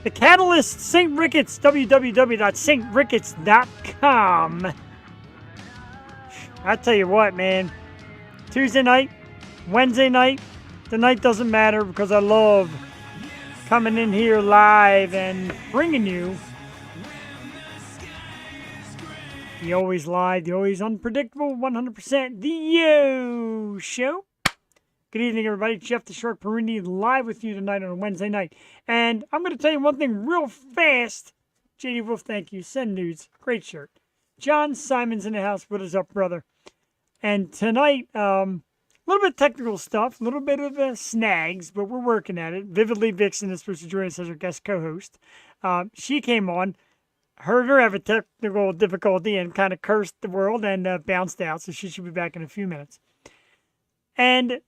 The Catalyst, St. Ricketts, www.sricketts.com. I tell you what, man. Tuesday night, Wednesday night, the night doesn't matter because I love coming in here live and bringing you the always live, the always unpredictable, 100% the Yo Show. Good evening, everybody. Jeff the Shark Perini live with you tonight on a Wednesday night. And I'm going to tell you one thing real fast. JD Wolf, thank you. Send nudes. Great shirt. John Simon's in the house. What is up, brother? And tonight, a little bit of technical stuff, a little bit of snags, but we're working at it. Vividly Vixen is supposed to join us as our guest co-host. She came on, heard her have a technical difficulty and kind of cursed the world and bounced out, so she should be back in a few minutes. And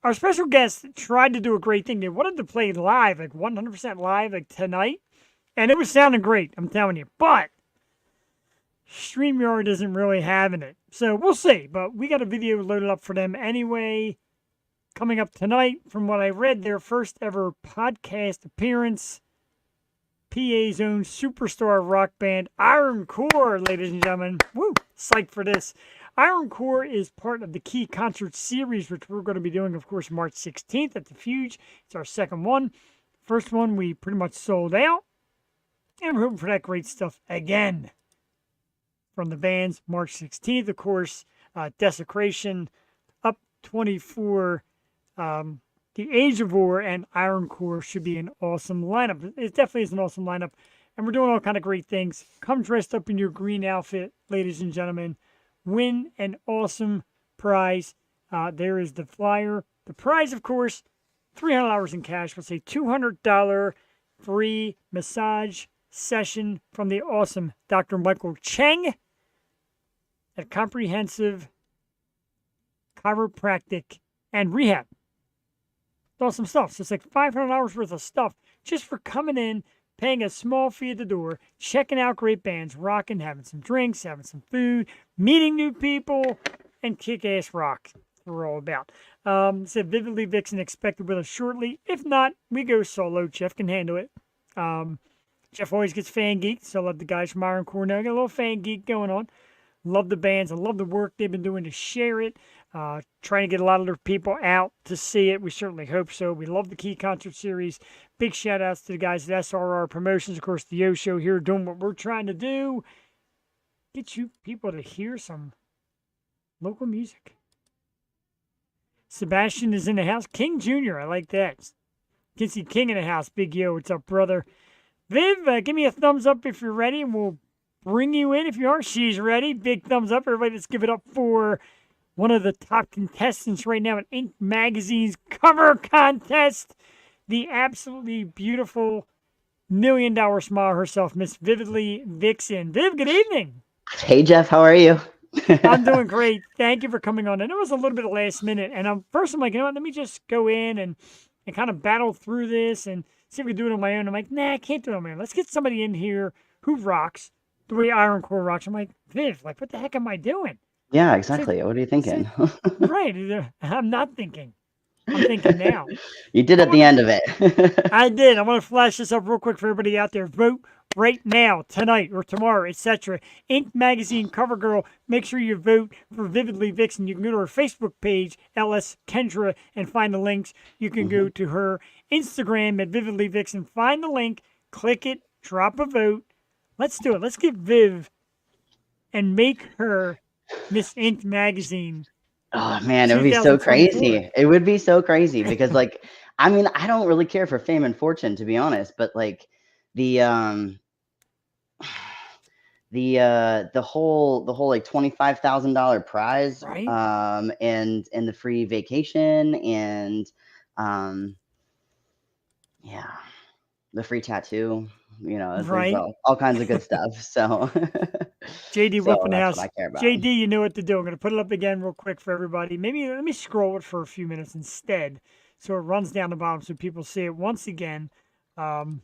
our special guest tried to do a great thing. They wanted to play live, like 100% live, like tonight. And it was sounding great, I'm telling you. But StreamYard isn't really having it. So we'll see. But we got a video loaded up for them anyway. Coming up tonight, from what I read, their first ever podcast appearance. PA's own superstar rock band, Iron Core, ladies and gentlemen. Woo! Psyched for this. Iron Core is part of the Key Concert Series, which we're going to be doing, of course, March 16th at the Fuge. It's our second one. First one, we pretty much sold out. And we're hoping for that great stuff again. From the bands, March 16th, of course, Desecration, Up 24, The Age of War, and Iron Core should be an awesome lineup. It definitely is an awesome lineup. And we're doing all kind of great things. Come dressed up in your green outfit, ladies and gentlemen. Win an awesome prize. There is the flyer. The prize, of course, $300 in cash. We'll say $200 free massage session from the awesome Dr. Michael Cheng at Comprehensive Chiropractic and Rehab. It's awesome stuff. So it's like $500 worth of stuff just for coming in, paying a small fee at the door, checking out great bands, rocking, having some drinks, having some food, meeting new people, and kick-ass rock. That's what we're all about. Said Vividly Vixen expected with us shortly. If not, we go solo. Jeff can handle it. Jeff always gets fan geek, so I love the guys from Iron Core now. I got a little fan geek going on. Love the bands. I love the work they've been doing to share it. Trying to get a lot of their people out to see it. We certainly hope so. We love the Key Concert Series. Big shout outs to the guys at SRR Promotions. Of course, the Yo Show here doing what we're trying to do. Get you people to hear some local music. Sebastian is in the house. King Jr., I like that. Can see King in the house. Big Yo, what's up, brother? Viv, give me a thumbs up if you're ready, and we'll bring you in if you are. She's ready. Big thumbs up. Everybody, let's give it up for one of the top contestants right now at Inc. Magazine's cover contest. The absolutely beautiful $1 million smile herself, Miss Vividly Vixen. Viv, good evening. Hey, Jeff. How are you? I'm doing great. Thank you for coming on. I know it was a little bit of last minute. And first I'm like, you know what, let me just go in and kind of battle through this and see if we can do it on my own. I'm like, nah, I can't do it on my own. Let's get somebody in here who rocks the way Iron Core rocks. I'm like, Viv, like, what the heck am I doing? Yeah, exactly. What are you thinking? Right. I'm not thinking. I'm thinking now. You did at the end of it. I did. I want to flash this up real quick for everybody out there. Vote right now, tonight, or tomorrow, etc. Inc. Magazine cover girl. Make sure you vote for Vividly Vixen. You can go to her Facebook page, LS Kendra, and find the links. You can go to her Instagram at Vividly Vixen. Find the link, click it, drop a vote. Let's do it. Let's get Viv and make her Miss Inc. Magazine. Oh, man, it would be so crazy. It would be so crazy because, like, I mean, I don't really care for fame and fortune, to be honest, but, like, the whole like $25,000 prize, right? And the free vacation and yeah, the free tattoo, you know, right. all kinds of good stuff. So JD so Whipping House. What I care about. JD, you know what to do. I'm going to put it up again real quick for everybody. Maybe let me scroll it for a few minutes instead so it runs down the bottom so people see it once again. Down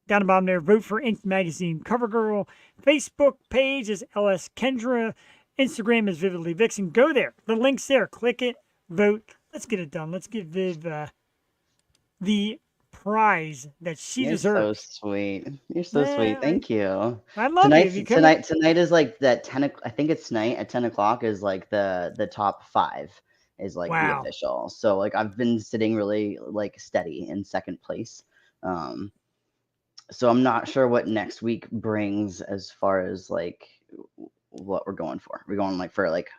the bottom there, vote for Inc. Magazine cover girl. Facebook page is LS Kendra. Instagram is Vividly Vixen. Go there. The link's there. Click it. Vote. Let's get it done. Let's give Viv the prize that she You're so deserves. sweet. You're so sweet. Yeah, Thank you. I love you. If you come, Tonight is like that 10 I think it's tonight at 10 o'clock is like the top 5 is like the wow. official. So like I've been sitting really like steady in second place. Um so I'm not sure what next week brings as far as like what we're going for. We're going like for like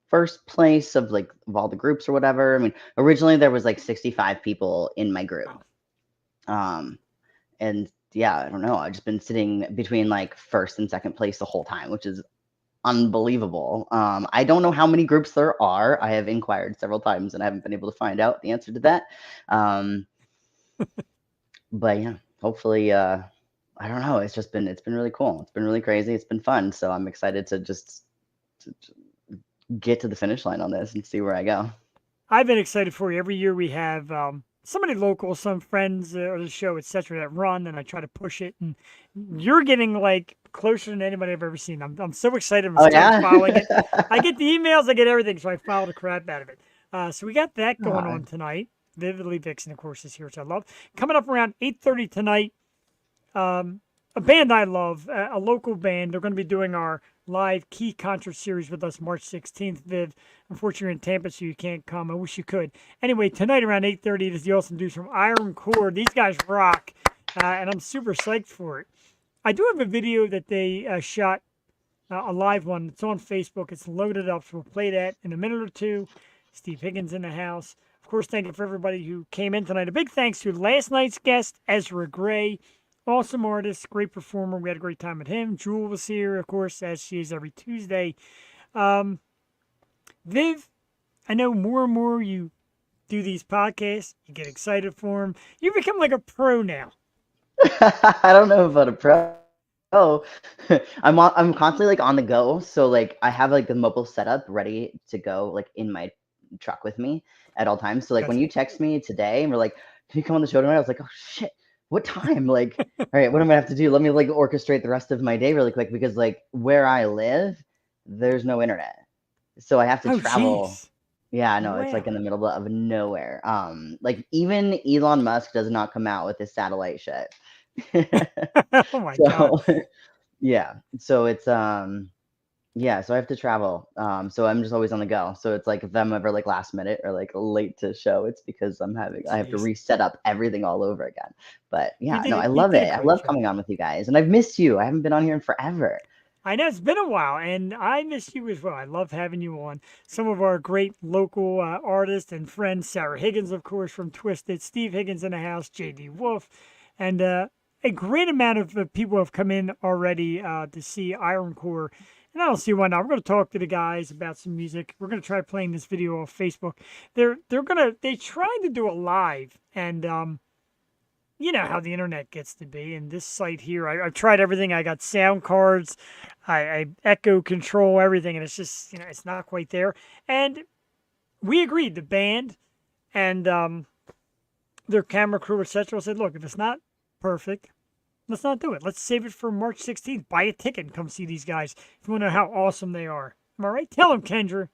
first place of like of all the groups or whatever. I mean, originally there was like 65 people in my group. Wow. Um and yeah, I don't know. I've just been sitting between like first and second place the whole time, which is unbelievable. I don't know how many groups there are. I have inquired several times and I haven't been able to find out the answer to that. Um, but yeah, hopefully, I don't know. It's been really cool. It's been really crazy. It's been fun. So I'm excited to just to get to the finish line on this and see where I go. I've been excited for you. Every year we have somebody local, some friends or the show, etc., that run, and I try to push it. And you're getting like closer than anybody I've ever seen. I'm so excited. I'm Oh starting yeah. following it. I get the emails, I get everything, so I follow the crap out of it. So we got that going Aw, on tonight. Vividly Vixen, of course, is here, which I love. Coming up around 8:30 tonight. A band I love, a local band. They're going to be doing our live Key concert series with us March 16th. Viv, unfortunately, you're in Tampa, so you can't come. I wish you could. Anyway, tonight around 8:30, it is the awesome dudes from Iron Core. These guys rock, and I'm super psyched for it. I do have a video that they shot, a live one. It's on Facebook. It's loaded up, so we'll play that in a minute or two. Steve Higgins in the house. Of course, thank you for everybody who came in tonight. A big thanks to last night's guest, Ezra Gray. Awesome artist, great performer. We had a great time with him. Jewel was here, of course, as she is every Tuesday. Viv, I know more and more you do these podcasts. You get excited for them. You become like a pro now. I don't know about a pro. Oh, I'm constantly like on the go. So like I have like the mobile setup ready to go like in my truck with me at all times. So like when Gotcha. you text me today and we're like, can you come on the show tonight? I was like, oh shit, what time? Like, all right, what am I have to do? Let me like orchestrate the rest of my day really quick because like where I live, there's no internet. So I have to Oh, travel. jeez. Yeah, no, it's like Wow. in the middle of nowhere. Like even Elon Musk does not come out with his satellite shit. Oh, my God. So yeah. So it's yeah, so I have to travel. So I'm just always on the go. So it's like if I'm ever like last minute or like late to show, it's because I have to Jeez. reset up everything all over again. But You yeah, did no, I it. You love did a it. I great love job. coming on with you guys. And I've missed you. I haven't been on here in forever. I know it's been a while, and I miss you as well. I love having you on. Some of our great local artists and friends, Sarah Higgins, of course, from Twisted, Steve Higgins in the house, J.D. Wolf, and a great amount of people have come in already to see Iron Core. And I don't see why not. We're going to talk to the guys about some music. We're going to try playing this video off Facebook. They tried to do a live, and you know how the internet gets to be. And this site here, I've tried everything. I got sound cards, I echo control everything, and it's just it's not quite there. And we agreed, the band and their camera crew, etc., said, look, if it's not perfect, let's not do it. Let's save it for March 16th. Buy a ticket and come see these guys if you want to know how awesome they are. Am I right? Tell them, Kendra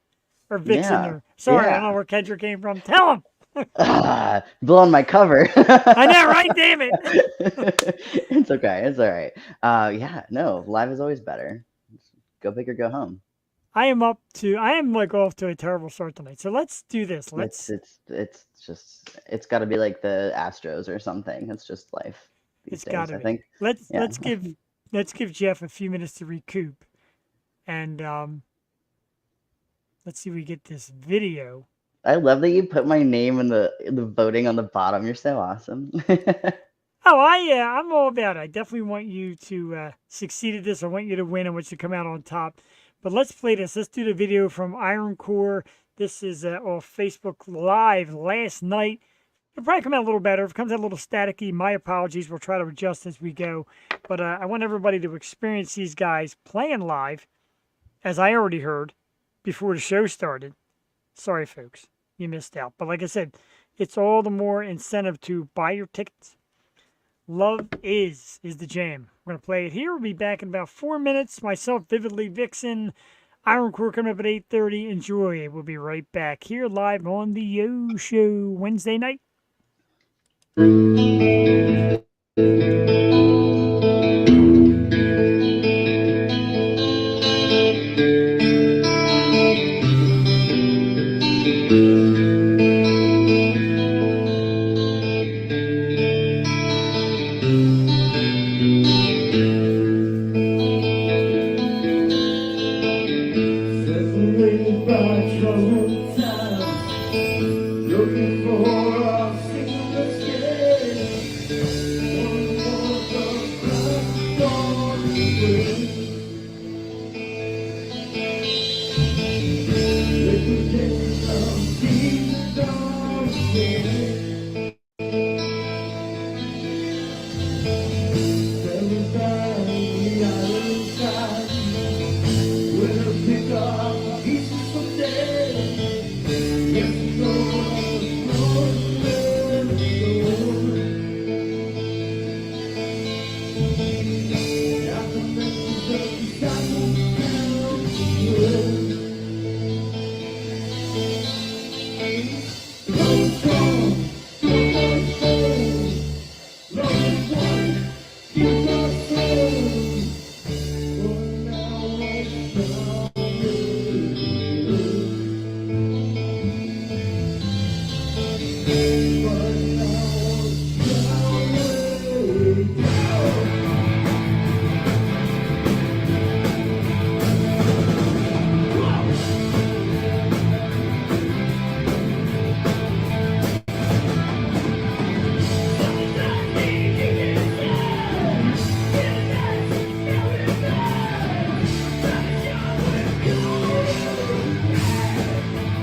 or Vixen, Yeah. or sorry, I don't Yeah. know where Kendra came from. Tell them. Blowing my cover. I know, right? Damn it. It's okay. It's all right. Yeah, no, live is always better. Go big or go home. I am like off to a terrible start tonight. So let's do this. It's just it's got to be like the Astros or something. It's just life these It's got days, to I be. think. Let's Yeah. let's give Jeff a few minutes to recoup, and let's see if we get this video. I love that you put my name in the voting on the bottom. You're so awesome. Oh, I'm all about it. I definitely want you to succeed at this. I want you to win. I want you to come out on top. But let's play this. Let's do the video from Iron Core. This is off Facebook Live last night. It'll probably come out a little better. If it comes out a little staticky, my apologies. We'll try to adjust as we go. But I want everybody to experience these guys playing live, as I already heard before the show started. Sorry, folks, you missed out. But like I said, it's all the more incentive to buy your tickets. Love is the jam. We're going to play it here. We'll be back in about 4 minutes. Myself, Vividly Vixen, Iron Core coming up at 8:30. Enjoy. We'll be right back here live on the Yo Show Wednesday night. Separated by troubled times, looking for a single escape. One more crack dawn away. Reputation of deep dark shade. Buried by the island side, where I pick up pieces of day. Yes, it's all on the floor, let it go. After mentions of the silent sound of words. Love is gone, love is cold. Love is one, gives us soul. For now it's sorry. But now it's sorry.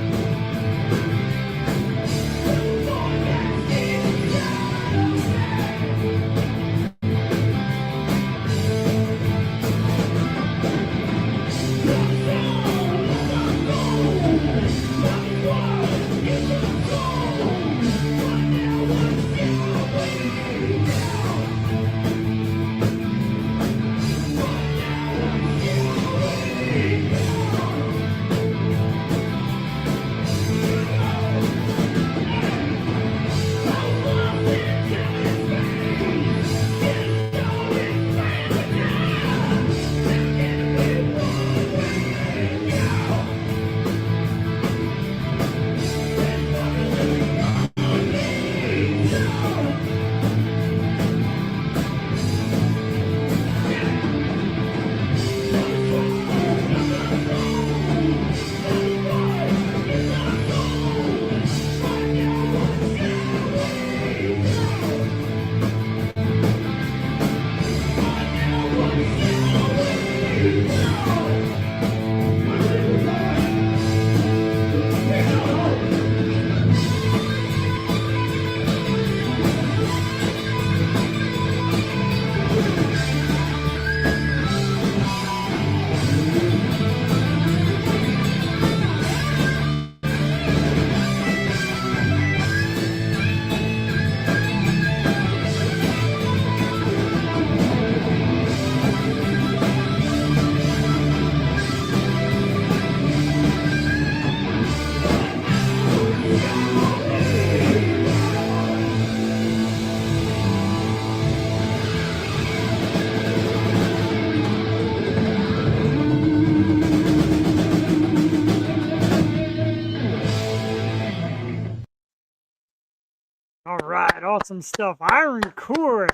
All right, awesome stuff. Iron Core.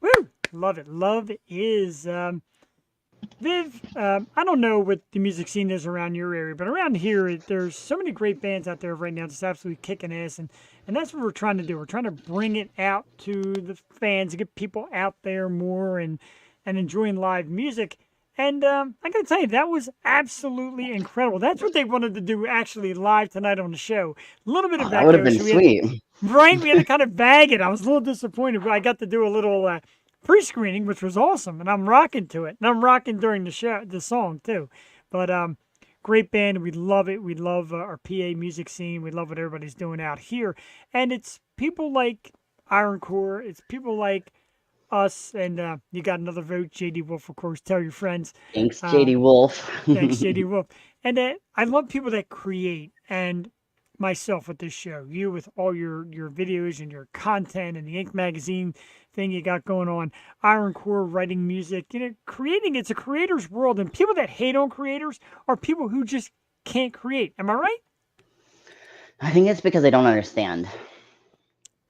Woo! Love it. Love is. Viv, I don't know what the music scene is around your area, but around here, there's so many great bands out there right now, just absolutely kicking ass, and that's what we're trying to do. We're trying to bring it out to the fans, get people out there more and enjoying live music. And I gotta tell you, that was absolutely incredible. That's what they wanted to do actually live tonight on the show. A little bit of That would have echo, been so we had sweet. right, we had to kind of bag it. I was a little disappointed, but I got to do a little pre-screening, which was awesome, and I'm rocking to it. And I'm rocking during the show, the song too. But great band. We love it. We love our PA music scene. We love what everybody's doing out here, and it's people like Iron Core. It's people like us, and you got another vote, JD Wolf, of course. Tell your friends. Thanks, JD Wolf. Thanks, JD Wolf. And I love people that create and myself with this show. You with all your videos and your content and the Ink magazine thing you got going on. Iron Core writing music. Creating. It's a creator's world, and people that hate on creators are people who just can't create. Am I right? I think it's because they don't understand.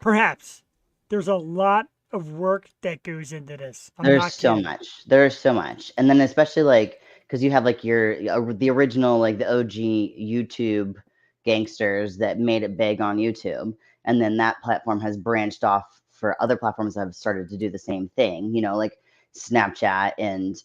Perhaps. There's a lot of work that goes into this. I'm There's not so kidding. much. There's so much. And then especially like because you have like the original like the OG YouTube gangsters that made it big on YouTube, and then that platform has branched off for other platforms that have started to do the same thing. Like Snapchat and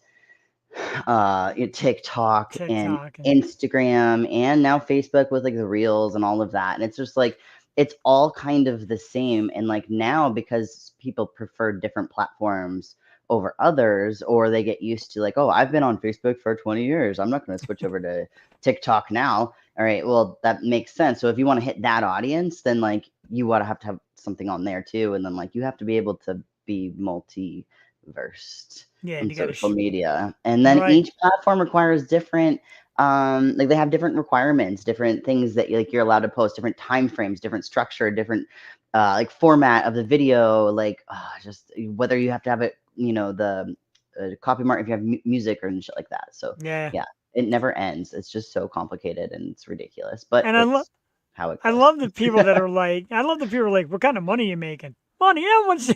TikTok and TikTok and Instagram and now Facebook with like the reels and all of that. And it's just like it's all kind of the same. And like now because people prefer different platforms over others, or they get used to like, oh, I've been on Facebook for 20 years. I'm not going to switch over to TikTok now. All right, well, that makes sense. So if you want to hit that audience, then like you want to have something on there too. And then like you have to be able to be multi-versed yeah, on you got social to media. And then right. each platform requires different like they have different requirements, different things that like you're allowed to post, different time frames, different structure, different like format of the video, like just whether you have to have it, the copy mark if you have music or and shit like that. So Yeah. yeah, it never ends. It's just so complicated and it's ridiculous, but And it's how it I goes. love the people that are like, I love the people who are like, what kind of money are you making? Money,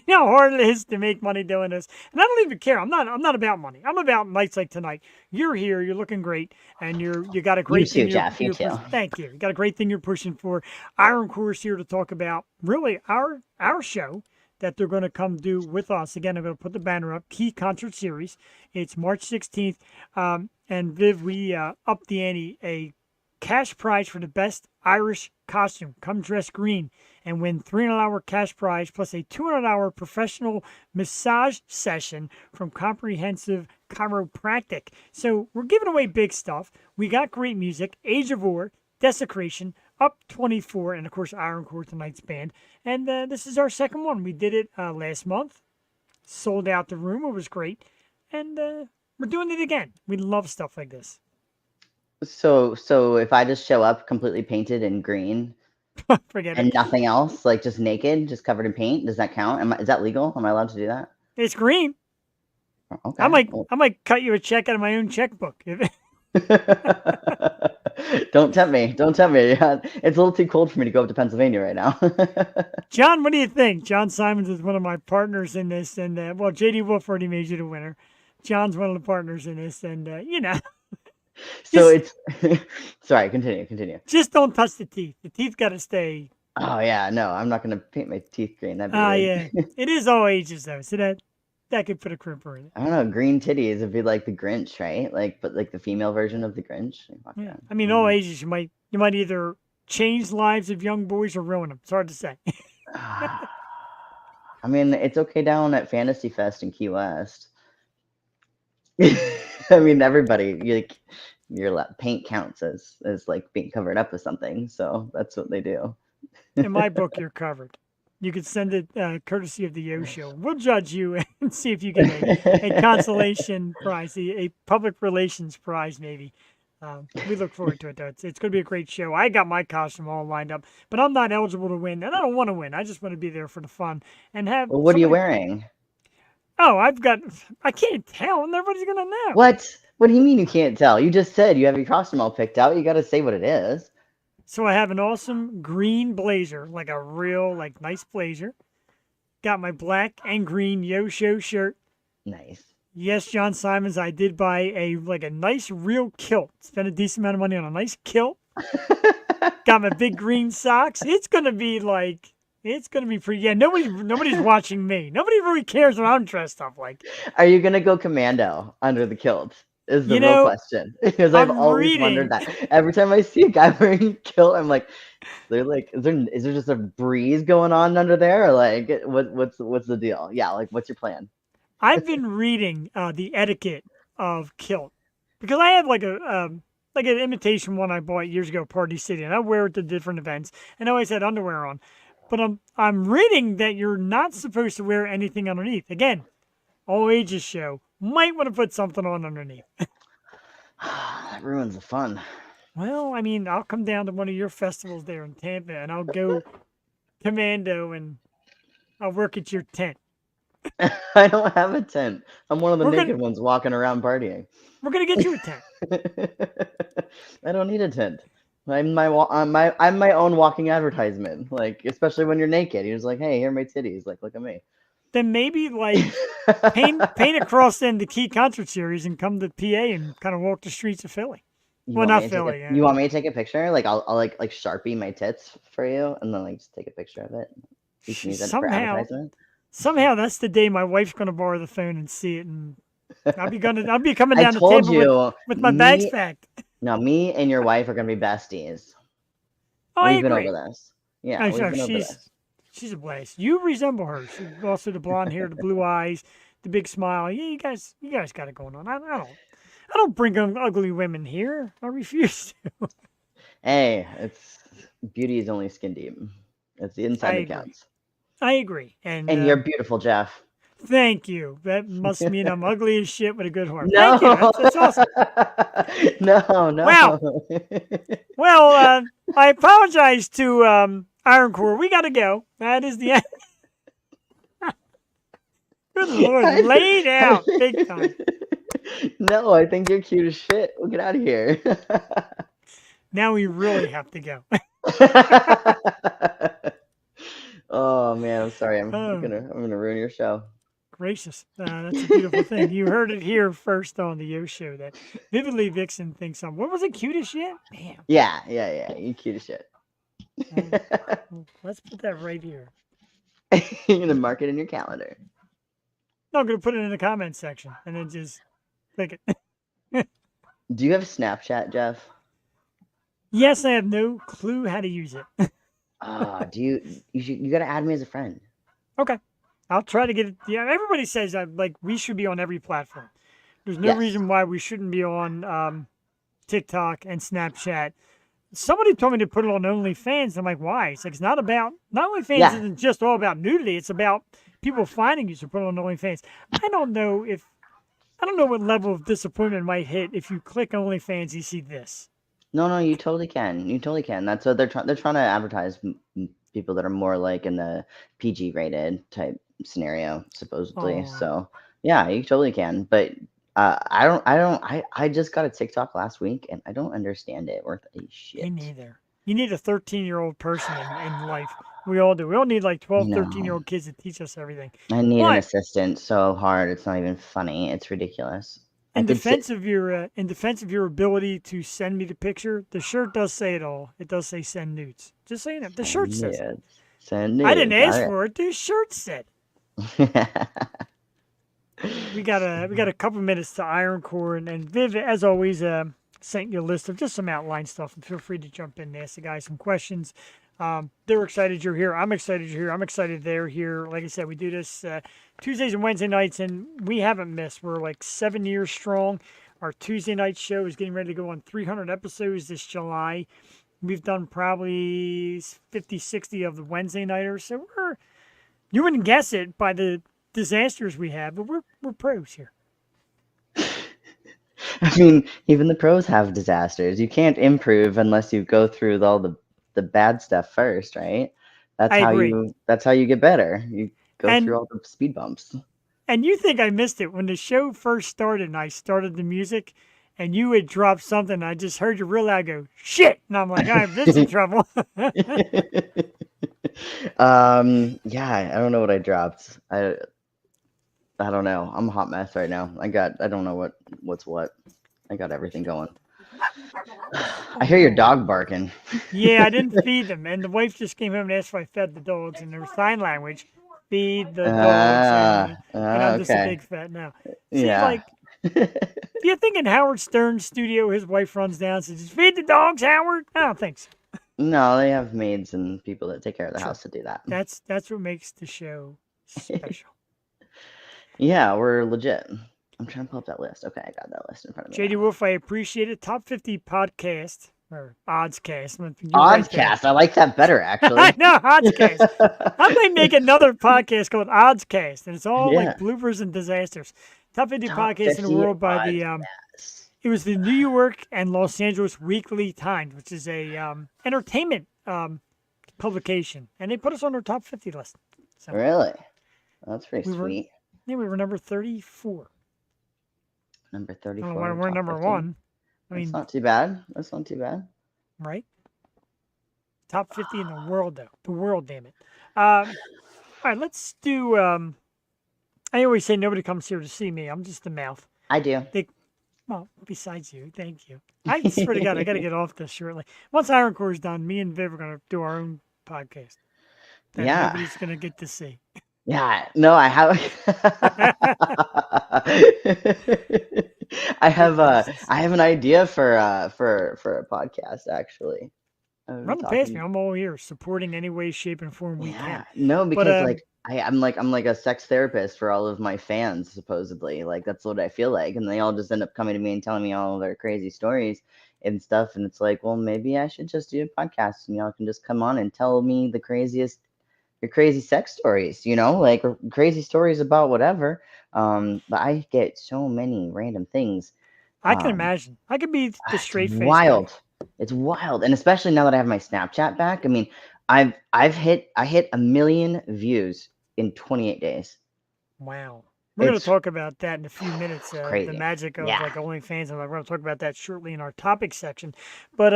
how hard it is to make money doing this. And I don't even care. I'm not about money. I'm about nights like tonight. You're here, you're looking great, and you got a You great too, thing Jeff. You too. thank you. You got a great thing you're pushing for. Iron Core's here to talk about really our show that they're going to come do with us. Again, I'm going to put the banner up. Key Concert Series. It's March 16th. And Viv, we upped the ante, a cash prize for the best Irish costume. Come dress green and win $300 cash prize plus a $200 professional massage session from Comprehensive Chiropractic. So we're giving away big stuff. We got great music, Age of War, Desecration, Up 24, and of course Iron Core, tonight's band. And this is our second one. We did it last month, sold out the room. It was great. And we're doing it again. We love stuff like this. So if I just show up completely painted in green Forget and it. nothing else, like just naked, just covered in paint, does that count? Is that legal? Am I allowed to do that? It's green. Okay. I might cut you a check out of my own checkbook. Don't tempt me. Don't tempt me. It's a little too cold for me to go up to Pennsylvania right now. John, what do you think? John Simons is one of my partners in this, and well, JD Wolf already made you the winner. John's one of the partners in this, and So it's sorry. Continue. Just don't touch the teeth. The teeth got to stay. Oh yeah, no, I'm not gonna paint my teeth green. That'd be weird. Yeah, it is all ages though, so that could put a crimper in it. I don't know. Green titties would be like the Grinch, right? Like, but like the female version of the Grinch. Yeah. I mean, all ages. You might either change lives of young boys or ruin them. It's hard to say. I mean, it's okay down at Fantasy Fest in Key West. I mean, everybody, your paint counts as like being covered up with something. So that's what they do. In my book, you're covered. You could send it courtesy of the Yo Show. We'll judge you and see if you get a consolation prize, a public relations prize, maybe. We look forward to it, though. It's going to be a great show. I got my costume all lined up, but I'm not eligible to win, and I don't want to win. I just want to be there for the fun and have. Well, what are you wearing? Oh, I can't tell, and everybody's going to know. What? What do you mean you can't tell? You just said you have your costume all picked out. You got to say what it is. So I have an awesome green blazer, like a real, nice blazer. Got my black and green Yo Show shirt. Nice. Yes, John Simons, I did buy a nice real kilt. Spent a decent amount of money on a nice kilt. Got my big green socks. It's gonna be pretty. Yeah, nobody's watching me. Nobody really cares what I'm dressed up like. Are you gonna go commando under the kilt? Is the real question, because I've always wondered that. Every time I see a guy wearing a kilt, I'm like, is there just a breeze going on under there, or like what's the deal? Yeah, like what's your plan? I've been reading the etiquette of kilt because I have an imitation one I bought years ago, Party City, and I wear it to different events, and I always had underwear on. But I'm reading that you're not supposed to wear anything underneath. Again, all ages show. Might want to put something on underneath. That ruins the fun. Well, I mean, I'll come down to one of your festivals there in Tampa, and I'll go commando, and I'll work at your tent. I don't have a tent. I'm one of the We're naked gonna ones walking around partying. we're gonna get you a tent. I don't need a tent. I'm my own walking advertisement. Like, especially when you're naked, you're just like, hey, here are my titties. Like, look at me. Then maybe like paint across then the Key Concert Series and come to PA and kind of walk the streets of Philly. You Well, want me not to Philly. you want me to take a picture? Like, I'll like Sharpie my tits for you, and then like just take a picture of it. You can use it for advertisement. Somehow that's the day my wife's gonna borrow the phone and see it, and I'll be coming I down the told table you, with my bags me, packed. no, me and your wife are gonna be besties. Oh, I We've been agree. over this. Yeah, Oh, we've sure, been over this. she's a blast. You resemble her. She's also the blonde hair, the blue eyes, the big smile. Yeah, you guys got it going on. I don't bring ugly women here. I refuse to. Hey, it's beauty is only skin deep. It's the inside that counts. I agree. And you're beautiful, Jeff. Thank you. That must mean I'm ugly as shit with a good heart. No. Thank you. That's awesome. No. Wow. Well, I apologize to Iron Core. We got to go. That is the end. Good Lord. Laid out big time. No, I think you're cute as shit. We'll get out of here. Now we really have to go. Oh man, I'm sorry. I'm gonna ruin your show. Gracious. That's a beautiful thing. You heard it here first on the Yo Show that Vividly Vixen thinks I'm, what was it, cute as shit? Damn. Yeah. You cute as shit. Let's put that right here. You're gonna mark it in your calendar. No, I'm gonna put it in the comments section and then just click it. Do you have Snapchat, Jeff? Yes, I have no clue how to use it. You gotta add me as a friend. Okay. I'll try to get it. Yeah, everybody says that like we should be on every platform. There's no reason why we shouldn't be on TikTok and Snapchat. Somebody told me to put it on OnlyFans. I'm like, why? It's like it's not OnlyFans isn't just all about nudity. It's about people finding you. So put it on OnlyFans. I don't know what level of disappointment might hit if you click OnlyFans. You see this. No, you totally can. You totally can. That's what they're trying. They're trying to advertise people that are more like in the PG rated type scenario, supposedly. Oh. So yeah, you totally can. But I just got a TikTok last week and I don't understand it worth a shit. Me neither. You need a 13-year-old person in life. We all do. We all need like 12, 13-year-old kids to teach us everything. I need an assistant so hard. It's not even funny. It's ridiculous. In defense of your ability to send me the picture, the shirt does say it all. It does say send nudes. Just saying it. The shirt says it. Send nudes. I didn't ask for it. The shirt said. We got a couple minutes to Iron Core and Viv, as always, sent you a list of just some outline stuff. And feel free to jump in and ask the guys some questions. They're excited you're here. I'm excited you're here. I'm excited they're here. Like I said, we do this Tuesdays and Wednesday nights, and we haven't missed. We're like 7 years strong. Our Tuesday night show is getting ready to go on 300 episodes this July. We've done probably 50, 60 of the Wednesday nighters. So you wouldn't guess it by the disasters we have, but we're pros here. I mean, even the pros have disasters. You can't improve unless you go through all the bad stuff first, right? That's how you get better. You go through all the speed bumps. And you think I missed it when the show first started and I started the music and you had dropped something. I just heard you real loud go, shit. And I'm like, I'm in trouble. Yeah, I don't know what I dropped. I don't know. I'm a hot mess right now. I don't know what's what. I got everything going. I hear your dog barking. Yeah, I didn't feed them. And the wife just came home and asked if I fed the dogs. And there was sign language. Feed the dogs. And I'm just a big fat now. See, like, do you think in Howard Stern's studio his wife runs down and says, just feed the dogs, Howard? I don't think so. No, they have maids and people that take care of the house to do that. That's what makes the show special. Yeah, we're legit. I'm trying to pull up that list. Okay, I got that list in front of me. JD Wolf, I appreciate it. Top 50 podcast or oddscast. Oddscast. I like that better, actually. I know, oddscast. I might make another podcast called Oddscast, and it's all like bloopers and disasters. Top 50 podcasts in the world by the It was the New York and Los Angeles Weekly Times, which is a entertainment publication, and they put us on their top 50 list. So Really? That's pretty we were, sweet. yeah, we were number 34. Number I don't know 34. why we're top number 50. one. I That's mean, not too bad. That's not too bad. right? Top 50 in the world, though. The world, damn it. All right, let's do. I always say nobody comes here to see me. I'm just the mouth. I do. Well, besides you, thank you. I swear to God, I got to get off this shortly. Once Iron Core's done, me and Viv are going to do our own podcast that Yeah. nobody's going to get to see. Yeah. No, I have. I have an idea for a podcast actually. Run it past me. I'm all here, supporting any way, shape, and form we Yeah. can. No, But because like I'm like a sex therapist for all of my fans, supposedly. Like that's what I feel like. And they all just end up coming to me and telling me all their crazy stories and stuff. And it's like, well, maybe I should just do a podcast and y'all can just come on and tell me your crazy sex stories, like or crazy stories about whatever. But I get so many random things. I can imagine. I could be the It's straight face. wild. It's wild. And especially now that I have my Snapchat back. I mean, I hit 1 million views in 28 days. Wow. We're going to It's talk about that in a few minutes. The crazy. magic of Yeah. like OnlyFans, and we're going to talk about that shortly in our topic section. But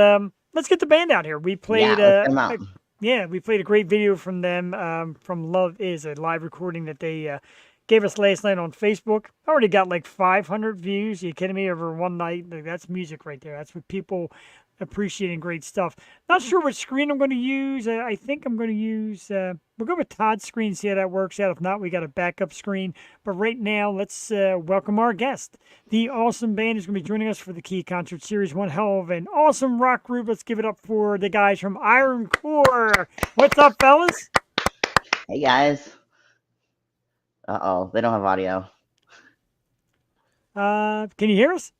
let's get the band out here. We played. Yeah, let's get 'em out. Yeah, we played a great video from them. From Love Is, a live recording that they gave us last night on Facebook. I already got like 500 views. Are you kidding me? Over one night. Like, that's music right there. That's what people appreciating great stuff. Not sure what screen I'm going to use. I think I'm going to use, we'll go with Todd's screen, see how that works out. If not, we got a backup screen. But right now, let's welcome our guest. The awesome band is going to be joining us for the Key Concert Series. One hell of an awesome rock group. Let's give it up for the guys from Iron Core. What's up, fellas? Hey guys. Uh-oh, they don't have audio. Can you hear us?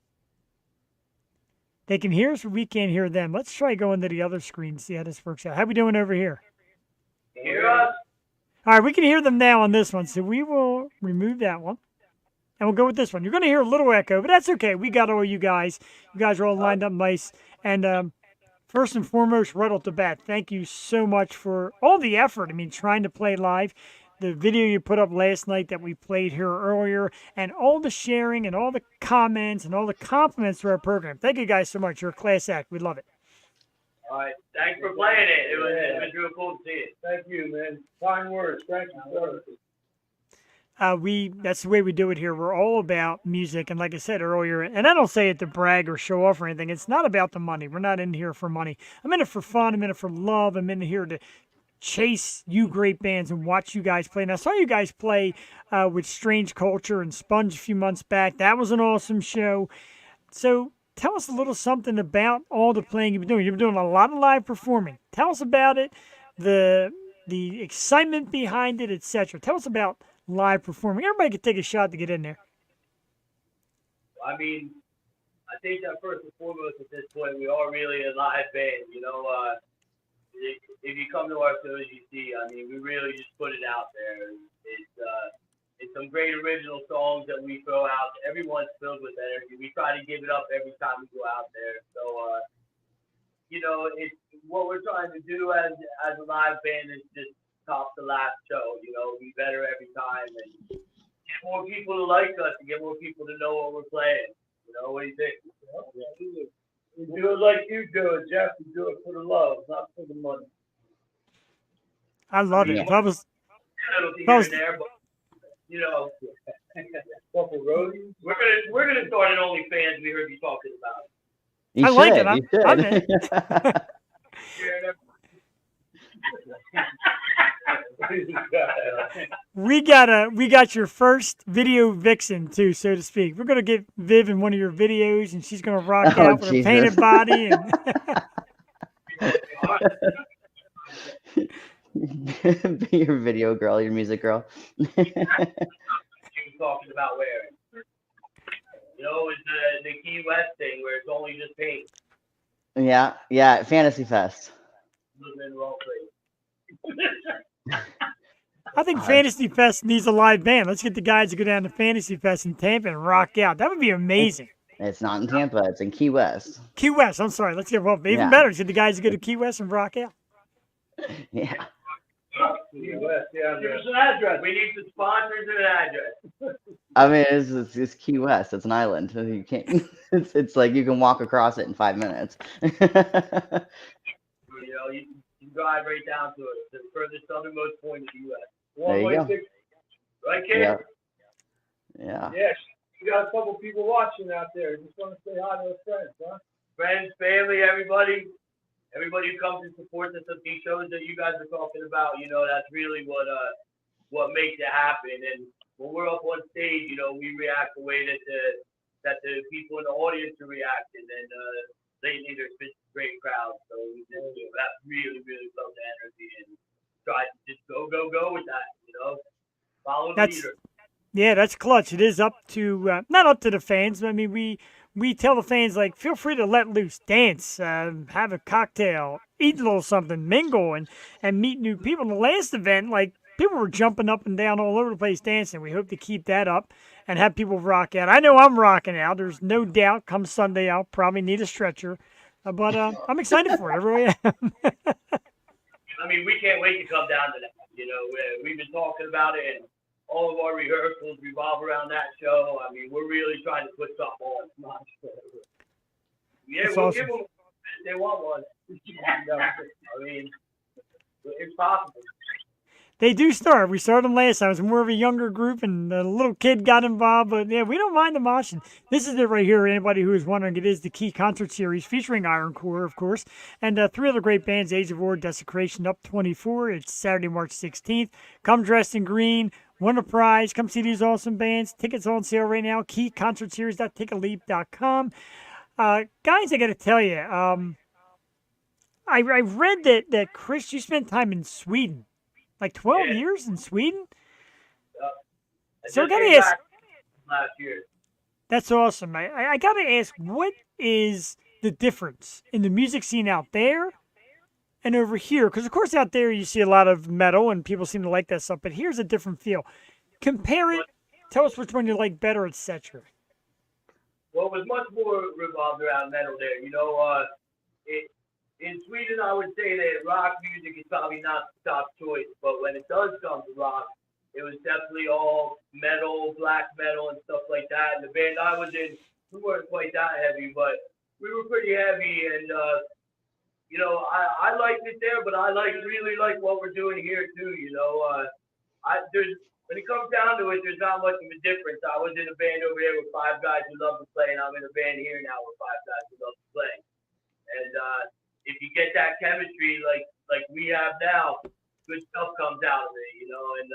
They can hear us, but we can't hear them. Let's try going to the other screen, see how this works out. How we doing over here? Hear us? All right, we can hear them now on this one, so we will remove that one. And we'll go with this one. You're going to hear a little echo, but that's okay. We got all you guys. You guys are all lined up nice. And first and foremost, right off the bat, thank you so much for all the effort. I mean, trying to play live. The video you put up last night that we played here earlier, and all the sharing and all the comments and all the compliments to our program. Thank you guys so much. You're a class act. We love it. All right. Thanks for playing it. It was real cool to see it. Thank you, man. Fine words. Thank you, sir. That's the way we do it here. We're all about music, and like I said earlier, and I don't say it to brag or show off or anything. It's not about the money. We're not in here for money. I'm in it for fun. I'm in it for love. I'm in here to chase you great bands and watch you guys play. And I saw you guys play with Strange Culture and Sponge a few months back. That was an awesome show. So tell us a little something about all the playing you've been doing. You've been doing a lot of live performing. Tell us about it, the excitement behind it, etc. Tell us about live performing. Everybody can take a shot to get in there. I mean, I think that first and foremost at this point, we are really a live band. If you come to our shows, you see, I mean, we really just put it out there. It's some great original songs that we throw out. Everyone's filled with energy. We try to give it up every time we go out there. So, it's what we're trying to do as a live band is just top the last show. Be better every time and get more people to like us and get more people to know what we're playing. What do you think? We do it like you do it, Jeff. We do it for the love, not for the money. I love it. If I was, there, but we're gonna start an OnlyFans. We heard you talking about it. You I should. like it. You I'm should. We got your first video vixen too, so to speak. We're gonna get Viv in one of your videos, and she's gonna rock Oh, out with Jesus. a painted body. And Be your video girl, your music girl. You talking about wearing? It's the Key West thing where it's only just paint. Yeah, Fantasy Fest. Living in the wrong place. I think Fantasy Fest needs a live band. Let's get the guys to go down to Fantasy Fest in Tampa and rock out. That would be amazing. It's not in Tampa. It's in Key West. Key West. I'm sorry. Let's get even Yeah. better. So the guys go to Key West and rock out. Yeah. Give us an address. We need some sponsors and an address. I mean, it's Key West. It's an island. You can't. It's like you can walk across it in 5 minutes. You know, you drive right down to it, the furthest southernmost point of the U.S. There you go. Right, kid? Yeah. Yeah. Yes. You got a couple people watching out there. Just want to say hi to our friends, huh? Friends, family, everybody. Everybody who comes and supports us at these shows that you guys are talking about, you know, that's really what makes it happen. And when we're up on stage, you know, we react the way that the people in the audience are reacting. And lately there's been great crowds. So we just, that really, really felt the energy and try to just go with that, you know. Follow the leader. Yeah, that's clutch. It is up to, not up to the fans. I mean, we tell the fans, like, feel free to let loose, dance, have a cocktail, eat a little something, mingle, and meet new people. In the last event, like, people were jumping up and down all over the place dancing. We hope to keep that up and have people rock out. I know I'm rocking out. There's no doubt come Sunday I'll probably need a stretcher. But I'm excited for it. I really am. I mean, we can't wait to come down to that. You know, we've been talking about it, and all of our rehearsals revolve around that show. I mean, we're really trying to put something on. Yeah, That's we'll awesome. give them if they want one. I mean, it's possible. They do start. We started them last time. It was more of a younger group, and a little kid got involved. But, yeah, we don't mind the moshing. This is it right here. Anybody who is wondering, it is the Key Concert Series featuring Iron Core, of course, and 3 other great bands, Age of War, Desecration, Up 24. It's Saturday, March 16th. Come dressed in green. Win a prize. Come see these awesome bands. Tickets on sale right now. KeyConcertSeries.TakeALeap.com. Guys, I got to tell you, I read that Chris, you spent time in Sweden. Like 12 years in Sweden? So I got to ask. Last year. That's awesome. I got to ask, what is the difference in the music scene out there and over here? Because, of course, out there you see a lot of metal and people seem to like that stuff, but here's a different feel. Compare it. Tell us which one you like better, etc. Well, it was much more revolved around metal there. You know, in Sweden, I would say that rock music is probably not the top choice, but when it does come to rock, it was definitely all metal, black metal, and stuff like that. And the band I was in, we weren't quite that heavy, but we were pretty heavy. And, you know, I liked it there, but I really like what we're doing here, too. You know, when it comes down to it, there's not much of a difference. I was in a band over there with 5 guys who love to play, and I'm in a band here now with 5 guys who love to play. And, if you get that chemistry like we have now, good stuff comes out of it, you know. And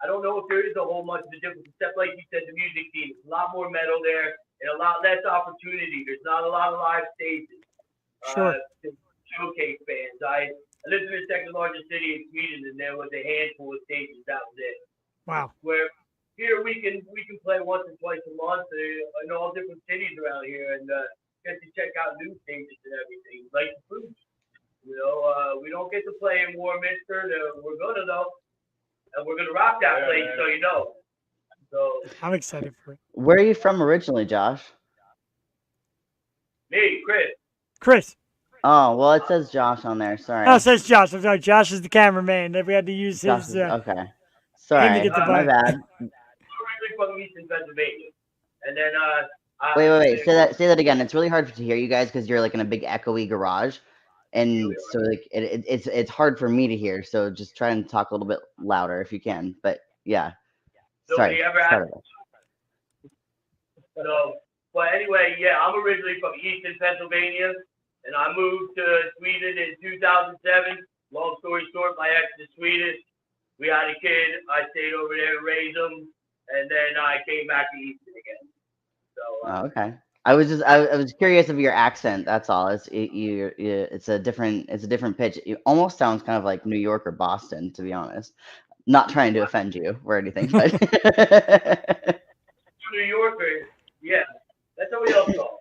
I don't know if there is a whole much of a difference, except like you said, the music scene. It's a lot more metal there and a lot less opportunity. There's not a lot of live stages to showcase bands. I lived in the second largest city in Sweden, and there was a handful of stages. That was it. Wow. Where here we can play once or twice a month in all different cities around here, and get to check out new stages and everything, like Fuge. You know, we don't get to play in Warminster. We're gonna though, and we're gonna rock that place, so you know. So I'm excited for it. Where are you from originally, Josh? me, Chris. Chris. Oh, well, it says Josh on there. Sorry. Oh, it says Josh. I'm sorry. Josh is the cameraman. We had to use Josh his. is- okay. Sorry, get the my bite. bad. I'm originally from Eastern Pennsylvania, and then Wait. Say that again. It's really hard to hear you guys because you're like in a big echoey garage, and so like it's hard for me to hear. So just try and talk a little bit louder if you can. But yeah, Nobody sorry. ever asked. So, but anyway, yeah, I'm originally from Eastern Pennsylvania, and I moved to Sweden in 2007. Long story short, my ex is Swedish. We had a kid. I stayed over there to raise him, and then I came back to Eastern again. So. Oh, okay. I was curious of your accent. That's all. It's a different pitch. It almost sounds kind of like New York or Boston, to be honest. Not trying to offend you or anything, but New Yorker, yeah, that's how we all talk.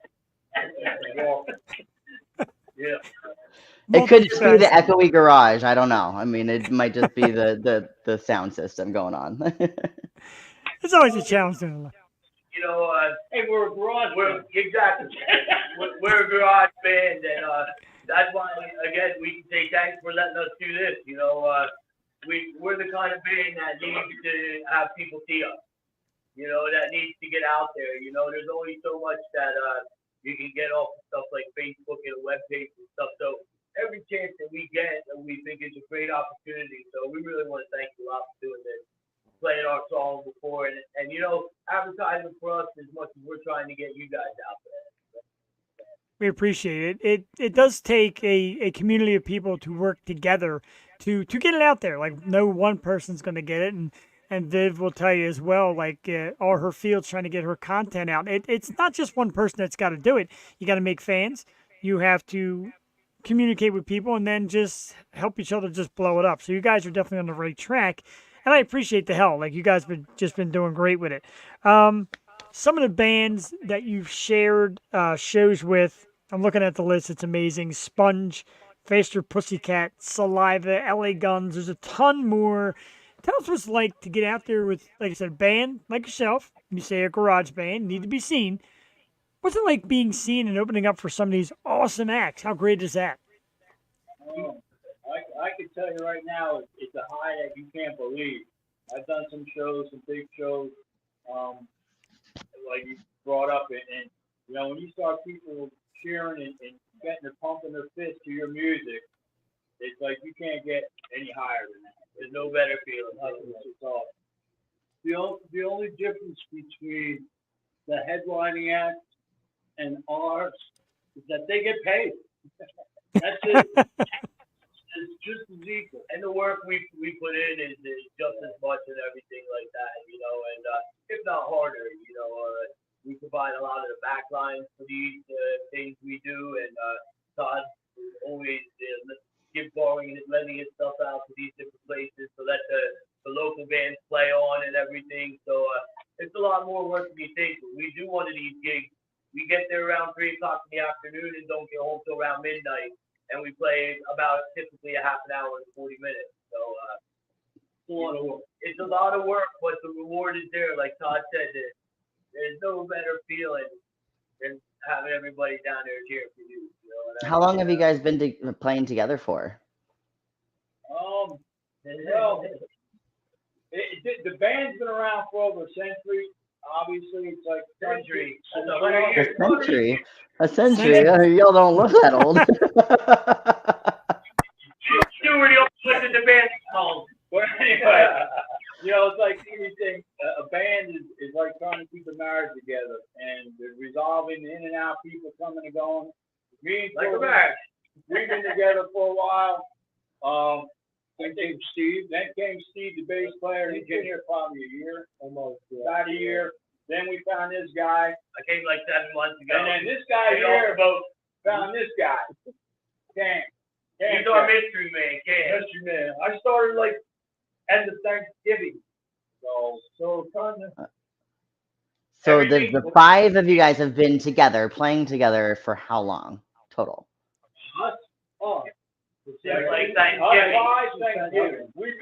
Yeah. it could just be the echoey garage. I don't know. I mean, it might just be the sound system going on. It's always a challenge. Yeah, you know, Hey, we're a garage band. exactly. We're a garage band, and that's why, again, we can say thanks for letting us do this. You know, we're the kind of band that needs to have people see us. You know, that needs to get out there. You know, there's only so much that you can get off of stuff like Facebook and a web page and stuff. So every chance that we get, we think is a great opportunity. So we really want to thank you a lot for doing this, playing our song before, and you know, advertising for us as much as we're trying to get you guys out there. We appreciate it. It does take a community of people to work together to get it out there. Like no one person's going to get it, and Viv will tell you as well. Like all her fields trying to get her content out. It's not just one person that's got to do it. You got to make fans. You have to communicate with people, and then just help each other just blow it up. So you guys are definitely on the right track, and I appreciate the help. Like you guys been doing great with it. Some of the bands that you've shared shows with, I'm looking at the list. It's amazing. Sponge, Faster Pussycat, Saliva, LA Guns. There's a ton more. Tell us what it's like to get out there with, like I said, a band like yourself. You say a garage band, need to be seen. What's it like being seen and opening up for some of these awesome acts? How great is that? I can tell you right now, it's a high that you can't believe. I've done some shows, some big shows, like you brought up, and you know, when you start people cheering and getting their pumping their fist to your music, it's like you can't get any higher than that. There's no better feeling. It's awesome. The only difference between the headlining act and ours is that they get paid. That's it. It's just as equal. And the work we put in is just as much and everything like that, you know, and if not harder, you know. We provide a lot of the backlines for these things we do, and Todd is always borrowing and lending his stuff out to these different places so that the local bands play on and everything. So it's a lot more work than you think. But we do one of these gigs. We get there around 3 o'clock in the afternoon and don't get home till around midnight. And we play about typically a half an hour and 40 minutes. So It's a lot of work. It's a lot of work, but the reward is there. Like Todd said, there's no better feeling than having everybody down there cheering for you. You know, and How long have you guys been playing together for? Well, the band's been around for over a century. Obviously, it's like Century. A century? Y'all don't look that old. Stuart, you put in the band home. Well, anyway, you know, it's like anything. A band is like trying to keep a marriage together, and resolving in and out, people coming and going. Like a marriage. We've been together for a while. Then came Steve. Then came Steve, the bass player. He's been here probably a year, almost about a year. Then we found this guy. I came like 7 months ago. And then this guy here found this guy. Cam. He's our mystery man, Cam. Mystery man. I started like end of Thanksgiving. So kind of. So the 5 of you guys have been together, playing together for how long total? Like Thanksgiving.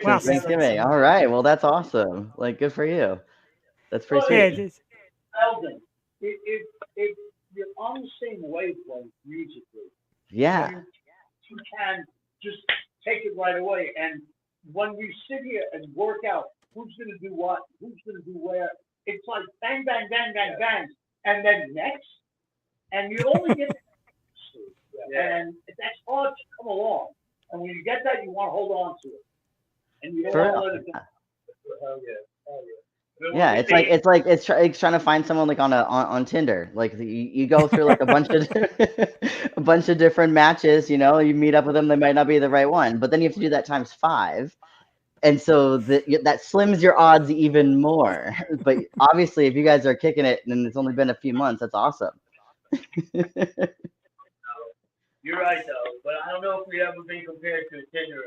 Wow. Thanksgiving. All right. Well, that's awesome. Like, good for you. That's pretty Yeah, sweet. Eldon, if you're on the same wavelength musically, Yeah. you can just take it right away. And when we sit here and work out who's going to do what, who's going to do where, it's like bang, bang, bang, bang, bang, and then next, and you only get and that's hard to come along. And when you get that, you want to hold on to it, and you don't want to let it go. Hell yeah. Yeah, it's trying to find someone like on Tinder. Like you go through like a bunch of different matches. You know, you meet up with them. They might not be the right one, but then you have to do that times 5, and so that slims your odds even more. But obviously, if you guys are kicking it and it's only been a few months, that's awesome. You're right though, but I don't know if we ever been compared to a Tinder.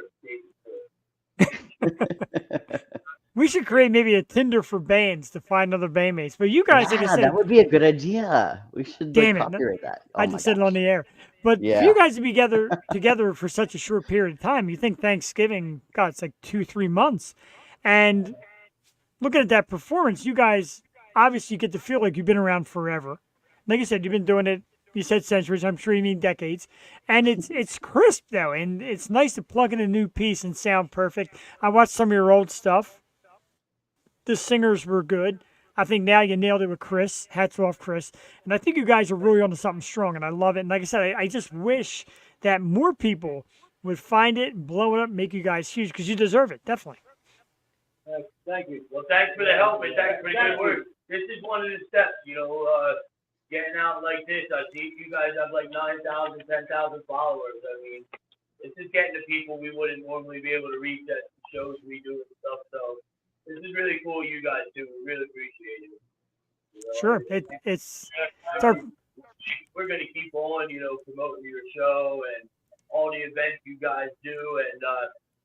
We should create maybe a Tinder for bands to find other bandmates. But you guys, like I said, that would be a good idea. We should copyright that. I just said it on the air. But for you guys to be together for such a short period of time, you think Thanksgiving, God, it's like 2-3 months. And looking at that performance, you guys obviously you get to feel like you've been around forever. Like I said, you've been doing it. You said centuries. I'm sure you mean decades. And it's crisp though, and it's nice to plug in a new piece and sound perfect. I watched some of your old stuff. The singers were good. I think now you nailed it with Chris. Hats off, Chris. And I think you guys are really onto something strong, and I love it. And like I said, I just wish that more people would find it, blow it up, make you guys huge because you deserve it, definitely. Thank you. Well, thanks for the help and thanks for the good work. This is one of the steps, getting out like this. I see you guys have like 9,000, 10,000 followers. I mean, this is getting to people we wouldn't normally be able to reach at shows we do and stuff. So this is really cool you guys do. We really appreciate it. Sure. It's our, we're going to keep on, promoting your show and all the events you guys do. And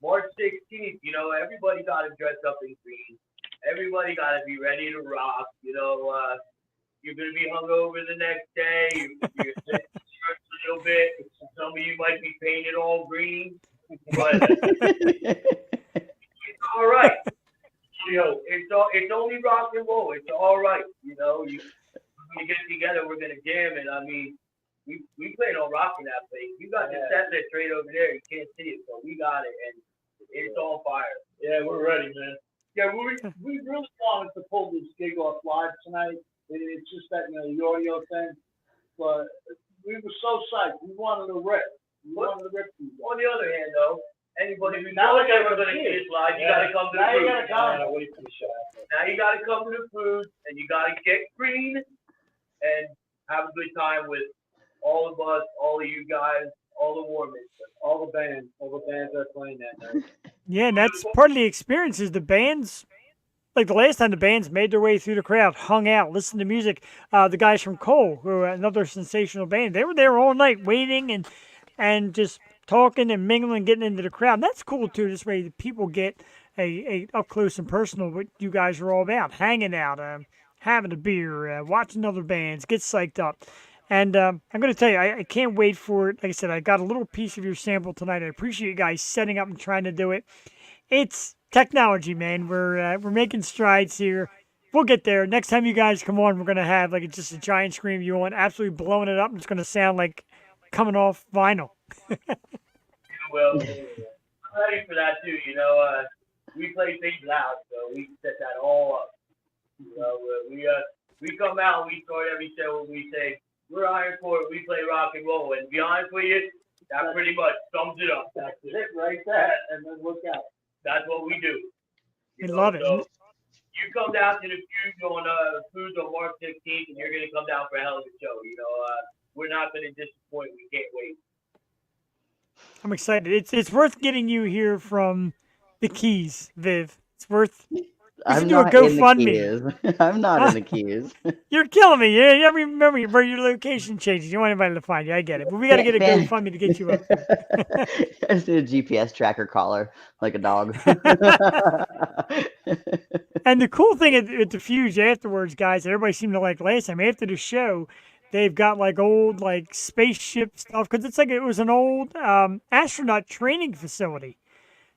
March 16th, everybody got to dress up in green. Everybody got to be ready to rock. You're going to be hungover the next day. You're sick a little bit. Some of you might be painted all green, but it's all right. It's only rock and roll. It's all right. You get together, we're gonna jam, and I mean, we played on rock in that place. You got the set list right over there. You can't see it, but we got it, and it's on fire. Yeah, we're ready, man. Yeah, we really wanted to pull this gig off live tonight. It's just that, the audio thing. But we were so psyched. We wanted to rip. On the other hand, though, anybody who's not ever going to see this live, you got to come to the food. Now you got to come to the food, and you got to get green and have a good time with all of us, all of you guys, all the Warminster, all the bands that are playing that night. yeah, and that's part of the experience is the bands. Like the last time the bands made their way through the crowd, hung out, listened to music. The guys from Cole, who are another sensational band, they were there all night waiting and just talking and mingling, getting into the crowd. And that's cool too. This way people get a up close and personal what you guys are all about, hanging out, having a beer, watching other bands, get psyched up. And I'm going to tell you, I can't wait for it. Like I said, I got a little piece of your sample tonight. I appreciate you guys setting up and trying to do it. It's technology, man. We're making strides here. We'll get there. Next time you guys come on, we're going to have like just a giant screen you want, absolutely blowing it up. It's going to sound like coming off vinyl. Well, I'm ready for that too. We play things loud, so we can set that all up. We come out and we start every show and we say, we're Ironcore, we play rock and roll. And to be honest with you, that pretty much sums it up. That's it right there, and then look out. That's what we do. We love it. So you come down to the Fuge on March 16th, and you're going to come down for a hell of a show. We're not going to disappoint. We can't wait. I'm excited. It's worth getting you here from the Keys, Viv. It's worth. I'm do a not in the GoFundMe. Keys. I'm not in the Keys. You're killing me. You remember where your location changes. You want anybody to find you. I get it. But we got to get a GoFundMe to get you up there. I just did a GPS tracker collar like a dog. And the cool thing at the Fuge afterwards, guys, that everybody seemed to like last time, after the show, they've got like old like spaceship stuff because it's like it was an old astronaut training facility.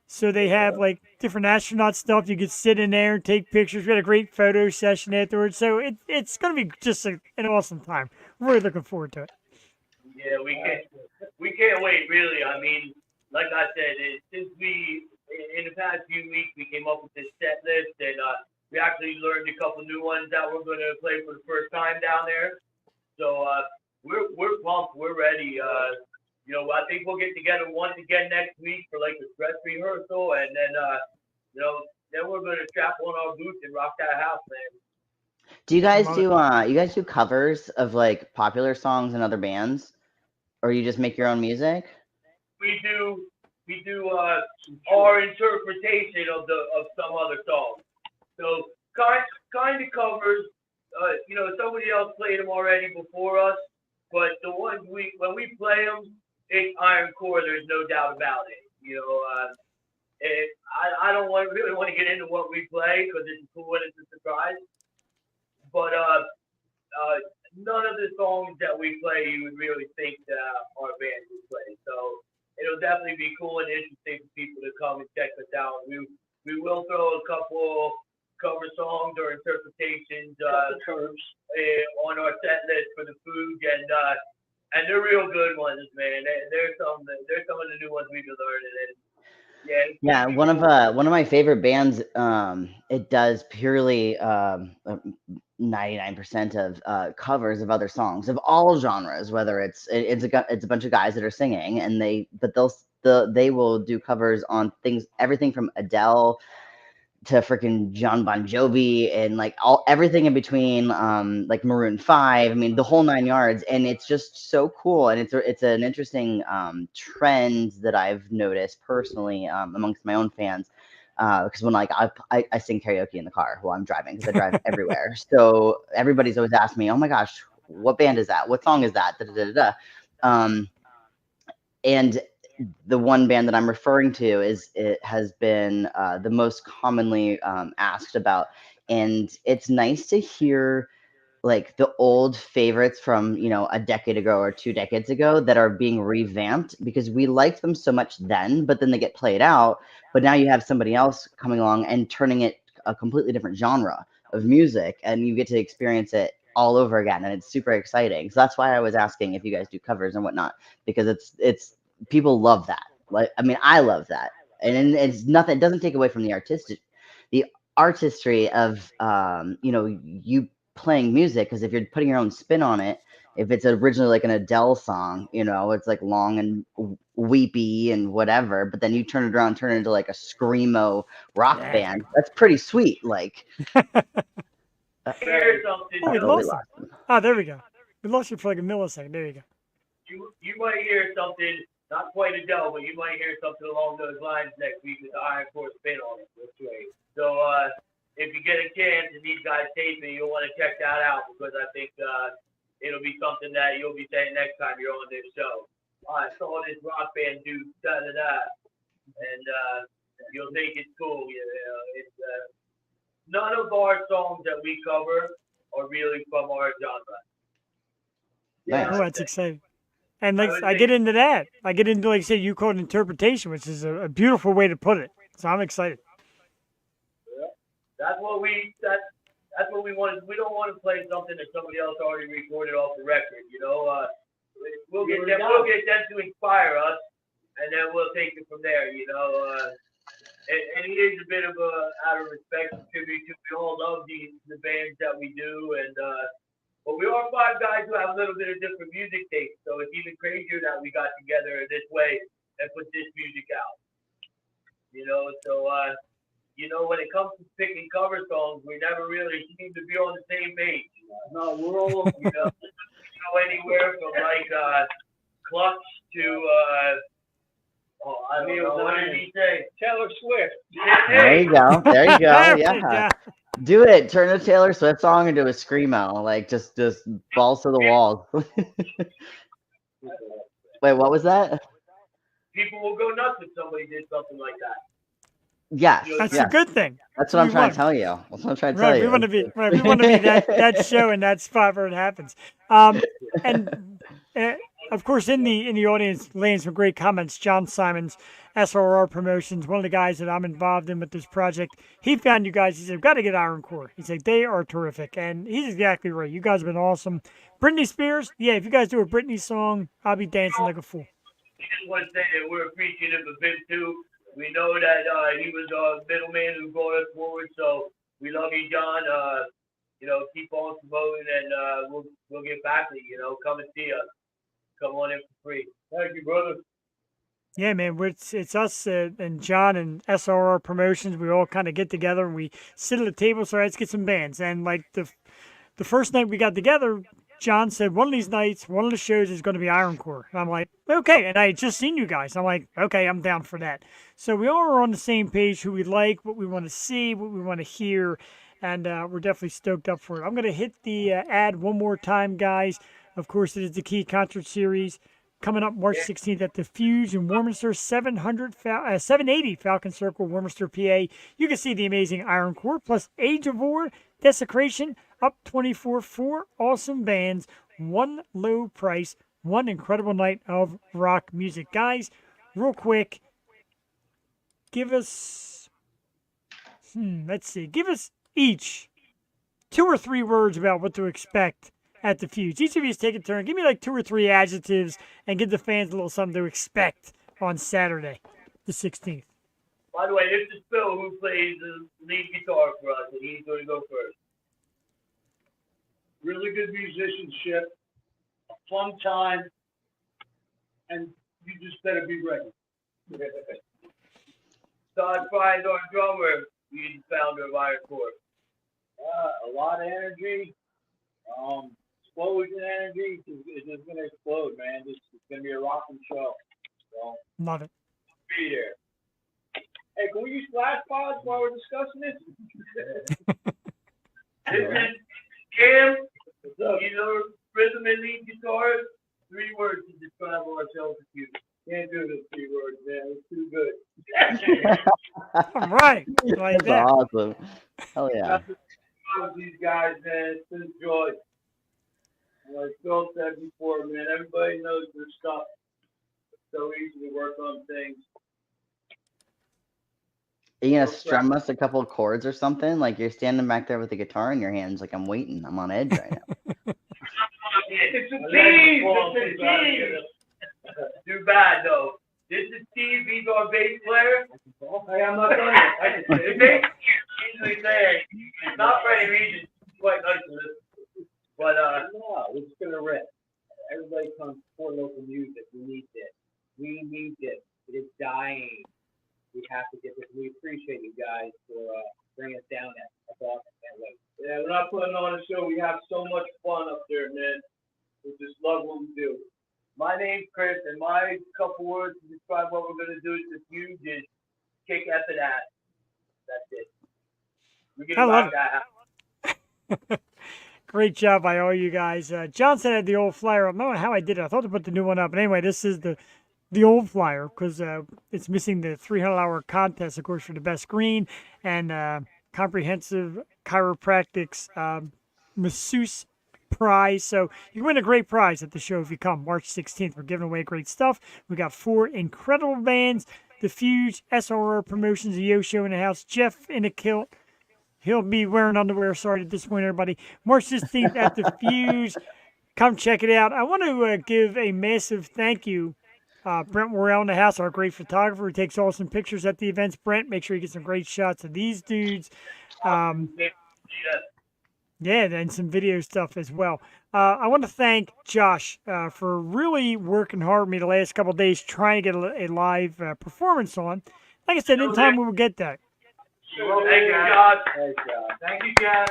So they have like different astronaut stuff. You could sit in there and take pictures. We had a great photo session afterwards. So it's going to be just an awesome time. We're really looking forward to it. Yeah, we can't wait, really. I mean, like I said, since in the past few weeks, we came up with this set list, and we actually learned a couple new ones that we're going to play for the first time down there. So we're pumped. We're ready. I think we'll get together once again next week for like a dress rehearsal, and then then we're going to strap on our boots and rock that house, man. Do you guys do covers of like popular songs and other bands, or you just make your own music? We do our interpretation of some other songs. So kind of covers. Somebody else played them already before us, but the ones when we play them, it's Ironcore. There's no doubt about it. I don't really want to get into what we play because it's cool and it's a surprise. But none of the songs that we play you would really think that our band would play. So it'll definitely be cool and interesting for people to come and check us out. We will throw a couple cover songs or interpretations on our set list for the Fuge, and they're real good ones, man. There's some of the new ones we've been learning, and yeah, it's Yeah, pretty cool. one of my favorite bands, it does purely 99% of covers of other songs of all genres, whether it's a bunch of guys that are singing, and they will do covers on things, everything from Adele to freaking John Bon Jovi and like everything in between, like Maroon 5. I mean, the whole nine yards, and it's just so cool. And it's an interesting trend that I've noticed personally amongst my own fans. Because when like I sing karaoke in the car while I'm driving because I drive everywhere, so everybody's always asked me, "Oh my gosh, what band is that? What song is that?" Da, da, da, da. Um, and the one band that I'm referring to it has been the most commonly asked about, and it's nice to hear like the old favorites from a decade ago or 2 decades ago that are being revamped because we liked them so much then, but then they get played out. But now you have somebody else coming along and turning it a completely different genre of music, and you get to experience it all over again, and it's super exciting. So that's why I was asking if you guys do covers and whatnot, because it's people love that. Like, I mean, I love that, and it's nothing. It doesn't take away from the artistry of you playing music, because if you're putting your own spin on it, if it's originally like an Adele song, it's like long and weepy and whatever, but then you turn it around, turn it into like a screamo rock Yeah. band. That's pretty sweet. Like, Hear something. Oh, we oh, we lost him. lost him. Oh, there we go. We lost you for like a millisecond. There you go. You might hear something, not quite Adele, but you might hear something along those lines next week with the Iron Core spin on it. That's right. So if you get a chance and these guys taping, you'll want to check that out, because I think it'll be something that you'll be saying next time you're on this show. I saw this rock band do da da da, and you'll think it's cool. It's none of our songs that we cover are really from our genre. Nice. Oh, that's exciting. And like would I get into that. I get into, like you said, you call it interpretation, which is a beautiful way to put it. So I'm excited. That's what we want. We don't want to play something that somebody else already recorded off the record. We'll get them to inspire us, and then we'll take it from there. And it is a bit of a out of respect tribute to. We all love the bands that we do, and but we are five guys who have a little bit of different music taste. So it's even crazier that we got together this way and put this music out. So when it comes to picking cover songs, we never really seem to be on the same page. No, we're all go anywhere from like Clutch to I don't know, what did he say? Taylor Swift. There you go. There you go. There we Yeah. go. Do it. Turn a Taylor Swift song into a screamo. Like just balls to the wall. Wait, what was that? People will go nuts if somebody did something like that. Yes. That's yes. a good thing. That's what I'm We trying want- to tell you. That's what I'm trying to tell Right, you. we want to be that show and that spot where it happens. And of course, in the audience, laying some great comments. John Simons, SRR Promotions, one of the guys that I'm involved in with this project. He found you guys. He said, "Got to get Iron Core." He said they are terrific, and he's exactly right. You guys have been awesome. Britney Spears, yeah. If you guys do a Britney song, I'll be dancing like a fool. I just want to say that we're appreciative of him too. We know that he was a middleman who brought us forward, so we love you, John. Keep on promoting, and we'll get back to you. Come and see us. Come on in for free. Thank you, brother. Yeah, man, it's us and John and SRR Promotions. We all kind of get together and we sit at a table. So let's get some bands. And like the first night we got together, John said one of these nights, one of the shows is going to be Iron Core. And I'm like, okay. And I had just seen you guys. I'm like, okay, I'm down for that. So we all are on the same page, who we like, what we want to see, what we want to hear. And we're definitely stoked up for it. I'm going to hit the ad one more time, guys. Of course, it is the Key Concert Series coming up March 16th at the Fuge in Warminster, 780 Falcon Circle, Warminster, PA. You can see the amazing Iron Core plus Age of War, Desecration, Up 24, 4 awesome bands, one low price, one incredible night of rock music. Guys, real quick, give us, let's see, give us each 2 or 3 words about what to expect at the Fuge. Each of you take a turn. Give me like 2 or 3 adjectives and give the fans a little something to expect on Saturday, the 16th. By the way, this is Phil who plays the lead guitar for us, and he's going to go first. Really good musicianship, a fun time, and you just better be ready. Todd Fry's our drummer. He's the founder of Iron Core. A lot of energy, explosion energy. It's just going to explode, man. It's going to be a rocking show. So, Love it. be there. Hey, can we use flash pods while we're discussing this? This is Cam. He's our rhythm and lead guitar. 3 words to describe ourselves to you. Can't do this 3 words, man. It's too good. All right. Like That's that. awesome. Hell yeah. With these guys, man, it's been a joy. Like Phil said before, man, everybody knows their stuff. It's so easy to work on things. Are you gonna strum us a couple of chords or something? Like you're standing back there with the guitar in your hands, like I'm waiting. I'm on edge right now. It's a tease. It's a tease. Too bad though. This is Steve. He's our bass player. Hey, I'm not done yet. The bass player usually say it's not for any reason. It's quite nice to listen. But No, we're just gonna rip. Everybody comes for local music. We need this. We need this. It is dying. We have to get this. We appreciate you guys for bringing us down there. That's awesome. Can't wait. Yeah, we're not putting on a show. We have so much fun up there, man. We just love what we do. my name's Chris, and my couple words to describe what we're gonna do at the Fuge is kick effing ass. That's it. We're gonna I love rock that out. Great job by all you guys. Johnson had the old flyer up. I don't know how I did it. I thought to put the new one up. But anyway, this is the old flyer because it's missing the 300-hour contest, of course, for the best green and comprehensive chiropractics masseuse prize. So you win a great prize at the show if you come March 16th. We're giving away great stuff. We got 4 incredible bands: the Fuge, SRR Promotions, the Yo Show in the house, Jeff in a kilt. He'll be wearing underwear. Sorry to disappoint everybody. March 16th at the Fuge. Come check it out. I want to give a massive thank you. Brent Morrell in the house, our great photographer who takes awesome pictures at the events. Brent, make sure you get some great shots of these dudes. Yeah, and some video stuff as well. I want to thank Josh for really working hard with me the last couple of days trying to get a live performance on. Like I said, in time we will get that. Thank you, Josh. Thank you, Josh.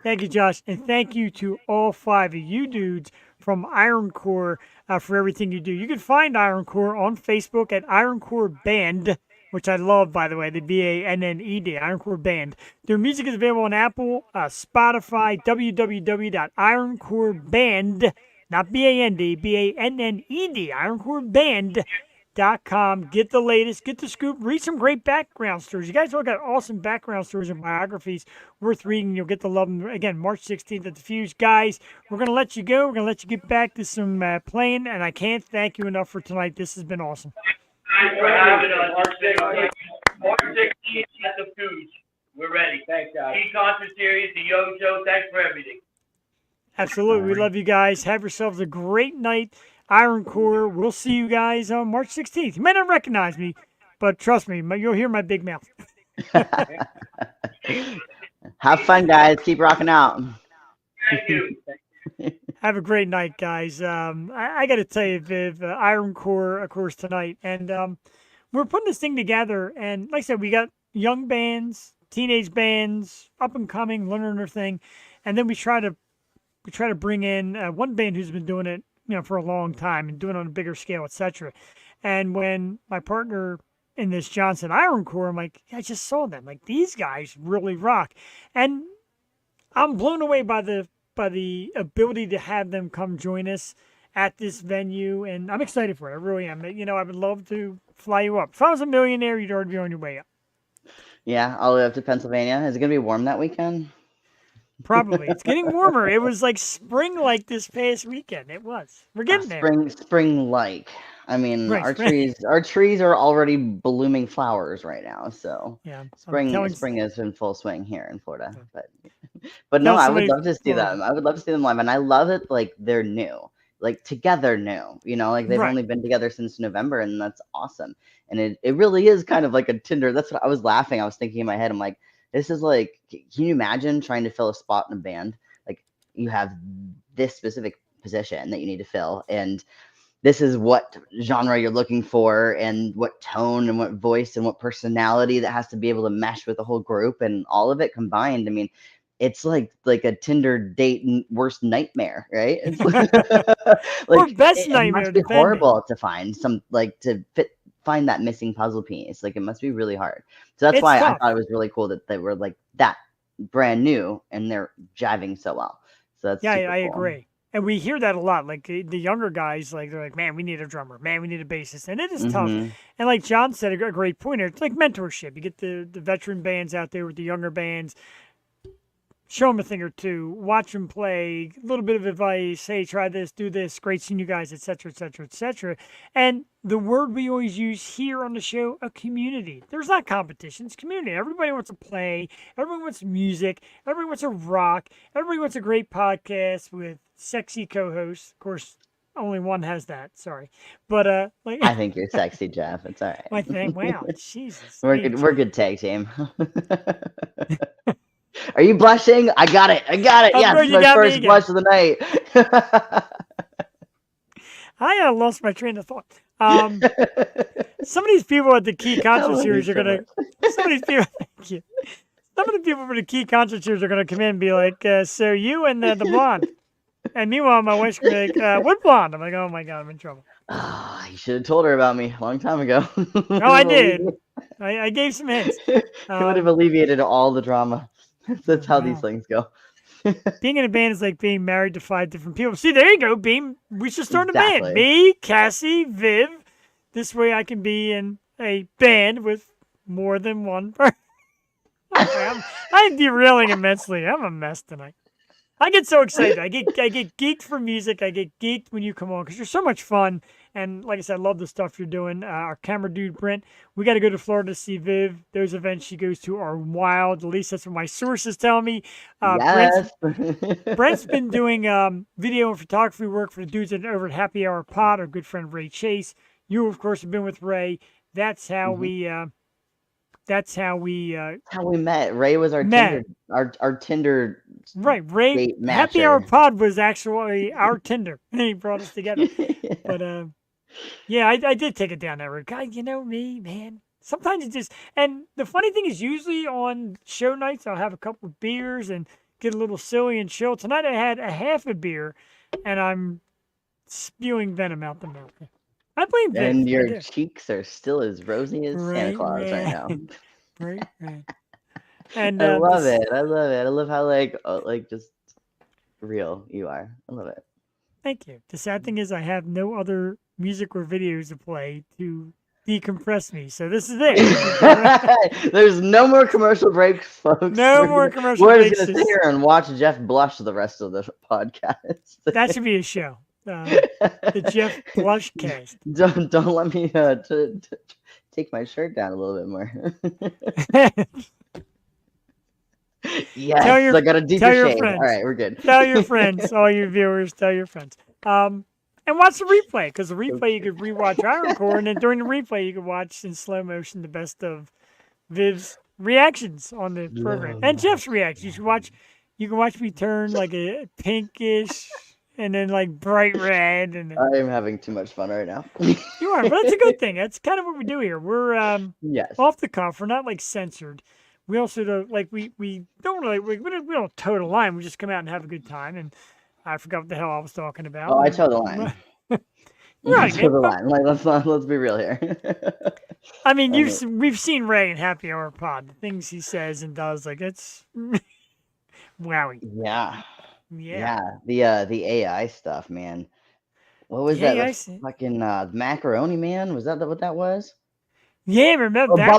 Thank you, Josh. And thank you to all 5 of you dudes from Iron Core for everything you do. You can find Iron Core on Facebook at Iron Core Band, which I love, by the way, the BANNED, Iron Core Band. Their music is available on Apple, Spotify, www.ironcoreband, not B-A-N-D, B-A-N-N-E-D, ironcoreband.com. Get the latest, get the scoop, read some great background stories. You guys all got awesome background stories and biographies worth reading. You'll get to love them. Again, March 16th at the Fuge. Guys, we're going to let you go. We're going to let you get back to some playing, and I can't thank you enough for tonight. This has been awesome. Thanks for having us. March 16th at the Fuge. We're ready. Thanks, guys. Concert series, the Yo Show. Thanks for everything. Absolutely. We love you guys. Have yourselves a great night. Iron Core. We'll see you guys on March 16th. You may not recognize me, but trust me, you'll hear my big mouth. Have fun, guys. Keep rocking out. Thank you. Have a great night, guys. I got to tell you, Viv, Iron Core, of course, tonight. And we're putting this thing together. And like I said, we got young bands, teenage bands, up and coming, learning their thing. And then we try to bring in one band who's been doing it, for a long time and doing it on a bigger scale, etc. And when my partner in this Johnson Iron Core, I'm like, I just saw them. Like, these guys really rock. And I'm blown away by the ability to have them come join us at this venue. And I'm excited for it. I really am. I would love to fly you up. If I was a millionaire, you'd already be on your way up. Yeah, I'll live to Pennsylvania. Is it going to be warm that weekend? Probably. It's getting warmer. It was like spring like this past weekend. It was. We're getting there. Spring like. I mean, Right, our right. trees are already blooming flowers right now. So Yeah, I'm spring telling spring is in full swing here in Florida. yeah. But no, Tell I would somebody love to see Florida. them. I would love to see them live, and I love it. Like they're new, like together new. Like they've Right. only been together since November, and that's awesome. And it really is kind of like a Tinder. That's what I was laughing. I was thinking in my head. I'm like, this is like, can you imagine trying to fill a spot in a band? Like you have this specific position that you need to fill, and this is what genre you're looking for, and what tone and what voice and what personality that has to be able to mesh with the whole group, and all of it combined. I mean, it's like a Tinder date worst nightmare, right? It's Or like best it nightmare, must be depending. horrible to find some like to find that missing puzzle piece. Like it must be really hard. So that's It's why I tough. thought it was really cool that they were like that brand new and they're jiving so well. So that's Yeah, super I cool. agree. And we hear that a lot. Like the younger guys, like they're like, "Man, we need a drummer. Man, we need a bassist." And it is tough. Hmm. And like John said, a great point here. It's like mentorship. You get the veteran bands out there with the younger bands. Show them a thing or two. Watch them play. A little bit of advice. Hey, try this. Do this. Great seeing you guys, etc., etc., etc. And the word we always use here on the show: a community. There's not competition. It's community. Everybody wants to play. Everybody wants music. Everybody wants to rock. Everybody wants a great podcast with sexy co-hosts. Of course, only one has that. Sorry, but like I think you're sexy, Jeff. It's all my right. thing. Wow, Jesus. We're good. H. We're good tag team. Are you blushing? I got it. I got it. Of course, Yes, you my got me first again. blush of the night. I lost my train of thought. Some of these people at the Key Concert love Series you are so gonna. much. Some of these people, thank you. Some of the people for the Key Concert Series are gonna come in and be like, "So you and the blonde," and meanwhile my wife's gonna be like, "What blonde?" I'm like, "Oh my god, I'm in trouble." Ah, you should have told her about me a long time ago. Oh, I did. I gave some hints. It would have alleviated all the drama. That's how these Wow. things go. Being in a band is like being married to 5 different people. See, there you go, Beam. We should start a band. Exactly. Me, Cassie, Viv. This way I can be in a band with more than one person. I'm derailing immensely. I'm a mess tonight. I get so excited. I get geeked for music. I get geeked when you come on because you're so much fun. And like I said, I love the stuff you're doing. Our camera dude, Brent, we got to go to Florida to see Viv. Those events she goes to are wild. At least that's what my sources tell me. Yes. Brent's been doing video and photography work for the dudes over at Happy Hour Pod, our good friend Ray Chase. You, of course, have been with Ray. That's how we. That's how we met. Ray was our met. our Tinder Right, Ray. date Happy Hour matcher. Pod was actually our Tinder, and he brought us together. But yeah, I did take it down that road. God, you know me, man. Sometimes it just, and the funny thing is, usually on show nights, I'll have a couple of beers and get a little silly and chill. Tonight I had a half a beer, and I'm spewing venom out the mouth. I blame Viv. And I your do. cheeks are still as rosy as Santa Right, Claus right now. right. And I love it. I love it. I love how like just real you are. I love it. Thank you. The sad thing is I have no other music or videos to play to decompress me. So this is it. There's no more commercial breaks, folks. No more commercial We're breaks. just gonna sit here and watch Jeff blush the rest of the podcast. That should be a show. The Jeff Blush cast. Don't let me take my shirt down a little bit more. Yes, I got a deeper shade. All right, we're good. Tell your friends, all your viewers, tell your friends. And watch the replay, because the replay you could rewatch I record, and then during the replay you could watch in slow motion the best of Viv's reactions on the program. And Jeff's reactions. You can watch me turn like a pinkish and then like bright red. And I am having too much fun right now. You are, but it's a good thing. That's kind of what we do here. We're yes, off the cuff. We're not like censored. We also don't like we don't really we don't toe the line. We just come out and have a good time. And I forgot what the hell I was talking about. Oh, I toe the line. Right, toe the line. Like let's be real here. I mean, we've seen Ray in Happy Hour Pod. The things he says and does, like it's wowie. Yeah. The AI stuff, man. What was that? The fucking macaroni man? Was that what that was? Yeah, remember that?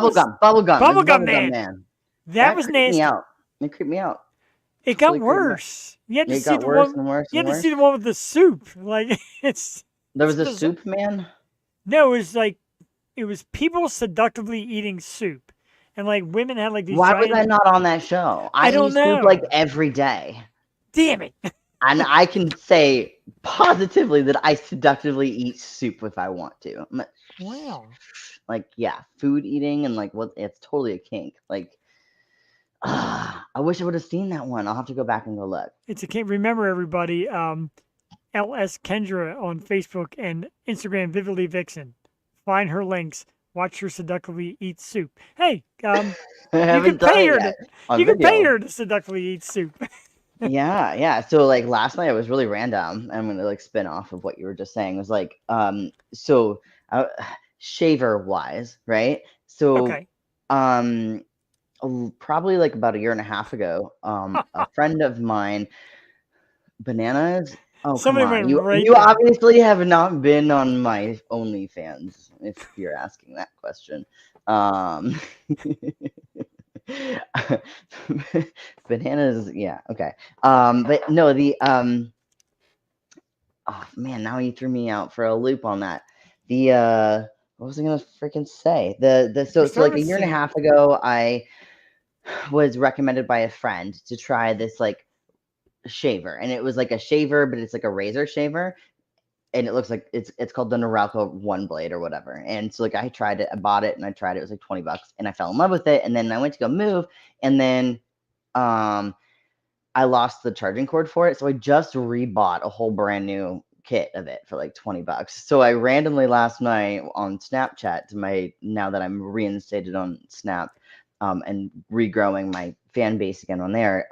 Bubblegum man. That was nasty. It creeped me out. It got worse. You had to see the one. You had to see the one with the soup. Like it's. There was a soup man. No, it was people seductively eating soup, and like women had like these Why was giant. I not on that show? I I don't eat soup like know. every day. Damn it! And I can say positively that I seductively eat soup if I want to. Wow. Like, yeah, food eating and like what it's totally a kink. Like, I wish I would have seen that one. I'll have to go back and go look. It's a can't remember everybody. LS Kendra on Facebook and Instagram, Vividly Vixen. Find her links. Watch her seductively eat soup. Hey, I you haven't can done pay it her yet to on you can pay video. her to seductively eat soup. Yeah. So like last night it was really random. I'm gonna like spin off of what you were just saying. It was like so shaver wise, right? So Okay. probably like about a year and a half ago, a friend of mine, Bananas. Oh, come Somebody went on. right You there. obviously have not been on my OnlyFans, if you're asking that question. Um, Bananas, yeah, okay. But no, oh man, now you threw me out for a loop on that. What was I gonna freaking say? We So like started a with year and a soup. half ago, I was recommended by a friend to try this like shaver, and it was like a shaver, but it's like a razor shaver, and it looks like it's called the Norelco One Blade or whatever. And so like I tried it, I bought it, and I tried it. It was like $20, and I fell in love with it. And then I went to go move, and then um I lost the charging cord for it, so I just rebought a whole brand new kit of it for like $20. So I randomly last night on Snapchat to my now that I'm reinstated on Snap, and regrowing my fan base again on there.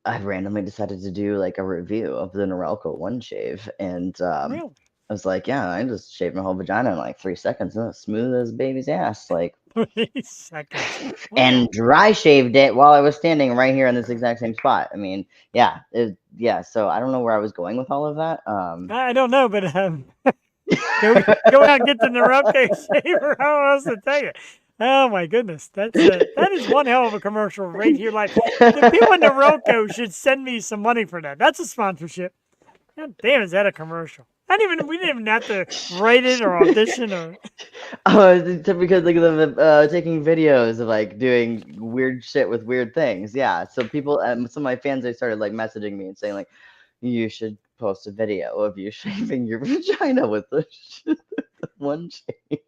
I randomly decided to do like a review of the Norelco One Shave, and Really? I was like, yeah, I just shaved my whole vagina in like 3 seconds, and it's smooth as a baby's ass, like, 3 seconds. and Wow. dry shaved it while I was standing right here in this exact same spot. I mean, yeah, yeah. So I don't know where I was going with all of that. I don't know, but go out and get the Norelco shaver. How else to tell you? Oh my goodness, that is one hell of a commercial right here. Like the people in Norelco should send me some money for that. That's a sponsorship. God damn, is that a commercial? We didn't even have to write it or audition or. Because like taking videos of like doing weird shit with weird things. Yeah. So people, some of my fans, they started like messaging me and saying like, you should post a video of you shaving your vagina with the one shave.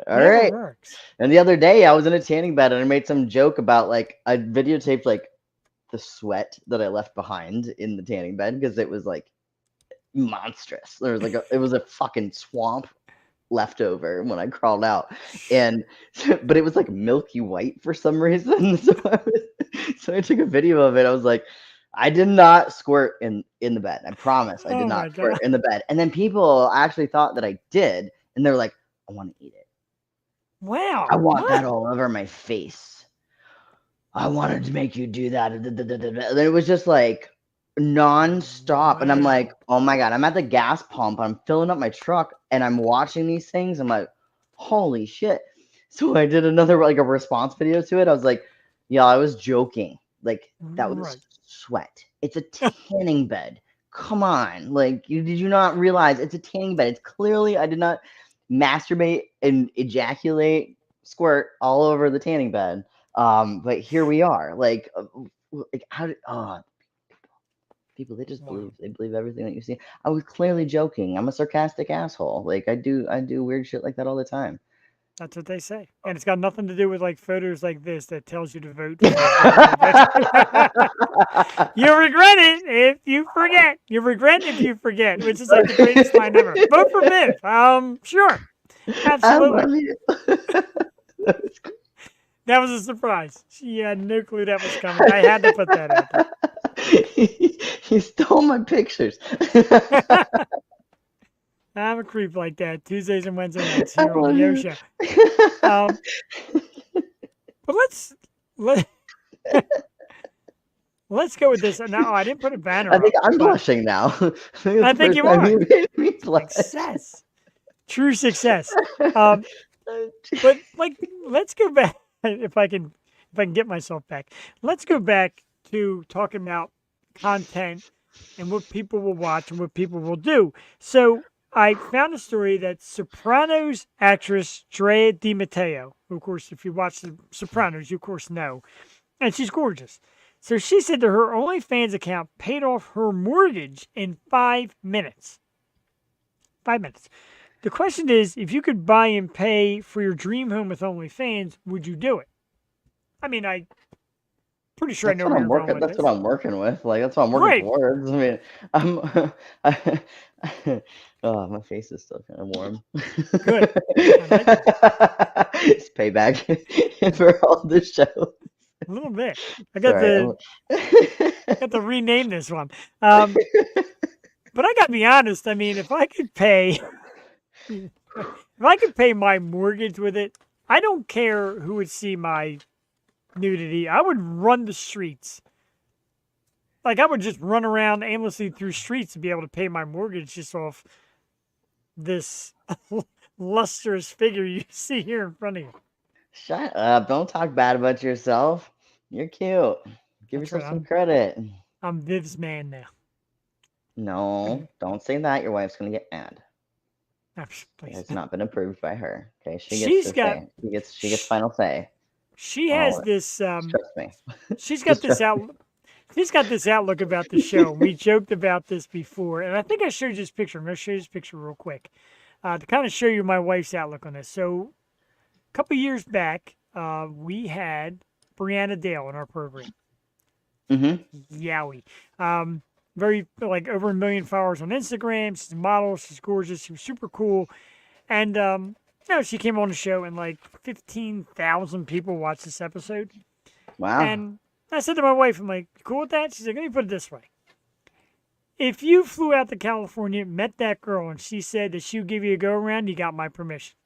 All Whatever right. works. And the other day I was in a tanning bed and I made some joke about like I videotaped like the sweat that I left behind in the tanning bed because it was like monstrous. There was like it was a fucking swamp left over when I crawled out, and but it was like milky white for some reason. So I took a video of it. I was like, I did not squirt in the bed. I promise I did Oh my not squirt god! in the bed. And then people actually thought that I did, and they were like, I want to eat it. Wow. I want What? that all over my face. I wanted to make you do that. And then it was just like nonstop. And I'm like, Wow. oh my God, I'm at the gas pump. I'm filling up my truck and I'm watching these things. I'm like, holy shit. So I did another like a response video to it. I was like, yeah, I was joking. Like that was Right. sweat. It's a tanning bed. Come on. Like did you not realize it's a tanning bed? It's clearly I did not masturbate and ejaculate squirt all over the tanning bed. But here we are. Like how did people they just Wow. believe everything that you see. I was clearly joking. I'm a sarcastic asshole. Like I do weird shit like that all the time. That's what they say, and it's got nothing to do with like photos like this that tells you to vote for. You'll regret it if you forget. You regret if you forget, which is like the greatest line ever. Vote for Viv. Sure, I love absolutely. you. That was a surprise. She had no clue that was coming. I had to put that out there. He stole my pictures. I'm a creep like that. Tuesdays and Wednesday nights I here on love the O you. Show. But let's go with this. No, I didn't put a banner I think up, I'm but blushing now. I think you are. You made me blush. Success. True success. But like, let's go back if I can get myself back. Let's go back to talking about content and what people will watch and what people will do. So I found a story that Sopranos actress Drea Di Matteo, who, of course, if you watch The Sopranos, you of course know, and she's gorgeous. So she said that her OnlyFans account paid off her mortgage in 5 minutes. 5 minutes. The question is, if you could buy and pay for your dream home with OnlyFans, would you do it? I mean, I pretty sure I That's know what where I'm you're going working. with That's this. what I'm working with. Like that's what I'm working Right. towards. I mean, I'm. Oh, my face is still kind of warm. Good. I like that. It's payback for all the shows. A little bit. I got Sorry. to rename this one. But I gotta be honest. I mean, if I could pay, if I could pay my mortgage with it, I don't care who would see my nudity. I would run the streets. Like I would just run around aimlessly through streets to be able to pay my mortgage just off this lustrous figure you see here in front of you. Shut up! Don't talk bad about yourself. You're cute. Give That's yourself right. some credit. I'm Viv's man now. No, don't say that. Your wife's gonna get mad. It Please. has not been approved by her. Okay, she She's gets to got- say. She gets final say. She has Oh, this. Trust me. She's got Just this trust out. She's got this outlook about the show. We joked about this before, and I think I showed you this picture. I'm going to show you this picture real quick to kind of show you my wife's outlook on this. So, a couple years back, we had Brianna Dale in our program. Mm-hmm. Yowie. Very, like, over 1 million followers on Instagram. She's a model. She's gorgeous. She was super cool. And, she came on the show, and, like, 15,000 people watched this episode. Wow. And I said to my wife, I'm like, you cool with that? She's like, let me put it this way. If you flew out to California, met that girl, and she said that she would give you a go around, you got my permission.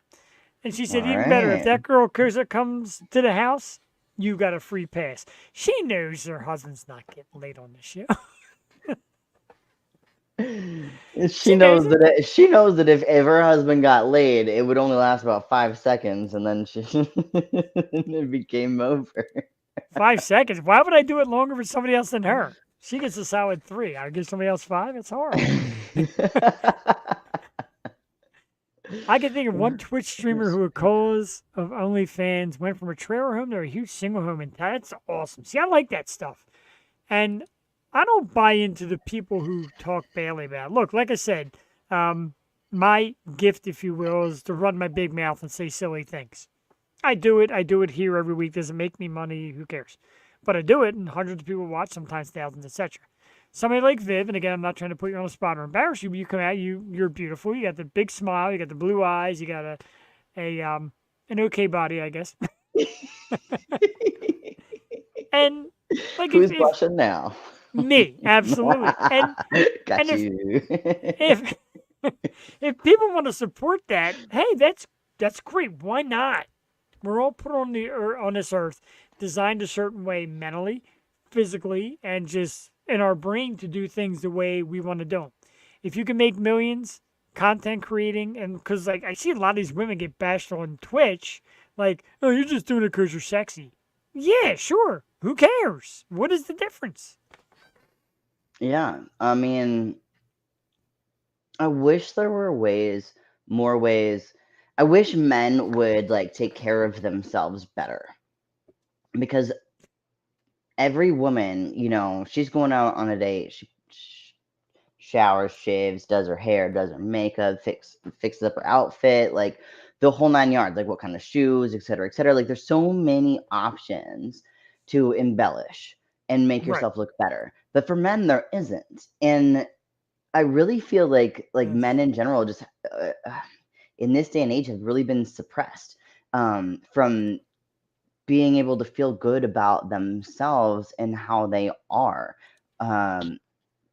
And she said, even better, if Alright. that girl comes to the house, you got a free pass. She knows her husband's not getting laid on the show. She knows that if her husband got laid, it would only last about 5 seconds, and then it became over. 5 seconds. Why would I do it longer for somebody else than her? She gets a solid 3. I give somebody else 5. It's horrible. I can think of one Twitch streamer who, because of OnlyFans, went from a trailer home to a huge single home, and that's awesome. See, I like that stuff. And I don't buy into the people who talk badly about it. Look, like I said, my gift, if you will, is to run my big mouth and say silly things. I do it. I do it here every week. Does it make me money? Who cares? But I do it, and hundreds of people watch, sometimes thousands, etc. Somebody like Viv, and again, I'm not trying to put you on the spot or embarrass you, but you come out, you're beautiful. You got the big smile, you got the blue eyes, you got an okay body, I guess. And like, who's blushing now? Me, absolutely. And Got and you. if people want to support that, hey, that's great. Why not? We're all put on this earth, designed a certain way mentally, physically, and just in our brain to do things the way we want to do them. If you can make millions, content creating, and because like I see a lot of these women get bashed on Twitch, like, oh, you're just doing it because you're sexy. Yeah, sure. Who cares? What is the difference? Yeah, I mean, I wish there were more ways. I wish men would like take care of themselves better, because every woman, she's going out on a date. She showers, shaves, does her hair, does her makeup, fixes up her outfit, like the whole 9 yards, like what kind of shoes, et cetera, et cetera. Like there's so many options to embellish and make Right. yourself look better. But for men, there isn't. And I really feel like men in general just in this day and age have really been suppressed from being able to feel good about themselves and how they are,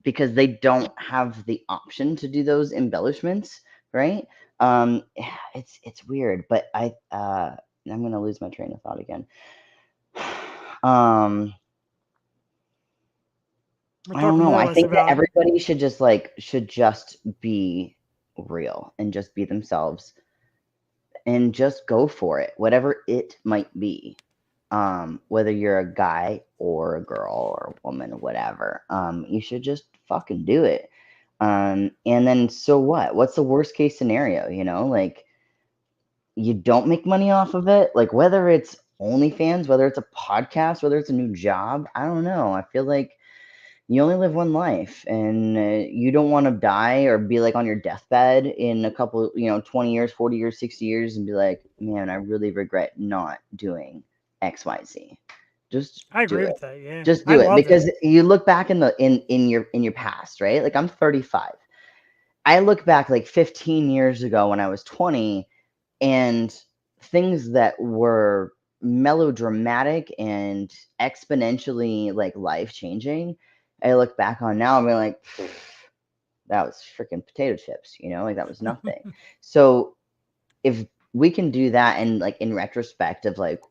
because they don't have the option to do those embellishments, right? It's weird, but I'm gonna lose my train of thought again. I don't know. I think that everybody should just be real and just be themselves and just go for it, whatever it might be. Whether you're a guy or a girl or a woman or whatever, you should just fucking do it. And then so what? What's the worst case scenario? Like you don't make money off of it. Like whether it's OnlyFans, whether it's a podcast, whether it's a new job, I don't know. I feel like you only live one life, and you don't want to die or be like on your deathbed in a couple, 20 years, 40 years, 60 years, and be like, man, I really regret not doing XYZ. Just I do agree it. with that. Yeah, Just I do it love because that. you look back in your past, right? Like I'm 35. I look back like 15 years ago when I was 20, and things that were melodramatic and exponentially like life changing, I look back on now and be like, that was freaking potato chips, like that was nothing. So if we can do that and like in retrospect of like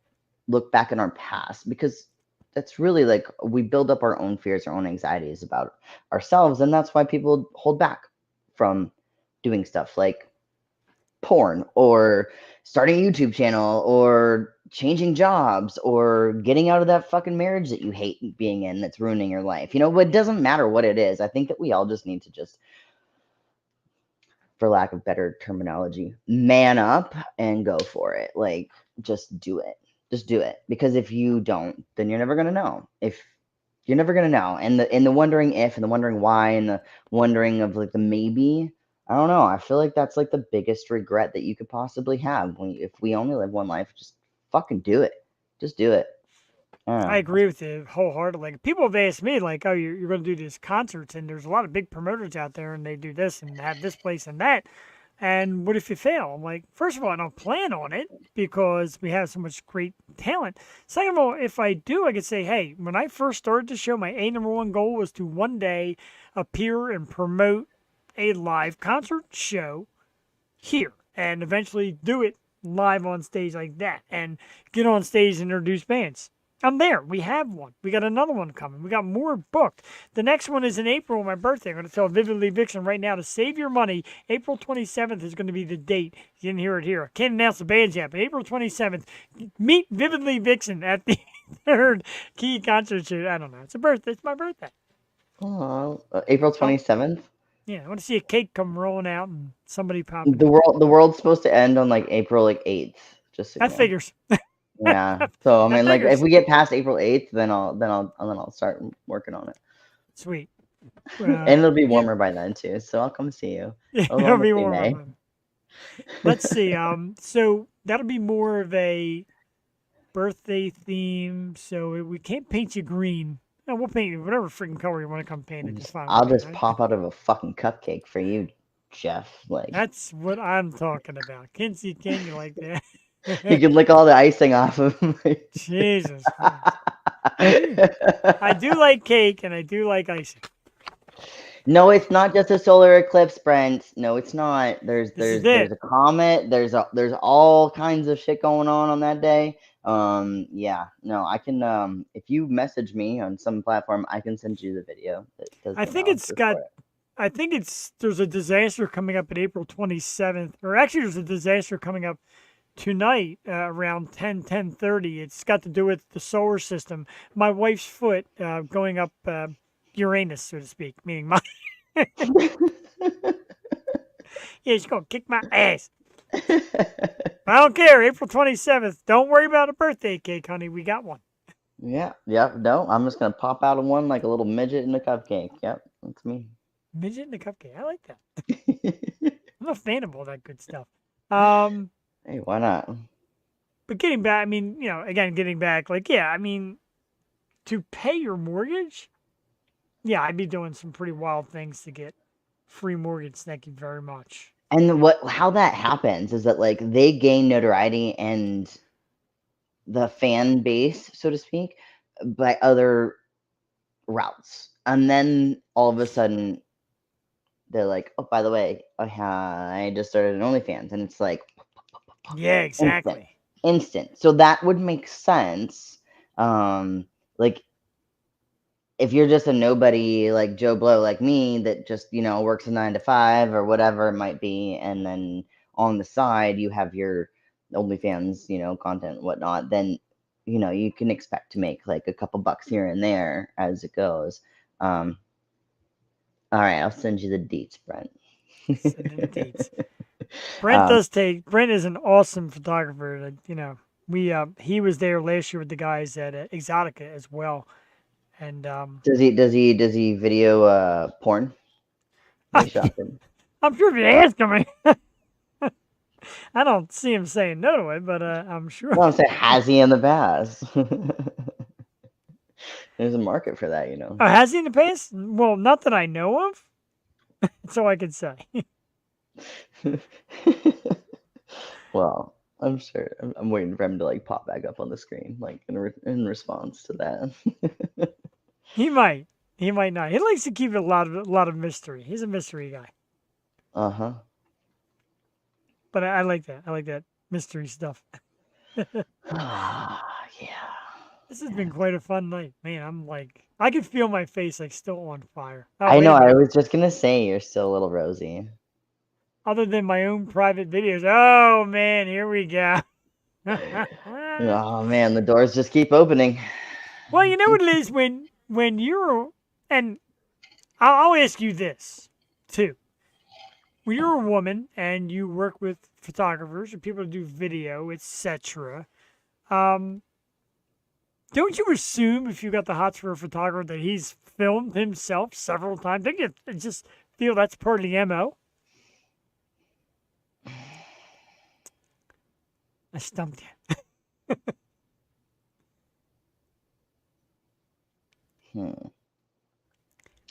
look back in our past, because that's really like we build up our own fears, our own anxieties about ourselves, and that's why people hold back from doing stuff like porn or starting a YouTube channel or changing jobs or getting out of that fucking marriage that you hate being in that's ruining your life. But it doesn't matter what it is. I think that we all just need to just, for lack of better terminology, man up and go for it. Like just do it. Just do it. Because if you don't, then you're never gonna know. If you're never gonna know. And the wondering if and the wondering why and the wondering of like the maybe. I don't know. I feel like that's like the biggest regret that you could possibly have if we only live one life. Just fucking do it. Just do it. I don't I know. agree with you wholeheartedly. People have asked me, like, oh, you're going to do these concerts, and there's a lot of big promoters out there, and they do this and have this place and that. And what if you fail? I'm like, first of all, I don't plan on it because we have so much great talent. Second of all, if I do, I could say, hey, when I first started the show, my number one goal was to one day appear and promote a live concert show here and eventually do it live on stage like that and get on stage and introduce bands. I'm there. We have one. We got another one coming. We got more booked. The next one is in April, my birthday. I'm going to tell Vividly Vixen right now to save your money. April 27th is going to be the date. You didn't hear it here. I can't announce the bands yet, but April 27th, meet Vividly Vixen at the third Key concert show. I don't know. It's a birthday. It's my birthday. Oh, April Oh, 27th. yeah. I want to see a cake come rolling out and somebody popping The in. world's supposed to end on like April like 8th. Just so you That know. figures. Yeah. So I That mean, like, if figures. we get past April 8th, then I'll start working on it, Sweet. and it'll be Yeah, warmer by then too. So I'll come see you. I'll it'll be almost say warmer. May. Then. Let's see. So that'll be more of a birthday theme. So we can't paint you green. No, we'll paint you whatever freaking color you want to come paint it. It's fine I'll with me. just pop out of a fucking cupcake for you, Jeff. Like That's what I'm talking about. Kinsey King, you like you that? can lick all the icing off of my. Jesus Christ. I do like cake and I do like icing. No, it's not just a solar eclipse, Brent. No, it's not. There's This is there's it. there's a comet. There's all kinds of shit going on that day. Yeah, no, I can. If you message me on some platform, I can send you the video that does I the think it's analysis got for it. I think there's a disaster coming up at April 27th, or actually there's a disaster coming up tonight around 10:30. It's got to do with the solar system. My wife's foot going up Uranus, so to speak, meaning my yeah, she's gonna kick my ass. I don't care. April 27th. Don't worry about a birthday cake, honey. We got one. Yeah, yeah. No, I'm just gonna pop out of one like a little midget in a cupcake. Yep, that's me. Midget in a cupcake. I like that. I'm a fan of all that good stuff. Um, Hey, why not? but getting back, I mean, again, getting back, like, yeah, I mean, to pay your mortgage, yeah, I'd be doing some pretty wild things to get free mortgage. Thank you very much. And how that happens is that like they gain notoriety and the fan base, so to speak, by other routes. And then all of a sudden they're like, oh, by the way, I just started an OnlyFans. And it's like Yeah, instant, exactly. instant. So that would make sense. Like if you're just a nobody like Joe Blow like me that just, works a 9 to 5 or whatever it might be, and then on the side you have your OnlyFans, content and whatnot, then you can expect to make like a couple bucks here and there as it goes. All right, I'll send you the deets, Brent. Send the deets. Brent is an awesome photographer. He was there last year with the guys at Exotica as well. And Does he video porn? They shot him. I'm sure if you ask him, I don't see him saying no to it, but I'm sure. No, I'm saying, has he in the past? There's a market for that, you know. Oh, has he in the past? Well, not that I know of. That's all I can say. Well, I'm sure. I'm waiting for him to like pop back up on the screen, like in response to that. He might. He might not. He likes to keep a lot of mystery. He's a mystery guy. Uh-huh. But I like that. I like that mystery stuff. Yeah. This has been quite a fun night, man. I'm like, I can feel my face like still on fire. Oh, I wait know. a I minute. was just gonna say you're still a little rosy. Other than my own private videos. Oh man, here we go. Oh man, the doors just keep opening. Well, you know what it is when you're, and I'll ask you this too. When you're a woman and you work with photographers or people who do video, etc., don't you assume if you got the hots for a photographer that he's filmed himself several times? Don't you just feel that's part of the MO? I stumped you.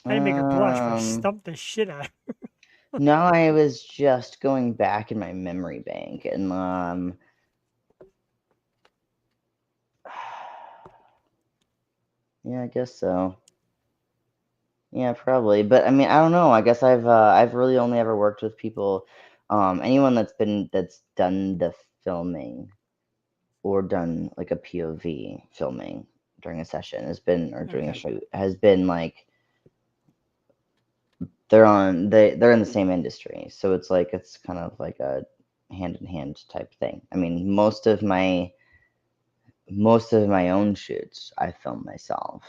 I didn't make her blush, but I stumped the shit out of her. No, I was just going back in my memory bank and yeah, I guess so. Yeah, probably. But I mean, I don't know. I guess I've really only ever worked with people, anyone that's done the filming or done like a POV filming during a session has been or during a Okay. shoot has been like they're in the same industry. So it's like it's kind of like a hand in hand type thing. I mean, most of my own shoots I film myself.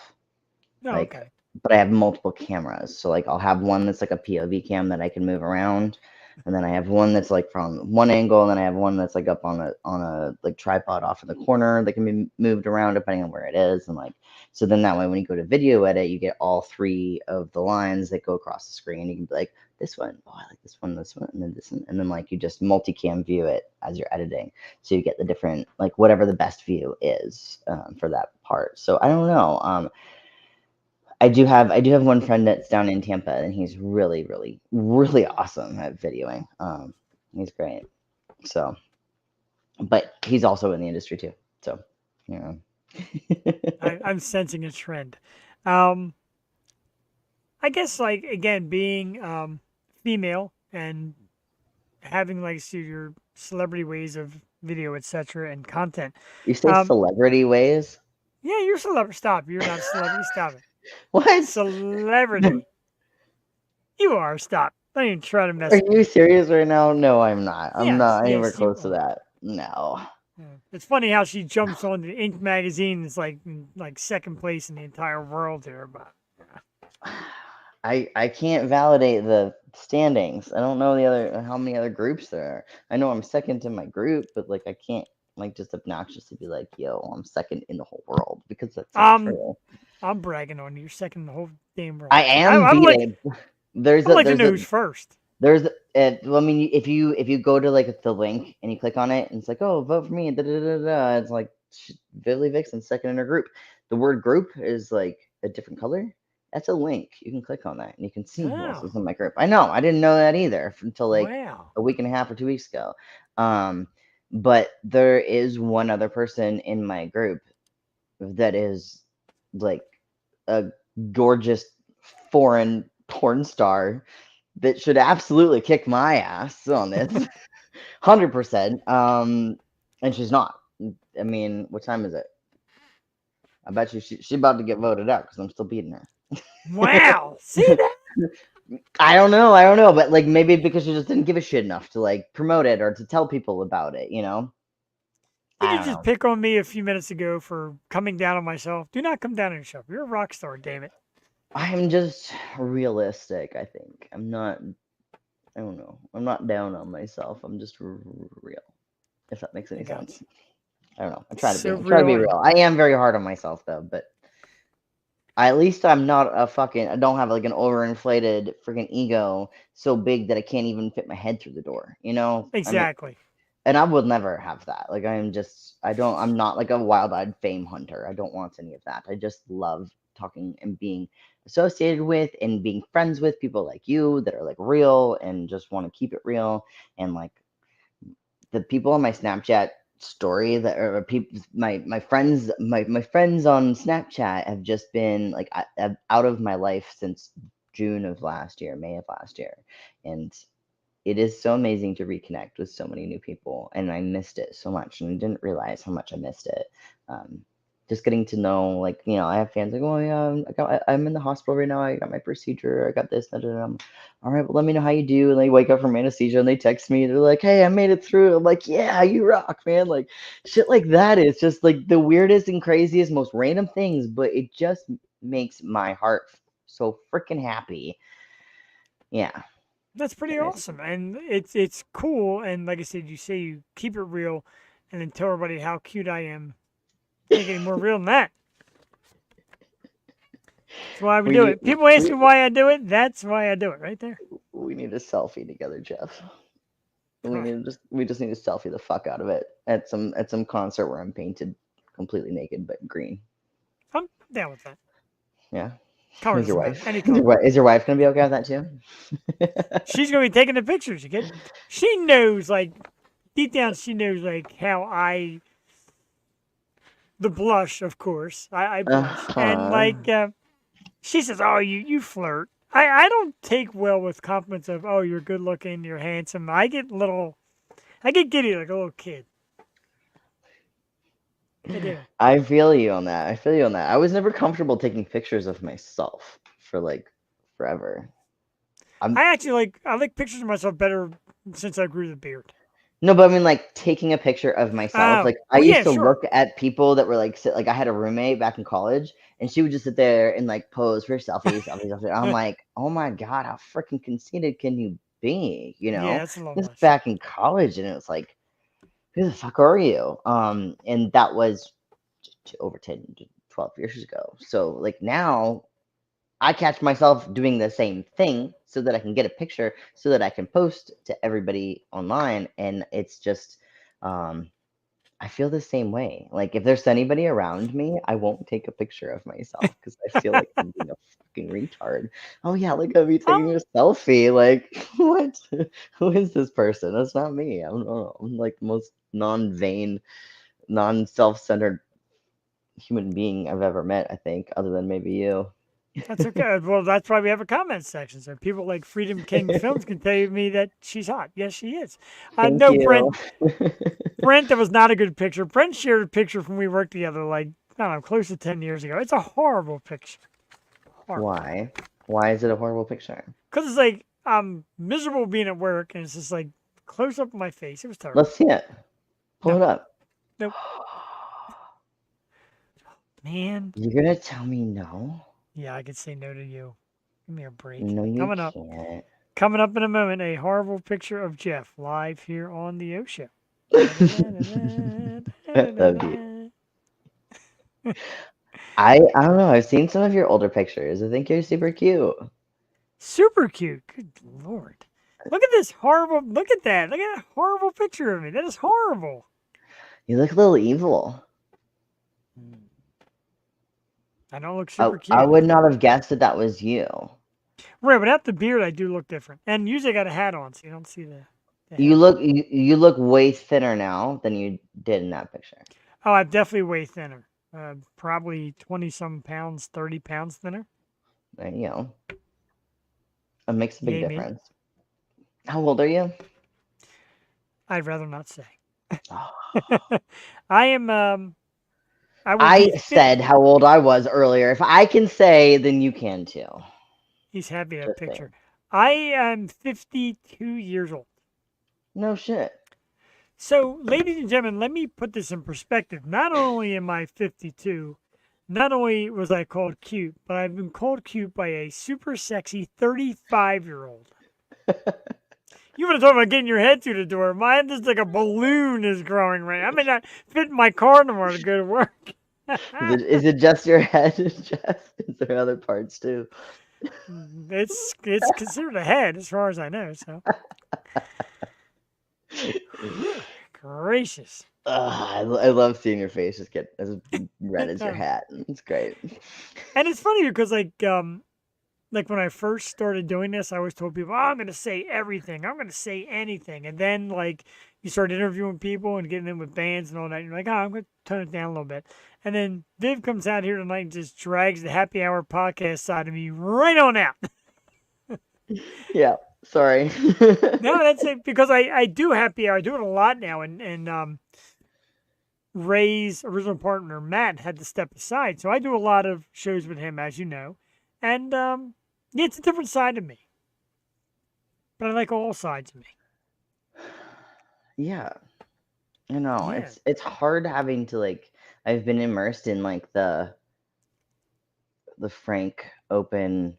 Oh, Like, okay. but I have multiple cameras. So like I'll have one that's like a POV cam that I can move around, and then I have one that's like from one angle, and then I have one that's like up on a like tripod off in the corner that can be moved around depending on where it is. And like so then that way when you go to video edit, you get all three of the lines that go across the screen. You can be like, this one, oh I like this one, and then this one, and then like you just multicam view it as you're editing. So you get the different like whatever the best view is for that part. So I don't know. I do have one friend that's down in Tampa, and he's really, really, really awesome at videoing. He's great. So, but he's also in the industry too. So, you know. I'm sensing a trend. I guess like again being female and having like your celebrity ways of video, etc., and content. You say celebrity ways? Yeah, you're a celebrity. Stop. You're not a celebrity. Stop it. What? Celebrity. You are. Stop. Don't even try to mess Are with you me. serious right now? No, I'm not. I'm Yes, not anywhere yes, you close to are. that. No. Yeah. It's funny how she jumps on the Inc. magazine. It's like second place in the entire world here, but I can't validate the standings. I don't know how many other groups there are. I know I'm second in my group, but like I can't like just obnoxiously be like, yo, I'm second in the whole world because that's not true. I'm bragging on you. You're second in the whole damn world. I am I'm beating. I'd like to know who's first. Well, I mean, if you go to like the link and you click on it, and it's like, oh, vote for me, da da da da. It's like Billy Vixen second in her group. The word group is like a different color. That's a link. You can click on that and you can see who else is in my group. I know. I didn't know that either until like a week and a half or 2 weeks ago. But there is one other person in my group that is like a gorgeous foreign porn star that should absolutely kick my ass on this 100%. And she's not. I mean, what time is it? I bet you she's about to get voted out because I'm still beating her. Wow. See that? I don't know, but like maybe because she just didn't give a shit enough to like promote it or to tell people about it, you know? Did you just pick on me a few minutes ago for coming down on myself? Do not come down on yourself. You're a rock star, damn it. I'm just realistic, I think. I'm not, I don't know. I'm not down on myself. I'm just real, if that makes I any got sense. you. I don't know. I try to be. So I try to be real. real. I am very hard on myself though, but at least I'm not a fucking. I don't have like an overinflated freaking ego so big that I can't even fit my head through the door. You know. I mean, Exactly. and I would never have that. Like I am just. I don't. I'm not like a wild-eyed fame hunter. I don't want any of that. I just love talking and being associated with and being friends with people like you that are like real and just want to keep it real and like the people on my Snapchat story that are people my friends my friends on Snapchat have just been like out of my life since June of last year, May of last year, and it is so amazing to reconnect with so many new people, and I missed it so much, and I didn't realize how much I missed it. Um, just getting to know, like, I have fans like, oh yeah, I'm in the hospital right now. I got my procedure. I got this. Da, da, da. All right, well, let me know how you do. And they wake up from anesthesia and they text me. They're like, hey, I made it through. I'm like, yeah, you rock, man. Like, shit like that is just like the weirdest and craziest, most random things, but it just makes my heart so freaking happy. Yeah. That's pretty awesome, and it's cool. And like I said, you say you keep it real, and then tell everybody how cute I am. Can't get any more real than that. That's why we do it. People ask me why I do it. That's why I do it, right there. We need a selfie together, Jeff. All right. We just need to selfie the fuck out of it at some concert where I'm painted completely naked but green. I'm down with that. Yeah. Color Is your doesn't wife? matter. Any color. Is your wife gonna be okay with that too? She's gonna be taking the pictures. You get? She knows, like deep down, she knows like how the blush, of course. I blush, and Uh-huh. like she says, "Oh, you flirt." I don't take well with compliments of, "Oh, you're good looking, you're handsome." I get giddy like a little kid. I do. I feel you on that. I feel you on that. I was never comfortable taking pictures of myself for like forever. I like pictures of myself better since I grew the beard. No, but I mean, like taking a picture of myself. Oh, Like I well, used yeah, to sure. look at people that were like, like I had a roommate back in college, and she would just sit there and like pose for selfies, selfies, selfies. I'm like, oh my god, how freaking conceited can you be? Yeah, that's a little This is much. back in college, and it was like, who the fuck are you? And that was over 10, 12 years ago. So like now I catch myself doing the same thing so that I can get a picture so that I can post to everybody online. And it's just, I feel the same way. Like if there's anybody around me, I won't take a picture of myself because I feel like I'm being a fucking retard. Oh yeah, look at me taking a selfie. Like what? Who is this person? That's not me. I'm like the most non-vain, non-self-centered human being I've ever met. I think, other than maybe you. That's okay. Well, that's why we have a comment section. So people like Freedom King Films can tell me that she's hot. Yes, she is. Thank No, you. Brent, that was not a good picture. Brent shared a picture from we worked together, like, I don't know, close to 10 years ago. It's a horrible picture. Horrible. Why? Why is it a horrible picture? Because it's like, I'm miserable being at work, and it's just like close up of my face. It was terrible. Let's see it. Pull it up. Nope. Man. You're gonna tell me no? Yeah, I could say no to you. Give me a break. No, you Coming up. can't. Coming up in a moment, a horrible picture of Jeff live here on the O Show. I love you. I don't know. I've seen some of your older pictures. I think you're super cute. Super cute. Good Lord. Look at this horrible. Look at that. Look at that horrible picture of me. That is horrible. You look a little evil. I don't look super cute. I would not have guessed that was you. Right, without the beard, I do look different. And usually I got a hat on, so you don't see the You hat. you look way thinner now than you did in that picture. Oh, I'm definitely way thinner. Probably 20-some pounds, 30 pounds thinner. You know, it makes a big Yay, me. difference. How old are you? I'd rather not say. Oh. I am. I said how old I was earlier. If I can say, then you can too. He's happy at that Just picture. saying. I am 52 years old. No shit. So, ladies and gentlemen, let me put this in perspective. Not only am I 52, Not only was I called cute, but I've been called cute by a super sexy 35-year-old. You want to talk about getting your head through the door? Mine just like a balloon is growing right. I may not fit in my car tomorrow to go to work. Is it just your head, Jess? Is there other parts too? It's considered a head as far as I know. So, gracious. I love seeing your face just get as red as your hat. It's great. And it's funny because like when I first started doing this, I always told people, "Oh, I'm going to say everything. I'm going to say anything." And then like you start interviewing people and getting in with bands and all that, and you're like, "Oh, I'm going to tone it down a little bit." And then Viv comes out here tonight and just drags the Happy Hour podcast side of me right on out. Yeah, sorry. No, that's it because I do Happy Hour. I do it a lot now, and Ray's original partner Matt had to step aside, so I do a lot of shows with him, as you know, and yeah, it's a different side of me, but I like all sides of me. Yeah, I know. Yeah, It's hard having to like. I've been immersed in like the frank, open,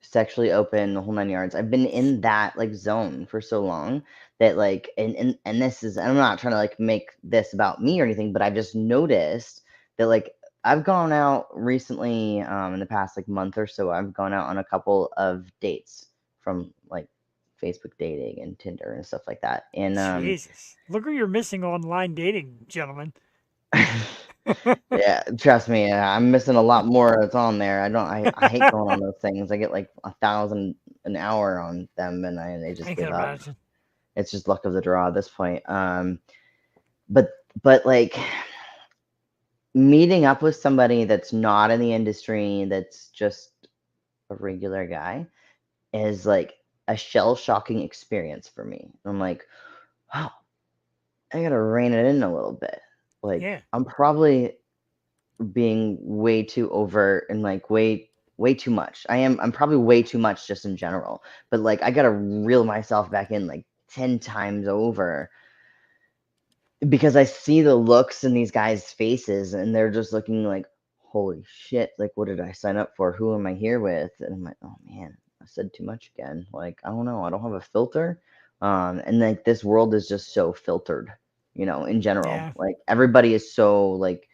sexually open, the whole 9 yards. I've been in that like zone for so long that like, and this is, I'm not trying to like make this about me or anything, but I've just noticed that like I've gone out recently, in the past like month or so. I've gone out on a couple of dates from like Facebook dating and Tinder and stuff like that. And Jesus, look what you're missing online dating, gentlemen. yeah, trust me, I'm missing a lot more that's on there. I hate going on those things. I get like 1,000 an hour on them, and they just I give can up. imagine. It's just luck of the draw at this point. But like meeting up with somebody that's not in the industry, that's just a regular guy, is like a shell-shocking experience for me. I'm like, wow, I gotta rein it in a little bit. Like, Yeah, I'm probably being way too overt and like way too much. I'm probably way too much just in general. But like I gotta reel myself back in like 10 times over because I see the looks in these guys' faces and they're just looking like, holy shit, like what did I sign up for? Who am I here with? And I'm like, oh man, I said too much again. Like, I don't know, I don't have a filter. And like this world is just so filtered, in general. yeah. Like everybody is so like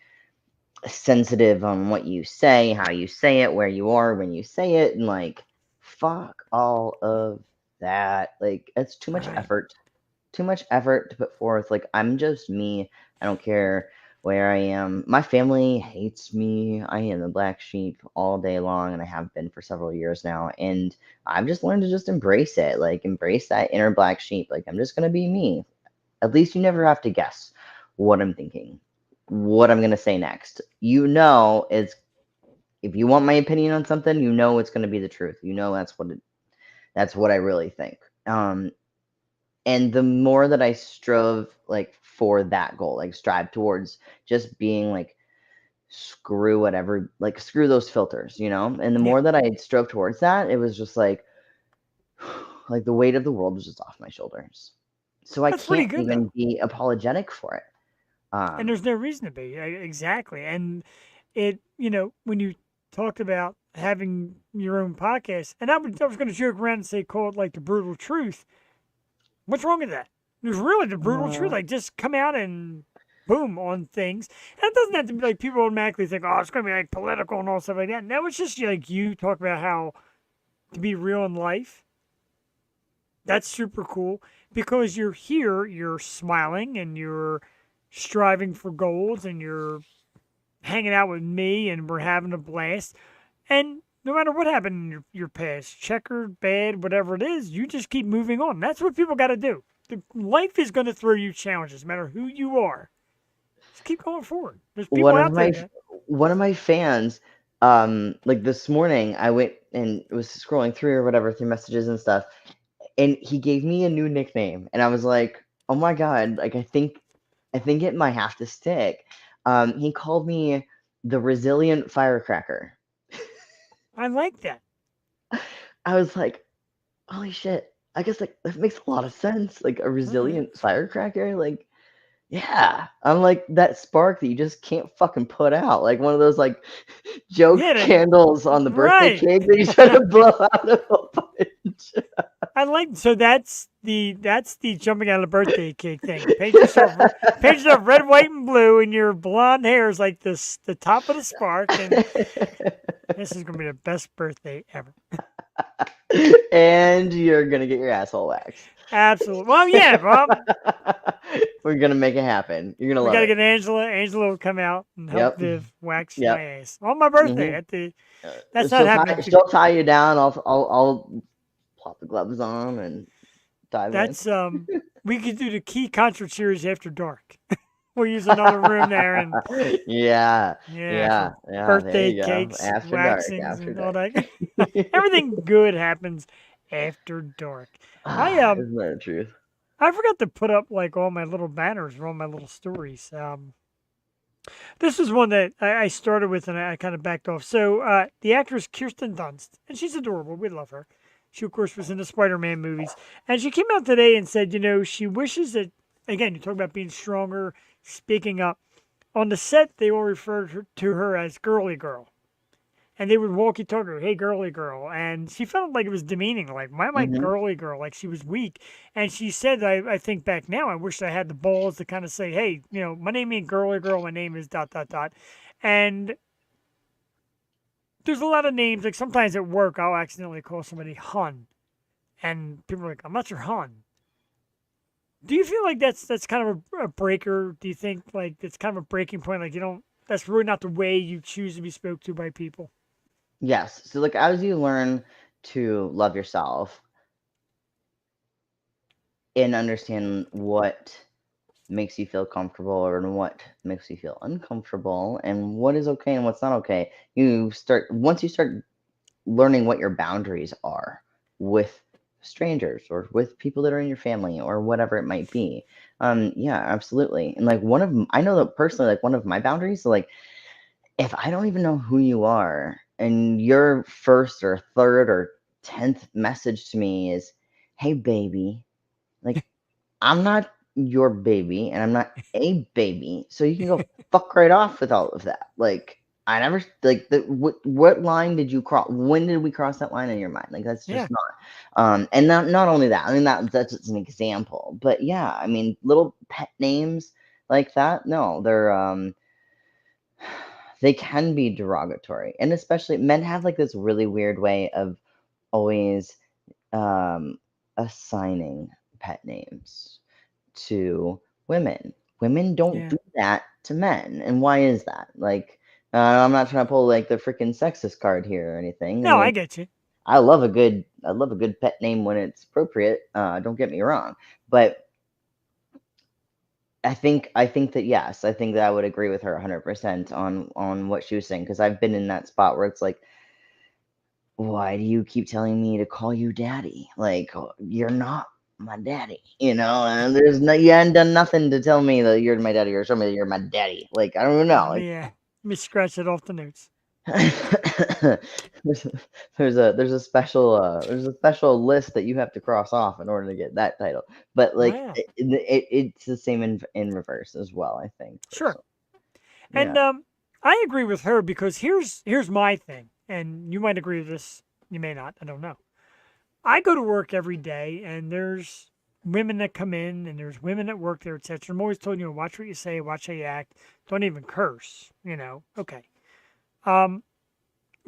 sensitive on what you say, how you say it, where you are when you say it, and like fuck all of that. Like it's too much Right. effort. Too much effort to put forth. Like I'm just me. I don't care where I am. My family hates me. I am the black sheep all day long, and I have been for several years now. And I've just learned to just embrace it. Like embrace that inner black sheep. Like I'm just gonna be me. At least you never have to guess what I'm thinking, what I'm gonna say next. It's if you want my opinion on something, it's gonna be the truth. That's what I really think. And the more that I strove like for that goal, like strive towards just being like screw whatever, like screw those filters, and the Yeah, more that I strove towards that, it was just like the weight of the world was just off my shoulders. So I that's pretty can't good even though, be apologetic for it. and Um, there's no reason to be. Exactly, and when you talked about having your own podcast, and I was going to joke around and say call it like the brutal truth. What's wrong with that? There's really the brutal truth. uh, Like just come out and boom on things. And it doesn't have to be like people automatically think, oh, it's gonna be like political and all stuff like that. No, it's just like you talk about how to be real in life. That's super cool because you're here, you're smiling and you're striving for goals and you're hanging out with me and we're having a blast. And no matter what happened in your past, checkered, bad, whatever it is, you just keep moving on. That's what people got to do. Life is going to throw you challenges, no matter who you are. Just keep going forward. There's people one of out there my that, one of my fans, like this morning, I went and was scrolling through or whatever through messages and stuff, and he gave me a new nickname, and I was like, oh my god, like I think it might have to stick. He called me the resilient firecracker. I like that. I was like, holy shit. I guess like that makes a lot of sense. Like a All right. resilient firecracker. Like, Yeah, I'm like that spark that you just can't fucking put out, like one of those like joke Yeah, candles on the birthday right. cake that you try to blow out of a bunch. I like so that's the jumping out of the birthday cake thing. Paint yourself red, white, and blue, and your blonde hair is like this the top of the spark, and this is gonna be the best birthday ever. And you're gonna get your asshole waxed. Absolutely. Well, yeah, Rob. We're gonna make it happen. You're gonna We love gotta it. get Angela. Angela will come out and help Yep. Viv wax Yep. my ass on my birthday. hmm At the That's not happening. She'll tie you down. I'll plop the gloves on and dive That's We could do the key concert series after dark. We'll use another room there, and in. Yeah. yeah, for There birthday you go. cakes, After waxings, dark. After and all dark. that. Everything good happens after dark. I Isn't that the truth? I forgot to put up like all my little banners or all my little stories. This is one that I started with and I kind of backed off. So the actress Kirsten Dunst, and she's adorable. We love her. She of course was in the Spider-Man movies, and she came out today and said, she wishes that again. You talk about being stronger, speaking up. On the set, they all referred to her as girly girl. And they would walkie talk her, hey, girly girl. And she felt like it was demeaning. Like, why am I hmm girly girl? Like, she was weak. And she said, I think back now, I wish I had the balls to kind of say, hey, my name ain't girly girl. My name is ... And there's a lot of names. Like, sometimes at work, I'll accidentally call somebody hun. And people are like, I'm not your hun. Do you feel like that's kind of a breaker? Do you think, like, it's kind of a breaking point? Like, that's really not the way you choose to be spoke to by people? Yes. So like as you learn to love yourself and understand what makes you feel comfortable or what makes you feel uncomfortable and what is okay and what's not okay, once you start learning what your boundaries are with strangers or with people that are in your family or whatever it might be. Yeah, absolutely. And like I know that personally, like one of my boundaries, like if I don't even know who you are and your first or third or 10th message to me is, hey, baby, like I'm not your baby and I'm not a baby. So you can go fuck right off with all of that. Like, I never, like, what line did you cross? When did we cross that line in your mind? Like, that's Yeah. just not. And not only that, I mean, that's just an example. But yeah, I mean, little pet names like that, no, they can be derogatory, and especially men have like this really weird way of always assigning pet names to women. Women don't Yeah. do that to men, and why is that? Like, I'm not trying to pull like the freaking sexist card here or anything. I No, mean, I get you. I love a good pet name when it's appropriate. Don't get me wrong, but I think that yes, I think that I would agree with her 100% on what she was saying because I've been in that spot where it's like, why do you keep telling me to call you daddy? Like you're not my daddy, and you haven't done nothing to tell me that you're my daddy or show me that you're my daddy. Like I don't even know. Let me scratch it off the notes. there's a special list that you have to cross off in order to get that title. But like Wow. it's the same in reverse as well, I think. Sure. Personally. And I agree with her because here's my thing, and you might agree with this, you may not, I don't know. I go to work every day, and there's women that come in, and there's women that work there, etc. I'm always told, watch what you say, watch how you act, don't even curse, Okay.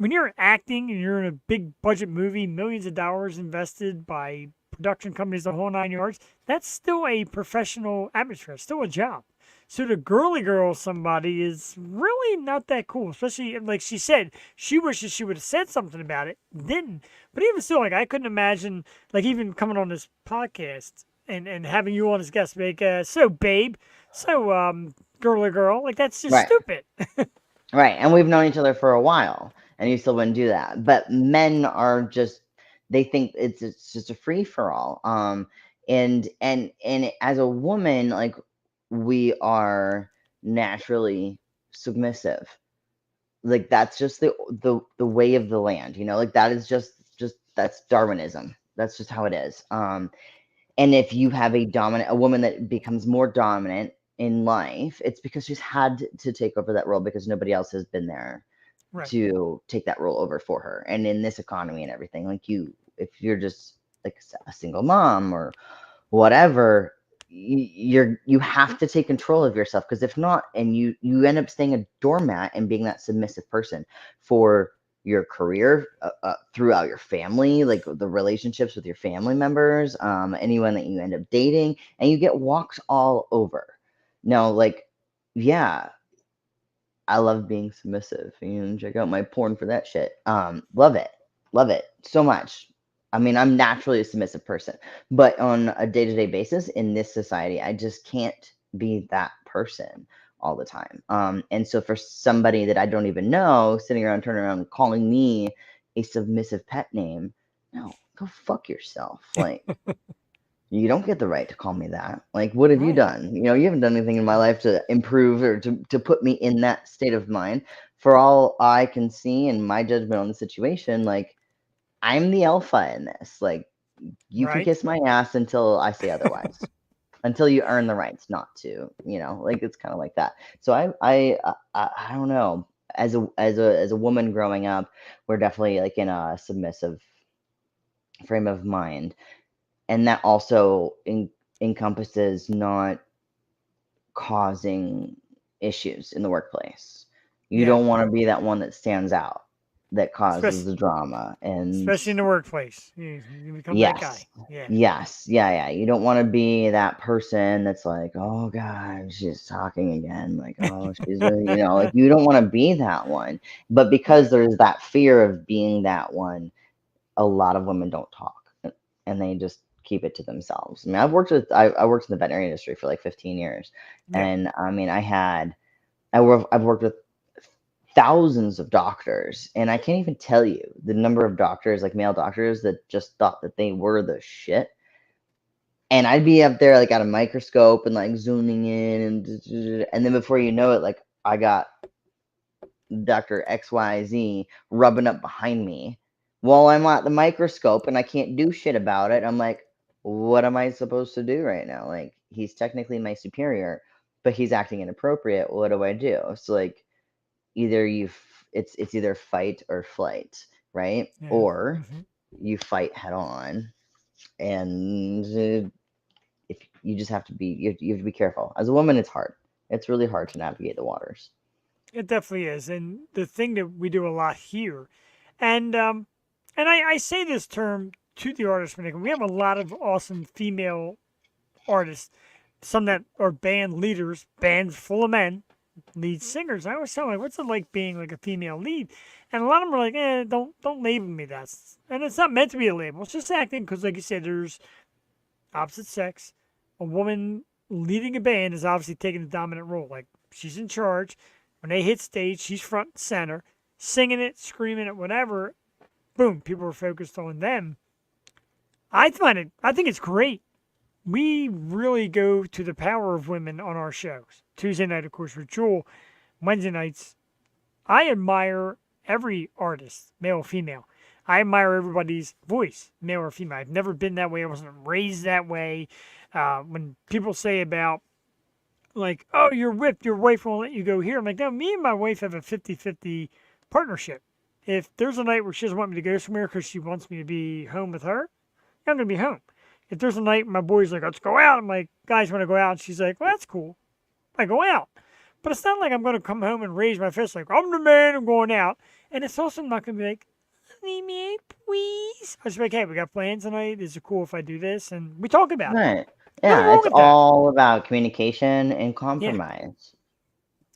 When you're acting and you're in a big budget movie, millions of dollars invested by production companies, the whole 9 yards, that's still a professional atmosphere. It's still a job. So to girly girl somebody is really not that cool. Especially like she said, she wishes she would have said something about it. Didn't. But even still, like I couldn't imagine like even coming on this podcast and having you on as guest, like so babe, so girly girl, like that's just Right. stupid. Right, and we've known each other for a while, and you still wouldn't do that. But men are they think it's just a free for all. And as a woman, like we are naturally submissive. Like that's just the way of the land, like that is just that's Darwinism. That's just how it is. And if you have a woman that becomes more dominant in life, it's because she's had to take over that role because nobody else has been there Right. to take that role over for her. And in this economy and everything, like if you're just like a single mom or whatever, you have to take control of yourself, because if not, and you end up staying a doormat and being that submissive person for your career, throughout your family, like the relationships with your family members, anyone that you end up dating, and you get walked all over. Now, like, yeah, I love being submissive. You know, check out my porn for that shit. Love it so much. I mean, I'm naturally a submissive person, but on a day-to-day basis in this society, I just can't be that person all the time. And so for somebody that I don't even know sitting around, turning around, and calling me a submissive pet name, no, go fuck yourself. Like, you don't get the right to call me that. Like, what have you Right. done? You know, you haven't done anything in my life to improve or to put me in that state of mind. For all I can see and my judgment on the situation, like, I'm the alpha in this. Like, you can Right. kiss my ass until I say otherwise. Until you earn the rights not to, you know, like, it's kind of like that. So I don't know. As a woman growing up, we're definitely like in a submissive frame of mind, and that also encompasses not causing issues in the workplace. You Yeah. don't want to be that one that stands out, that causes Especially, the drama. And especially in the workplace. You become that guy. yes, Yeah. yeah. You don't want to be that person that's like, oh God, she's talking again. Like, oh, she's, you know, like, you don't want to be that one. But because there's that fear of being that one, a lot of women don't talk, and they just keep it to themselves. I mean, I worked in the veterinary industry for like 15 years, Yeah. and I mean, I've worked with thousands of doctors, and I can't even tell you the number of doctors, like male doctors, that just thought that they were the shit. And I'd be up there like at a microscope and like zooming in, and then before you know it, like, I got Dr. XYZ rubbing up behind me while I'm at the microscope and I can't do shit about it. I'm like, what am I supposed to do right now? Like, he's technically my superior, but he's acting inappropriate. What do I do? So, like, it's either fight or flight, right? Yeah. Or Mhm. you fight head on, and if you just have to be, you have to be careful. As a woman, it's hard. It's really hard to navigate the waters. It definitely is. And the thing that we do a lot here, and I say this term to the artists when they come. We have a lot of awesome female artists, some that are band leaders, bands full of men, lead singers. I always tell them, like, what's it like being like a female lead? And a lot of them are like, don't label me that. And it's not meant to be a label. It's just acting because, like you said, there's opposite sex. A woman leading a band is obviously taking the dominant role. Like, she's in charge. When they hit stage, she's front and center, singing it, screaming it, whatever. Boom, people are focused on them. I think it's great. We really go to the power of women on our shows. Tuesday night, of course, with Jewel. Wednesday nights, I admire every artist, male or female. I admire everybody's voice, male or female. I've never been that way. I wasn't raised that way. When people say about, like, oh, you're whipped, your wife won't let you go here. I'm like, no, me and my wife have a 50-50 partnership. If there's a night where she doesn't want me to go somewhere because she wants me to be home with her, I'm going to be home. If there's a night my boy's like, let's go out, I'm like, guys want to go out, and she's like, well, that's cool. I go out. But it's not like I'm going to come home and raise my fist like, I'm the man, I'm going out. And it's also not going to be like, honey, may I please? I just be like, hey, we got plans tonight. Is it cool if I do this? And we talk about it. Right. Nothing Yeah, wrong it's with that. all about communication and Yeah, compromise.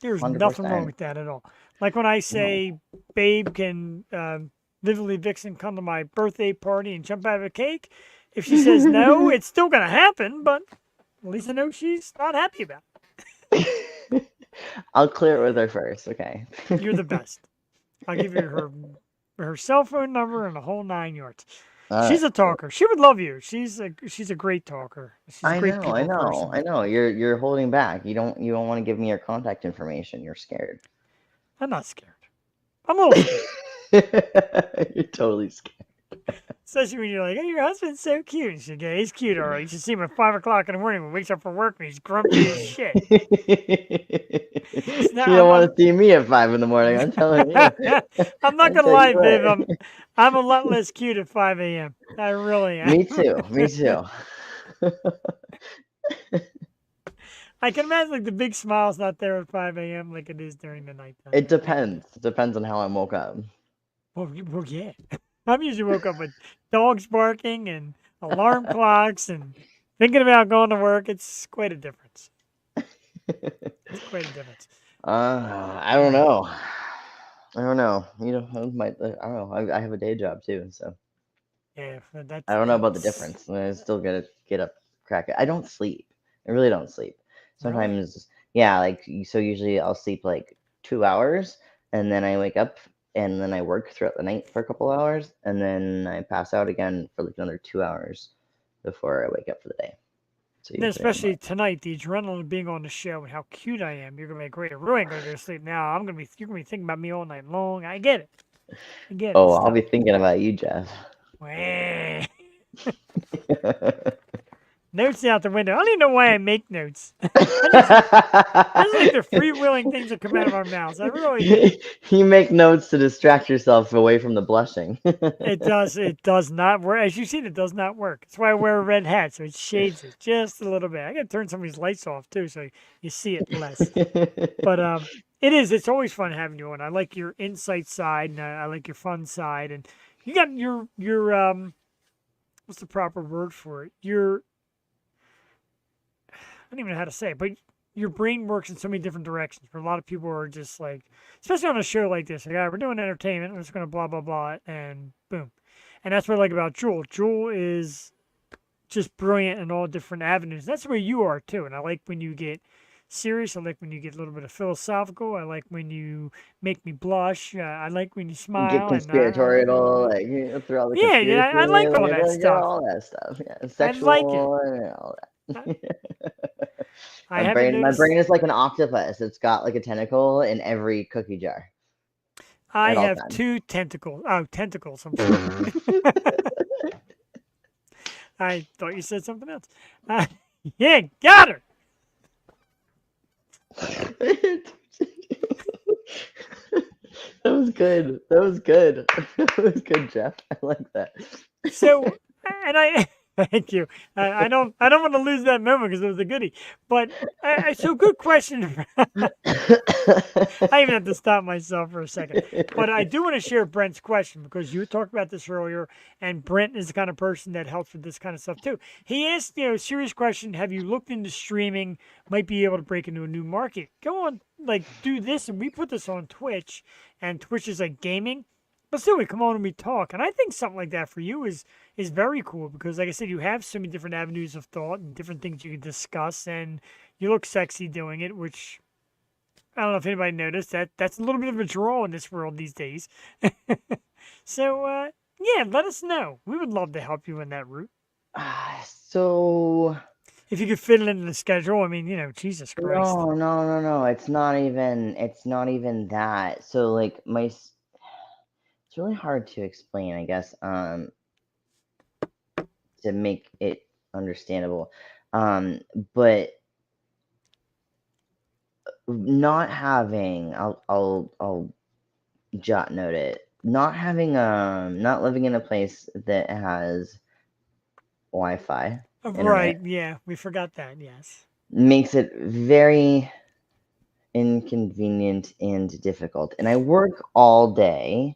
there's nothing wrong 100%. with that at all. Like when I No. say, babe, can Vividly Vixen come to my birthday party and jump out of a cake? If she says no, it's still going to happen, but at least I know she's not happy about it. I'll clear it with her first, okay? You're the best. I'll give you her cell phone number and the whole 9 yards. All She's right. a talker. She would love you. She's a great talker. She's a I great know, people person. I know. You're holding back. You don't want to give me your contact information. You're scared. I'm not scared. I'm a little scared. You're totally scared. Especially when you're like, "Oh, your husband's so cute." And she's like, "Yeah, he's cute, all right. You should see him at 5 o'clock in the morning when he wakes up for work and he's grumpy as shit." You Now, don't want to see me at 5 in the morning. I'm telling you. I'm not I'll gonna tell lie, you babe. what. I'm a lot less cute at 5 a.m. I really am. Me too. Me too. I can imagine like the big smile's not there at 5 a.m. like it is during the nighttime. It depends. It depends on how I woke up. Well, yeah. I'm usually woke up with dogs barking and alarm clocks and thinking about going to work. It's quite a difference. It's quite a difference. I don't know. I don't know. You know, I don't know. I have a day job too, so Yeah, that's I don't know about the that's difference. I still gotta get up, crack it. I don't sleep. I really don't sleep. really Sometimes, yeah, like so. Usually, I'll sleep like 2 hours, and then I wake up, and then I work throughout the night for a couple hours, and then I pass out again for like another 2 hours before I wake up for the day. So then usually, I'm especially tonight, the adrenaline of being on the show and how cute I am. You're gonna be like, great, I really ain't gonna go to sleep now. You're gonna be thinking about me all night long. I get it. I get it. oh, I'll be thinking about you, Jeff. Wah. Notes out the window. I don't even know why I make notes. I just like they're freewheeling things that come out of our mouths. I really do. You make notes to distract yourself away from the blushing. It does. It does not work. As you see, it does not work. That's why I wear a red hat, so it shades it just a little bit. I gotta turn some of these lights off too, so you see it less. But it is. It's always fun having you on. I like your insight side, and I like your fun side, and you got your what's the proper word for it? I don't even know how to say it, but your brain works in so many different directions. Where a lot of people are just like, especially on a show like this, like, we're doing entertainment, we're just gonna blah blah blah, and boom. And that's what I like about Jewel. Jewel is just brilliant in all different avenues. That's where you are too. And I like when you get serious. I like when you get a little bit of philosophical. I like when you make me blush. I like when you smile. Get conspiratorial, like through all the yeah, I like all that stuff. All that stuff, yeah, I sexual like it. and all that. I My haven't noticed. brain is like an octopus. It's got like a tentacle in every cookie jar. I at all have times. 2 tentacles. Oh, tentacles. I'm sorry. I thought you said something else. Yeah, got her. That was good. That was good. That was good, Jeff. I like that. So, and I thank you. I don't want to lose that moment because it was a goodie. But so good question. I even have to stop myself for a second. But I do want to share Brent's question because you talked about this earlier, and Brent is the kind of person that helps with this kind of stuff too. He asked, serious question: have you looked into streaming? Might be able to break into a new market. Go on, like do this, and we put this on Twitch, and Twitch is like gaming. But still, we come on and we talk, and I think something like that for you is very cool because, like I said, you have so many different avenues of thought and different things you can discuss, and you look sexy doing it, which I don't know if anybody noticed that's a little bit of a draw in this world these days. So, yeah, let us know. We would love to help you in that route. So If you could fit it into the schedule, I mean, Jesus Christ. no. It's not even that. So like it's really hard to explain, I guess, to make it understandable. But not having, I'll jot note it. Not having not living in a place that has Wi-Fi, Right, internet, yeah, we forgot that, yes. makes it very inconvenient and difficult. And I work all day.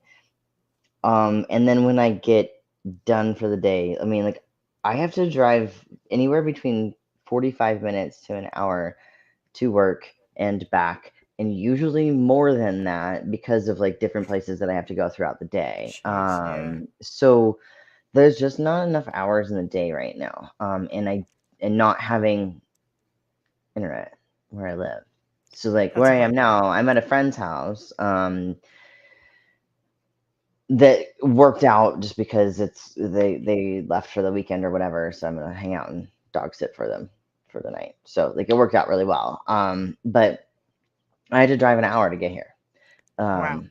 And then when I get done for the day, I mean, like, I have to drive anywhere between 45 minutes to an hour to work and back, and usually more than that because of like different places that I have to go throughout the day. Jeez, yeah. So there's just not enough hours in the day right now. And not having internet where I live. So like That's where a I am bummer. now, I'm at a friend's house. That worked out just because they left for the weekend or whatever, so I'm gonna hang out and dog sit for them for the night. So like it worked out really well. But I had to drive an hour to get here. Wow.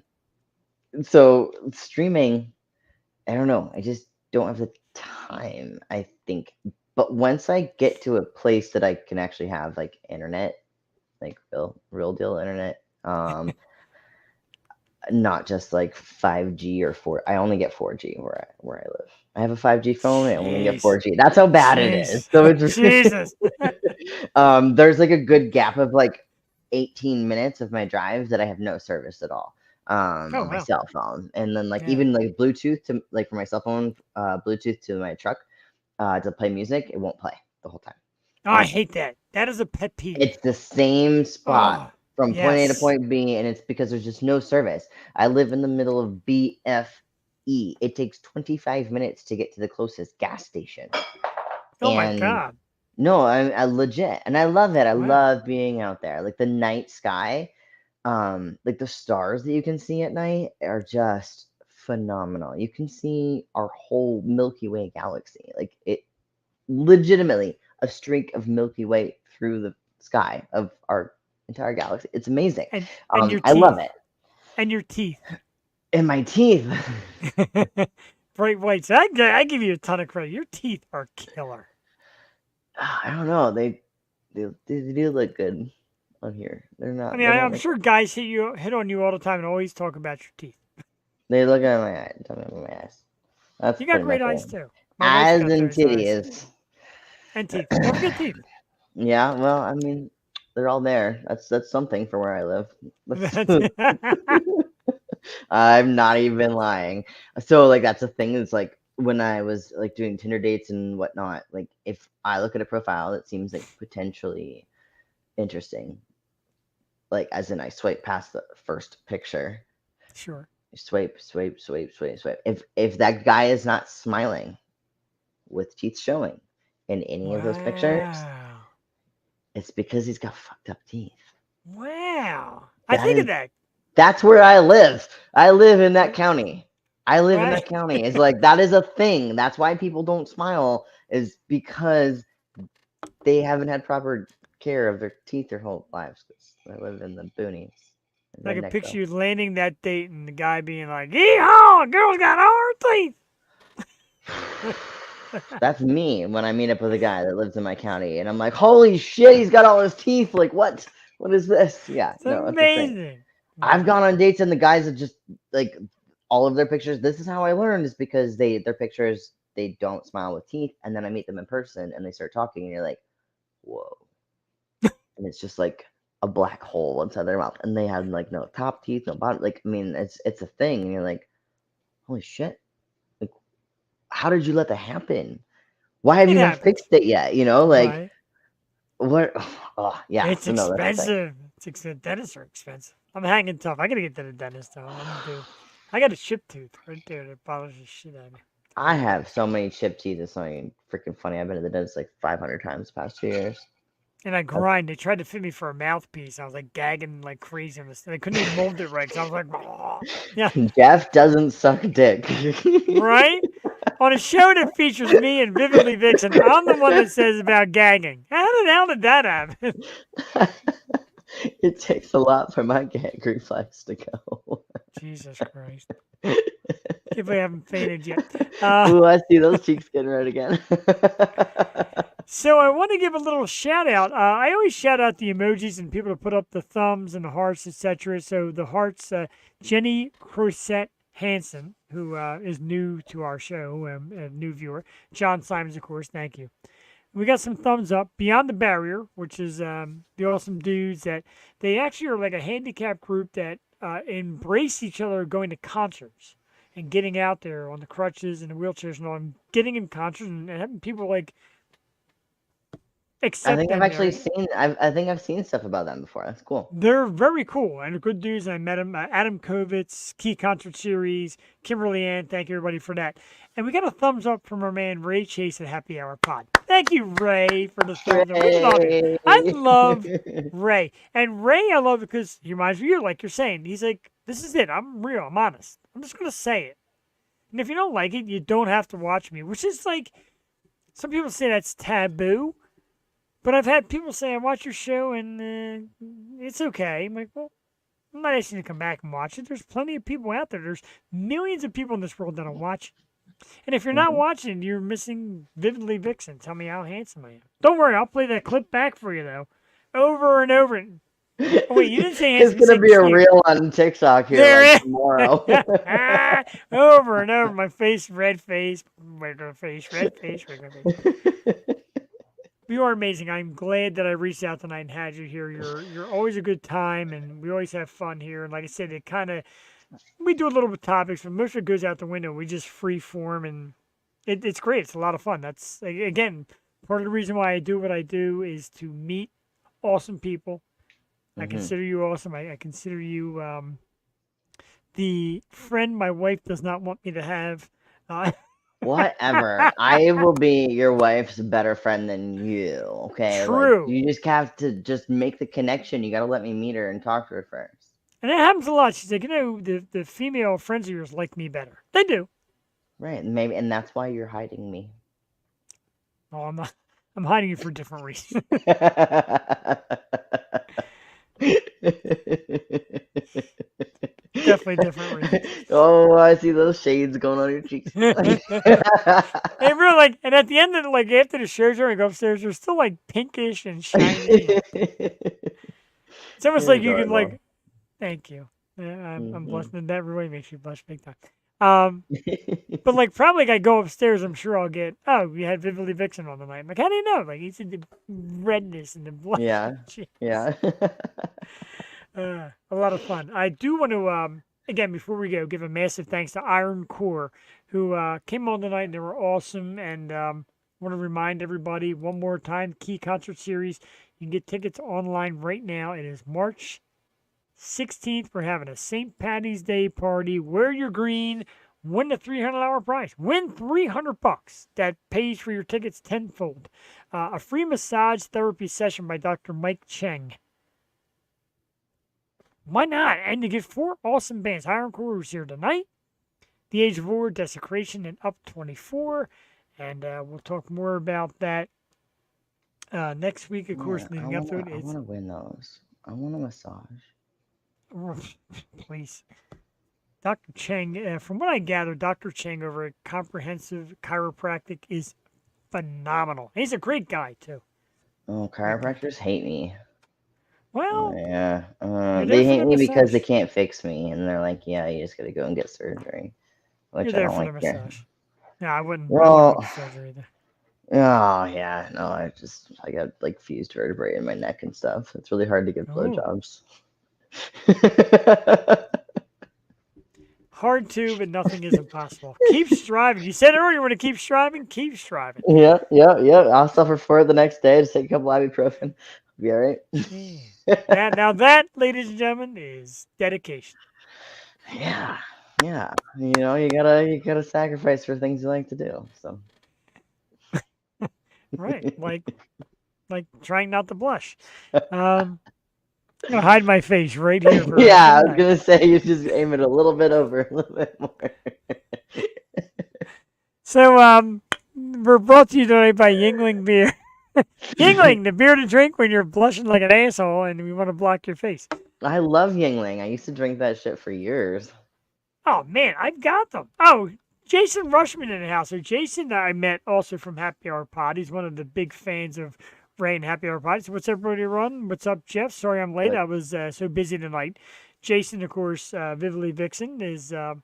So streaming, I don't know. I just don't have the time, I think. But once I get to a place that I can actually have like internet, like real deal internet, not just like 5G or 4. I only get 4G where I live. I have a 5G phone. I only get Jeez. 4G. That's how bad it Jeez. is. So it's Jesus. there's like a good gap of like 18 minutes of my drive that I have no service at all Oh, on my wow. cell phone. And then like Yeah. even like Bluetooth to like for my cell phone, Bluetooth to my truck to play music, it won't play the whole time. Oh, I hate that. That is a pet peeve. It's the same spot Oh, from point A to yes. point B, and it's because there's just no service. I live in the middle of BFE. It takes 25 minutes to get to the closest gas station. Oh, my And God. no, I legit, and I love it. I Wow. love being out there. Like the night sky, like the stars that you can see at night are just phenomenal. You can see our whole Milky Way galaxy. Like it legitimately a streak of Milky Way through the sky of our entire galaxy. It's amazing. And your I love teeth. it. And your teeth. And my teeth. Bright whites. I give you a ton of credit. Your teeth are killer. I don't know. They do look good on here. They're not. I mean, they don't I'm look- sure guys hit on you all the time and always talk about your teeth. They look at my eyes. Tell me about my eyes. That's You got pretty great much eyes it. too. My wife's Eyes got and those eyes. titties. And teeth. Don't forget teeth. Yeah. Well, I mean, they're all there. That's something for where I live. I'm not even lying. So like that's the thing is like when I was like doing Tinder dates and whatnot, like if I look at a profile that seems like potentially interesting, like as in I swipe past the first picture, Sure. swipe. If that guy is not smiling with teeth showing in any of those pictures, Wow. it's because he's got fucked up teeth. Wow. I That think is of that. That's where I live. I live in that county. I live in Right. that county. It's like that is a thing. That's why people don't smile, is because they haven't had proper care of their teeth their whole lives. 'Cause I live in the boonies. I can Redneck picture belt. you landing that date and the guy being like, "Yeehaw, girl's got all her teeth." That's me when I meet up with a guy that lives in my county, and I'm like, "Holy shit, he's got all his teeth! Like, what? What is this?" Yeah, It's no, that's the thing. amazing. I've Wow. gone on dates and the guys are just like all of their pictures. This is how I learned is because their pictures they don't smile with teeth, and then I meet them in person and they start talking, and you're like, whoa, and it's just like a black hole inside their mouth, and they have like no top teeth, no bottom. Like I mean, it's a thing, and you're like, holy shit, like how did you let that happen? Why have It you not happens. fixed it yet? You know, like Right. what? Oh yeah, It's so no, that's the thing. expensive. It's expensive. Dentists are expensive. I'm hanging tough. I gotta get to the dentist though. I got a chip tooth right there that bothers the shit out of me. I have so many chipped teeth. It's not even freaking funny. I've been to the dentist like 500 times the past 2 years. And I grind. They tried to fit me for a mouthpiece. I was like gagging like crazy on this. They couldn't even mold it right because I was like, "Oh." Yeah, Jeff doesn't suck dick. right? On a show that features me and Vividly Vixen, I'm the one that says about gagging. How the hell did that happen? It takes a lot for my gag reflex to go. Jesus Christ. Can't believe I haven't fainted yet. Ooh, I see those cheeks getting red again. So I want to give a little shout out. I always shout out the emojis and people to put up the thumbs and the hearts, etc. So the hearts, Jenny Crosette Hansen, who is new to our show, a new viewer. John Simons, of course. Thank you. We got some thumbs up. Beyond the Barrier, which is the awesome dudes that they actually are like a handicap group that embrace each other going to concerts and getting out there on the crutches and the wheelchairs and all, and getting in concerts and having people like accept I think them I've actually there. seen. I think I've seen stuff about them before. That's cool. They're very cool and good dudes. I met them. Adam Kovitz, Key Concert Series, Kimberly Ann. Thank you, everybody, for that. And we got a thumbs up from our man Ray Chase at Happy Hour Pod. Thank you, Ray, for the thumbs up. We love you. I love Ray. And Ray, I love because he reminds me of you, like you're saying. He's like, this is it. I'm real. I'm honest. I'm just going to say it. And if you don't like it, you don't have to watch me, which is like, some people say that's taboo. But I've had people say, I watch your show and it's okay. I'm like, well, I'm not asking you to come back and watch it. There's plenty of people out there. There's millions of people in this world that don't watch it. And if you're not Mhm. watching, you're missing Vividly Vixen. Tell me how handsome I am. Don't worry, I'll play that clip back for you though, over and over. Oh wait, you didn't say It's handsome. You gonna said be a cute. reel on TikTok here There like it tomorrow. is. Over and over. My face, regular face, red face, regular face. You are amazing. I'm glad that I reached out tonight and had you here. You're always a good time, and we always have fun here. And like I said, it kind of we do a little bit of topics, but most of it goes out the window. We just free form, and it's great. It's a lot of fun. That's again part of the reason why I do what I do is to meet awesome people. I Mhm. consider you awesome. I consider you the friend my wife does not want me to have. Uh, Whatever. I will be your wife's better friend than you. Okay, like True. you just have to just make the connection. You got to let me meet her and talk to her first. And that happens a lot. She's like, the female friends of yours like me better. They do. Right, and maybe, and that's why you're hiding me. Oh, I'm not. I'm hiding you for different reasons. Definitely different reasons. Oh, I see those shades going on your cheeks. And really, like, and at the end of like after the show's over, I go upstairs. They're still like pinkish and shiny. It's almost You're like you can adorable. like. Thank you. Yeah, I'm Mhm. blushing. And that really makes you blush big time. But like probably like I go upstairs, I'm sure I'll get. Oh, we had Vividly Vixen on the night. I'm like, how do you know? Like, you see the redness and the blood. Yeah, yeah. A lot of fun. I do want to, again, before we go, give a massive thanks to Iron Core, who came on tonight and they were awesome. And want to remind everybody one more time, Key Concert Series. You can get tickets online right now. It is March 16th. We're having a St. Patty's Day party. Wear your green. Win the $300 prize. Win $300. That pays for your tickets tenfold. A free massage therapy session by Dr. Mike Cheng. Why not? And you get 4 awesome bands. Iron Core, who's here tonight. The Age of War, Desecration, and Up 24. And we'll talk more about that next week, of course, Yeah, leading up to it. I want to win those. I want a massage. Please. Dr. Cheng, from what I gather, Dr. Cheng over at Comprehensive Chiropractic is phenomenal. He's a great guy, too. Oh, chiropractors hate me. Well, Yeah, you're they there for hate the me because they massage. can't fix me, and they're like, "Yeah, you just gotta go and get surgery," You're which I there don't for the like. Here. massage. No, I wouldn't Well, want the surgery either. oh yeah, no, I got like fused vertebrae in my neck and stuff. It's really hard to give Oh. blowjobs. Hard to, but nothing is impossible. Keep striving. You said earlier, you want to keep striving? Keep striving. Yeah. I'll suffer for it the next day. Just take a couple ibuprofen. Be all right. Yeah. Now that, ladies and gentlemen, is dedication. Yeah. You know, you gotta sacrifice for things you like to do. So. Right. Like trying not to blush. I'm gonna hide my face right here for Yeah, I was tonight. gonna say you just aim it a little bit over, a little bit more. So we're brought to you tonight by Yingling Beer. Yingling, the beer to drink when you're blushing like an asshole and we want to block your face. I love Yingling. I used to drink that shit for years. Oh man, I've got them. Oh, Jason Rushman in the house. So Jason I met also from Happy Hour Pod. He's one of the big fans of Ray and Happy Hour Pod. So what's everybody run? What's up, Jeff? Sorry I'm late. But I was so busy tonight. Jason, of course, Vividly Vixen is a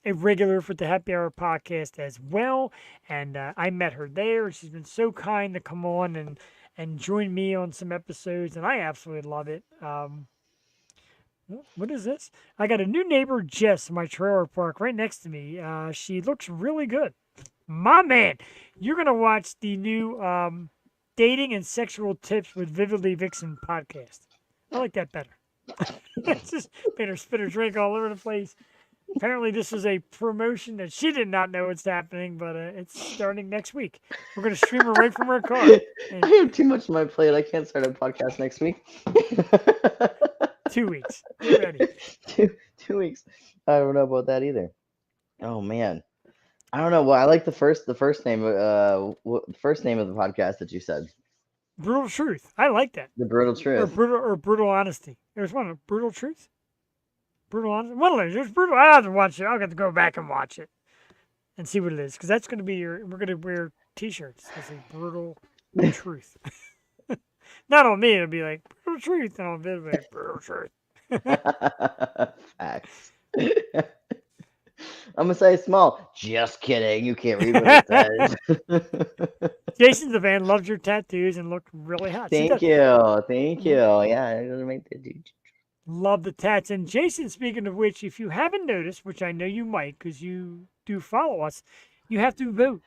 regular for the Happy Hour podcast as well. And I met her there. She's been so kind to come on and join me on some episodes, and I absolutely love it. What is this? I got a new neighbor, Jess, in my trailer park right next to me. She looks really good. My man, you're going to watch the new Dating and Sexual Tips with Vividly Vixen podcast. I like that better. It's just made her spit her drink all over the place. Apparently, this is a promotion that she did not know it's happening, but it's starting next week. We're going to stream her right from her car. I have too much on my plate. I can't start a podcast next week. 2 weeks. Get ready. 2 weeks. I don't know about that either. Oh man, I don't know. Well, I like the first name. First name of the podcast that you said. Brutal Truth. I like that. The Brutal Or Truth. brutal honesty. There's one of brutal truth. Brutal honesty. One of those. There's brutal. I have to watch it. I'll have to go back and watch it. and see what it is, because that's going to be we're going to wear T-shirts that say "Brutal Truth." Not on me, it'll be like "Brutal Truth," and on Viv, like "Brutal Truth." Facts. I'm a size small. Just kidding. You can't read what it says. Jason's a fan, loves your tattoos, and look really hot. See, Thank you. Thank you. Yeah, I'm gonna make the dude. love the tats. And Jason, speaking of which, if you haven't noticed, which I know you might because you do follow us, you have to vote.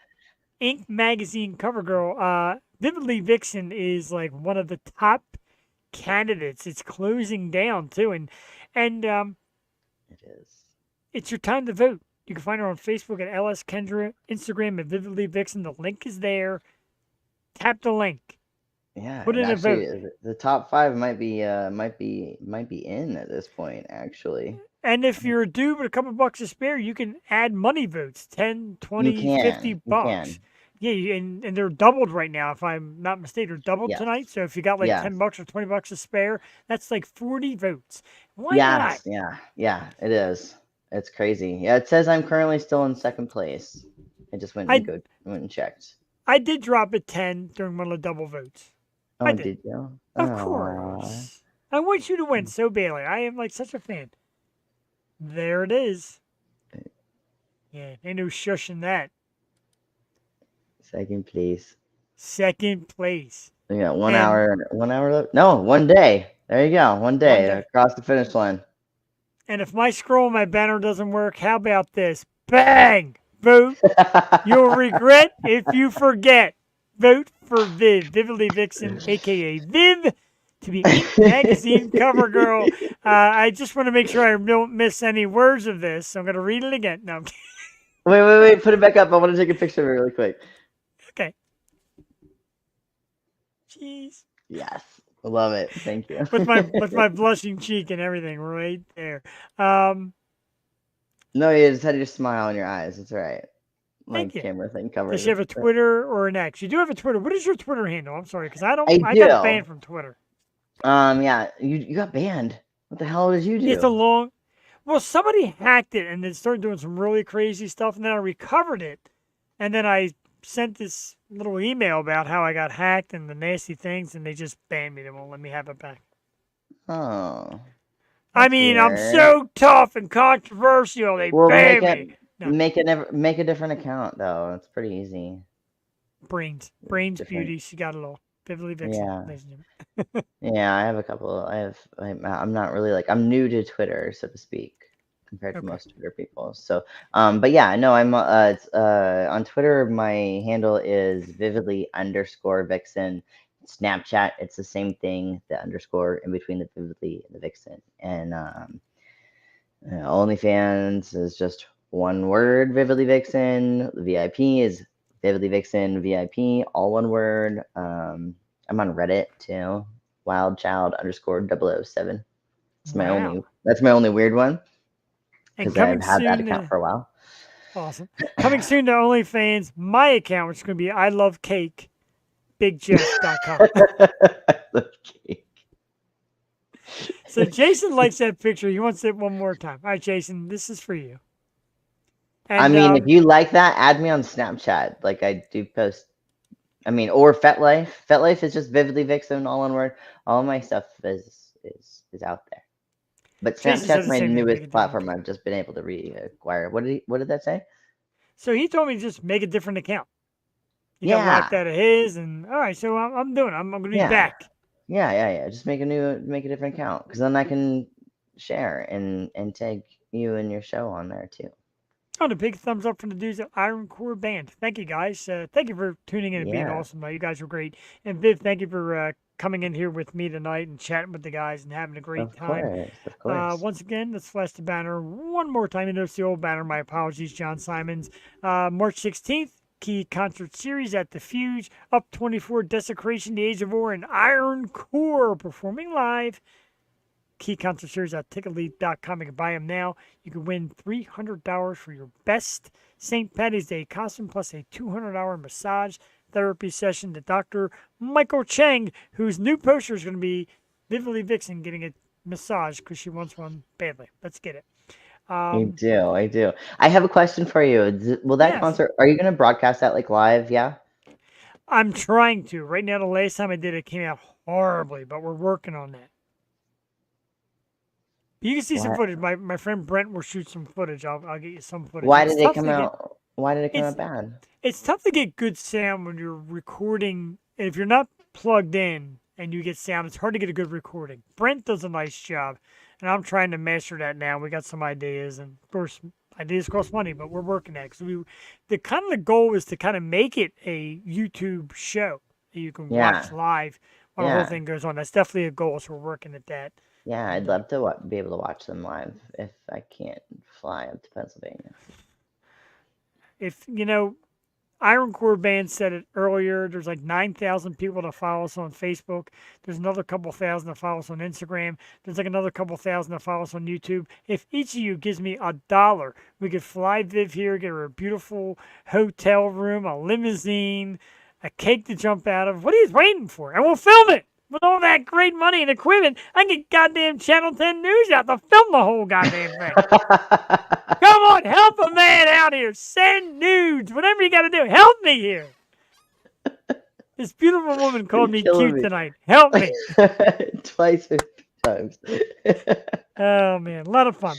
Inc. magazine cover girl, Vividly Vixen is like one of the top candidates. It's closing down too, and It is. it's your time to vote. You can find her on Facebook at LS Kendra, Instagram at Vividly Vixen. The link is there. Tap the link. Yeah, Put and in a actually, vote. the top 5 might be in at this point. Actually, And if you're due with a couple bucks to spare, you can add money votes, 10, 20, 50 you bucks. can. Yeah, and they're doubled right now, if I'm not mistaken. They're doubled Yes. tonight. So if you got like Yes. 10 bucks or 20 bucks to spare, that's like 40 votes. Why not? Yes. Yeah. It is. It's crazy. Yeah, it says I'm currently still in second place. I just went and checked. I did drop at 10 during one of the double votes. Oh, I did. you? Of Aw. course. I want you to win so badly. I am like such a fan. There it is. Yeah, ain't no shushing that. Second place. Second place. We got 1 And- hour. 1 hour left. No, 1 day. There you go. 1 day, day. across the finish line. And if my scroll, my banner doesn't work, how about this? Bang! Vote. You'll regret if you forget. Vote for Viv, Vividly Vixen, a.k.a. Viv, to be Inc. magazine cover girl. I just want to make sure I don't miss any words of this, so I'm going to read it again. No, I'm kidding. Wait. Put it back up. I want to take a picture of it really quick. Okay. Jeez. Yes. I love it. Thank you. With my blushing cheek and everything right there. No, you just had your smile in your eyes. It's all right. My Thank you. camera thing covers. Does she have a it. Twitter or an X? You do have a Twitter. What is your Twitter handle? I'm sorry, because I I got do. banned from Twitter. Yeah. You got banned. What the hell did you do? It's a long. Well, somebody hacked it and then started doing some really crazy stuff, and then I recovered it, and then I sent this little email about how I got hacked and the nasty things, and they just banned me. They won't let me have it back. Oh. I That's mean, I'm weird. so tough and controversial. They Well, banned me. No. make a different account though. It's pretty easy. Brains Different. beauty. She got it all. Vividly Vixen. Yeah. Ladies and gentlemen. Yeah, I have a couple. I'm not really I'm new to Twitter, so to speak, compared to Okay. most Twitter people. So, but yeah, no, I'm it's on Twitter. My handle is vividly_vixen. Snapchat, it's the same thing. The underscore in between the vividly and the vixen. And OnlyFans is just one word, vividly vixen. The VIP is vividly vixen VIP, all one word. I'm on Reddit too. wildchild_007. That's my Wow. only weird one And because I've coming had that soon. account for a while. Awesome. Coming soon to OnlyFans, my account, which is going to be I Love Cake, BigJeff.com. Okay. So Jason likes that picture. He wants it one more time. All right, Jason, this is for you. And, I mean, if you like that, add me on Snapchat. Like I do post. I mean, or FetLife. FetLife is just vividly vixen, all one word. All my stuff is out there. But Jason says Snapchat's the my same thing, make newest it platform. different. I've just been able to reacquire. What did that say? So he told me to just make a different account. He got Yeah. wiped out of his, and all right, so I'm doing it. I'm going to be Yeah. back. Yeah. Just make a different account because then I can share and tag you and your show on there too. Oh, and a big thumbs up from the dudes at Iron Core Band. Thank you, guys. Thank you for tuning in and being Yeah. awesome. You guys were great. And Viv, thank you for coming in here with me tonight and chatting with the guys and having a great Of time. course. Once again, let's flash the banner one more time. You know, it's the old banner. My apologies, John Simons. March 16th, Key Concert Series at the Fuge. Up 24, Desecration, The Age of War, and Iron Core performing live. Key Concert Series at ticketlead.com. You can buy them now. You can win $300 for your best St. Patty's Day costume plus a $200 massage therapy session to Dr. Michael Chang, whose new poster is going to be Vividly Vixen getting a massage because she wants one badly. Let's get it. I do. I do. I have a question for you. Will that Yes. concert, are you going to broadcast that like live? Yeah. I'm trying to. Right now, the last time I did it came out horribly, but we're working on that. You can see some Why, footage. My friend Brent will shoot some footage. I'll get you some footage. why It's did it tough come to get. out? Why did it come It's out bad? it's tough to get good sound when you're recording. If you're not plugged in and you get sound, it's hard to get a good recording. Brent does a nice job, and I'm trying to master that now. We got some ideas, and of course, ideas cost money, but we're working at it. So the goal is to kind of make it a YouTube show that you can watch Yeah. live while the whole Yeah. thing goes on. That's definitely a goal, so we're working at that. Yeah. I'd And love to be able to watch them live if I can't fly up to Pennsylvania. if Iron Core Band said it earlier. There's like 9,000 people that follow us on Facebook. There's another couple thousand that follow us on Instagram. There's like another couple thousand that follow us on YouTube. If each of you gives me $1, we could fly Viv here, get her a beautiful hotel room, a limousine, a cake to jump out of. What are you waiting for? And we'll film it. With all that great money and equipment, I can get goddamn Channel 10 News out to film the whole goddamn thing. Come on, help a man out here. Send nudes. Whatever you got to do. Help me here. This beautiful woman called me killing cute me. tonight. Help me. Twice 50 times. Oh, man. A lot of fun.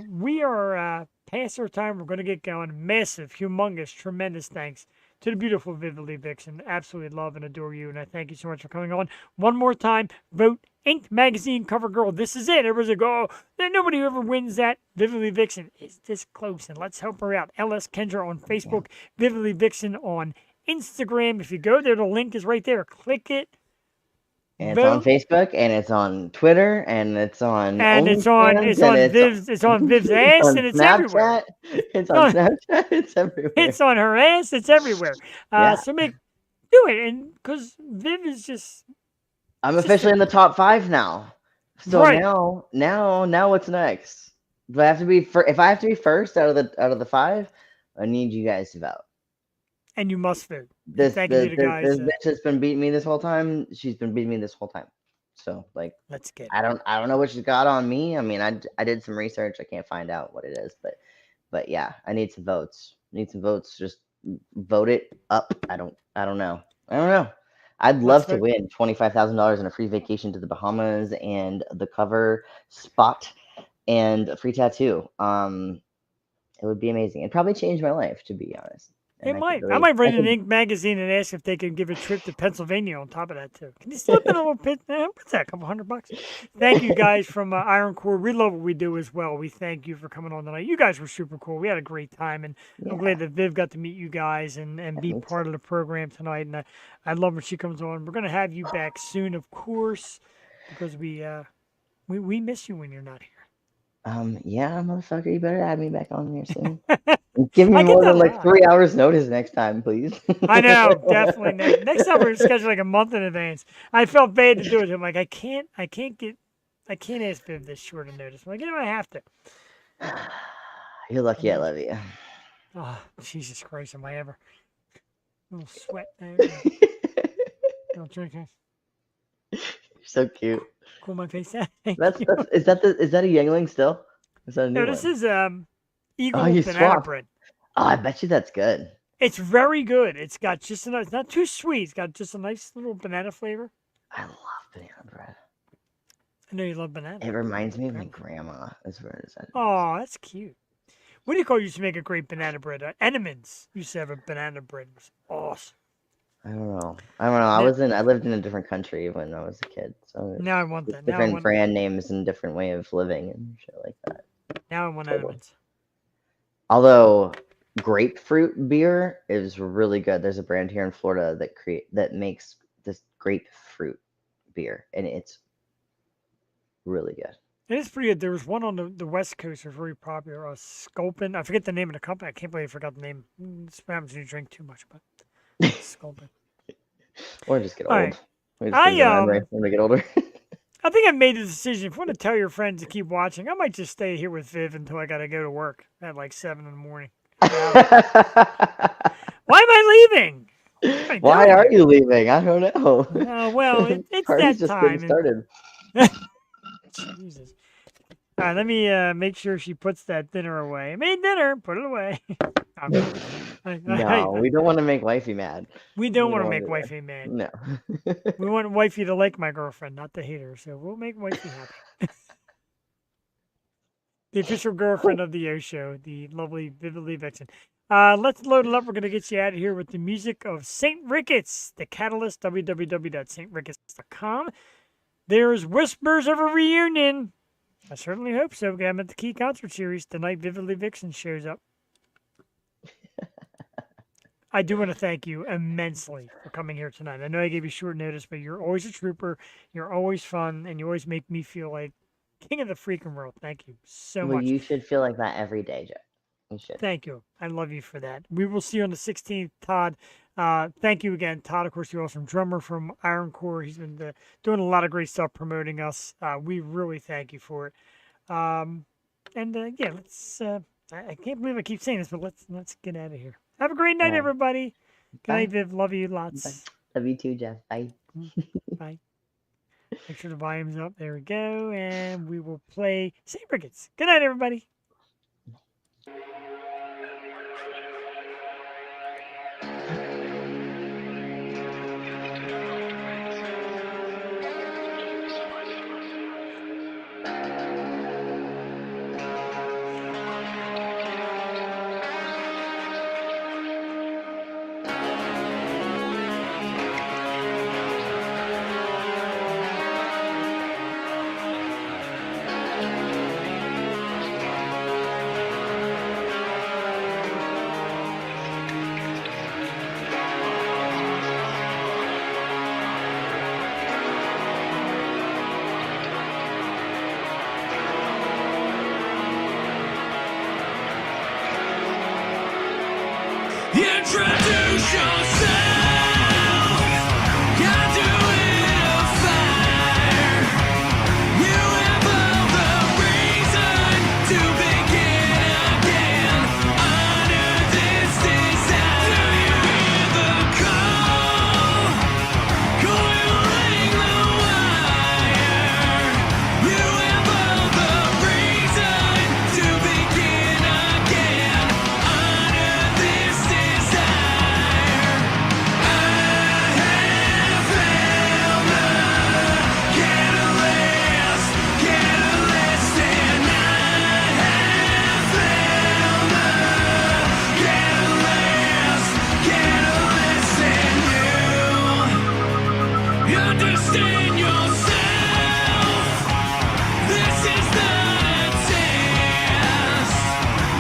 We are past our time. We're going to get going. Massive, humongous, tremendous thanks to the beautiful Vividly Vixen. Absolutely love and adore you, and I thank you so much for coming on. One more time, vote Inc. Magazine cover girl. This is it. Everybody's like, oh, nobody ever wins that. Vividly Vixen is this close, and let's help her out. LS Kendra on Facebook, Vividly Vixen on Instagram. If you go there, the link is right there. Click it. And it's on Facebook, and it's on Twitter, and it's on it's on OnlyFans, Viv's ass, on and it's Snapchat. everywhere. It's on Snapchat. It's everywhere. It's on her ass. It's everywhere. Yeah. So do it, and because Viv is just. I'm officially in the top 5 now. So Right. now what's next? Do I have to be if I have to be first out of the 5, I need you guys to vote. And you must vote. This Thank you to the guys. this bitch has been beating me this whole time. She's been beating me this whole time. So like, Let's get. I don't know what she's got on me. I mean, I did some research. I can't find out what it is, but yeah, I need some votes. Just vote it up. I don't know. I'd love to win $25,000 and a free vacation to the Bahamas and the cover spot and a free tattoo. It would be amazing. It'd probably change my life, to be honest. It might. I might write an Inc. magazine and ask if they can give a trip to Pennsylvania on top of that too. Can you slip in a little bit? What's that? A couple $100? Thank you guys from Iron Core. We love what we do as well. We thank you for coming on tonight. You guys were super cool. We had a great time, and I'm glad that Viv got to meet you guys and be part of the program tonight. And I love when she comes on. We're gonna have you back soon, of course, because we miss you when you're not here. Yeah, motherfucker, you better add me back on here soon. Give me more than like 3 hours notice next time, please. I know, definitely. Next time we're scheduled like a month in advance. I felt bad to do it. I'm like, I can't ask Viv this short of notice. I'm like, I have to. You're lucky I love you. Oh, Jesus Christ, am I ever? A little sweat there. Don't drink it. You're so cute. Cool my face. Is that a Yingling still? Is that a new No, this one? is Eagle you banana swapped. bread. Oh, I bet you that's good. It's very good. It's got just enough. It's not too sweet. It's got just a nice little banana flavor. I love banana bread. I know you love banana. It reminds me of my grandma. That's where it is. Oh, that's cute. What do you call used to make a great banana bread? Entenmann's used to have a banana bread. It was awesome. I don't know. I lived in a different country when I was a kid. So Now I want that. different brand names and different way of living and shit like that. Now I want Entenmann's. Although grapefruit beer is really good. There's a brand here in Florida that makes this grapefruit beer, and it's really good. It is pretty good. There was one on the West Coast that was very popular. Sculpin. I forget the name of the company. I can't believe I forgot the name. It's what happens when you drink too much, but Sculpin. Or just get old. All right. When we get older. I think I made the decision. If you want to tell your friends to keep watching, I might just stay here with Viv until I got to go to work at like 7 in the morning. Why am I leaving? Why are you leaving? I don't know. Well, it's Party's that just time. getting started. Jesus. All right, let me make sure she puts that dinner away. I made dinner, put it away. No, we don't want to make wifey mad. We don't We want to don't make do that. wifey mad. No. We want wifey to like my girlfriend, not to hate her. So we'll make wifey happy. The official girlfriend of the O Show, the lovely Vividly Vixen. Let's load it up. We're going to get you out of here with the music of St. Ricketts, the Catalyst, www.stricketts.com. There's whispers of a reunion. I certainly hope so. I'm at the Key Concert Series tonight. Vividly Vixen shows up. I do want to thank you immensely for coming here tonight. I know I gave you short notice, but you're always a trooper. You're always fun, and you always make me feel like king of the freaking world. Thank you so Well, much. you should feel like that every day, Joe. You should. Thank you. I love you for that. We will see you on the 16th, Todd. Thank you again, Todd. Of course, you're awesome drummer from Iron Core. He's been doing a lot of great stuff promoting us. We really thank you for it. Yeah, let's. I can't believe I keep saying this, but let's get out of here. Have a great night, Yeah. everybody. Good Bye. night, Viv. Love you lots. Love you too, Jeff. Bye. Bye. Make sure the volume's up. There we go. And we will play St. Ricketts. Good night, everybody. Introduce yourself. Can't do it a fire. You have all the reason to begin again. Honor this desire. Do you hear the call? Coiling the wire. You have all the reason to begin again. Honor this desire. I have found the catalyst, and I have found the catalyst, in you. Understand yourself. This is not a test.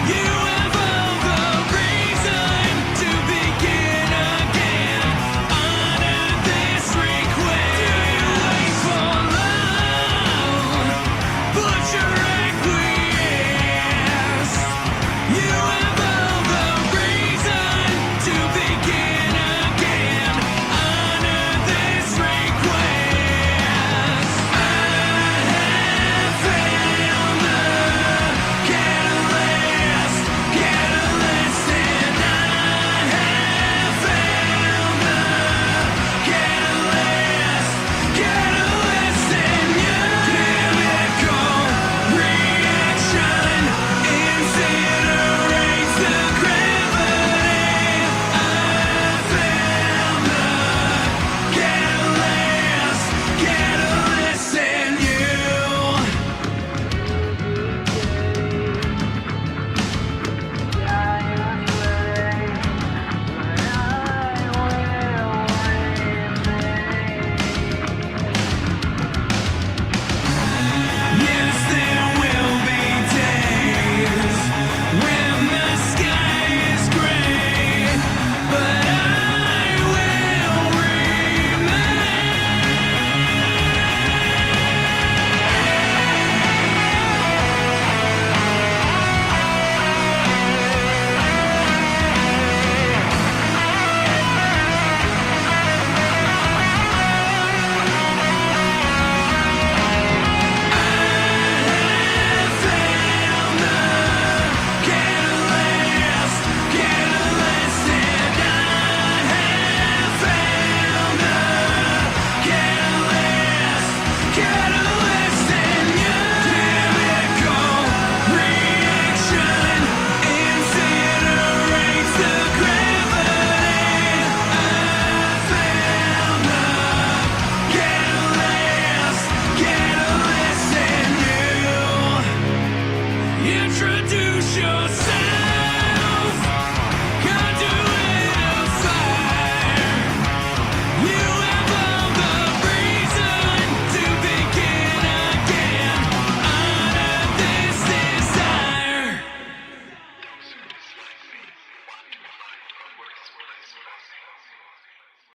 You have all the reason to begin again. Honor this request. Do you wait for love? Put your acquiesce. You have all the reason to begin again. Honor this request. yourself.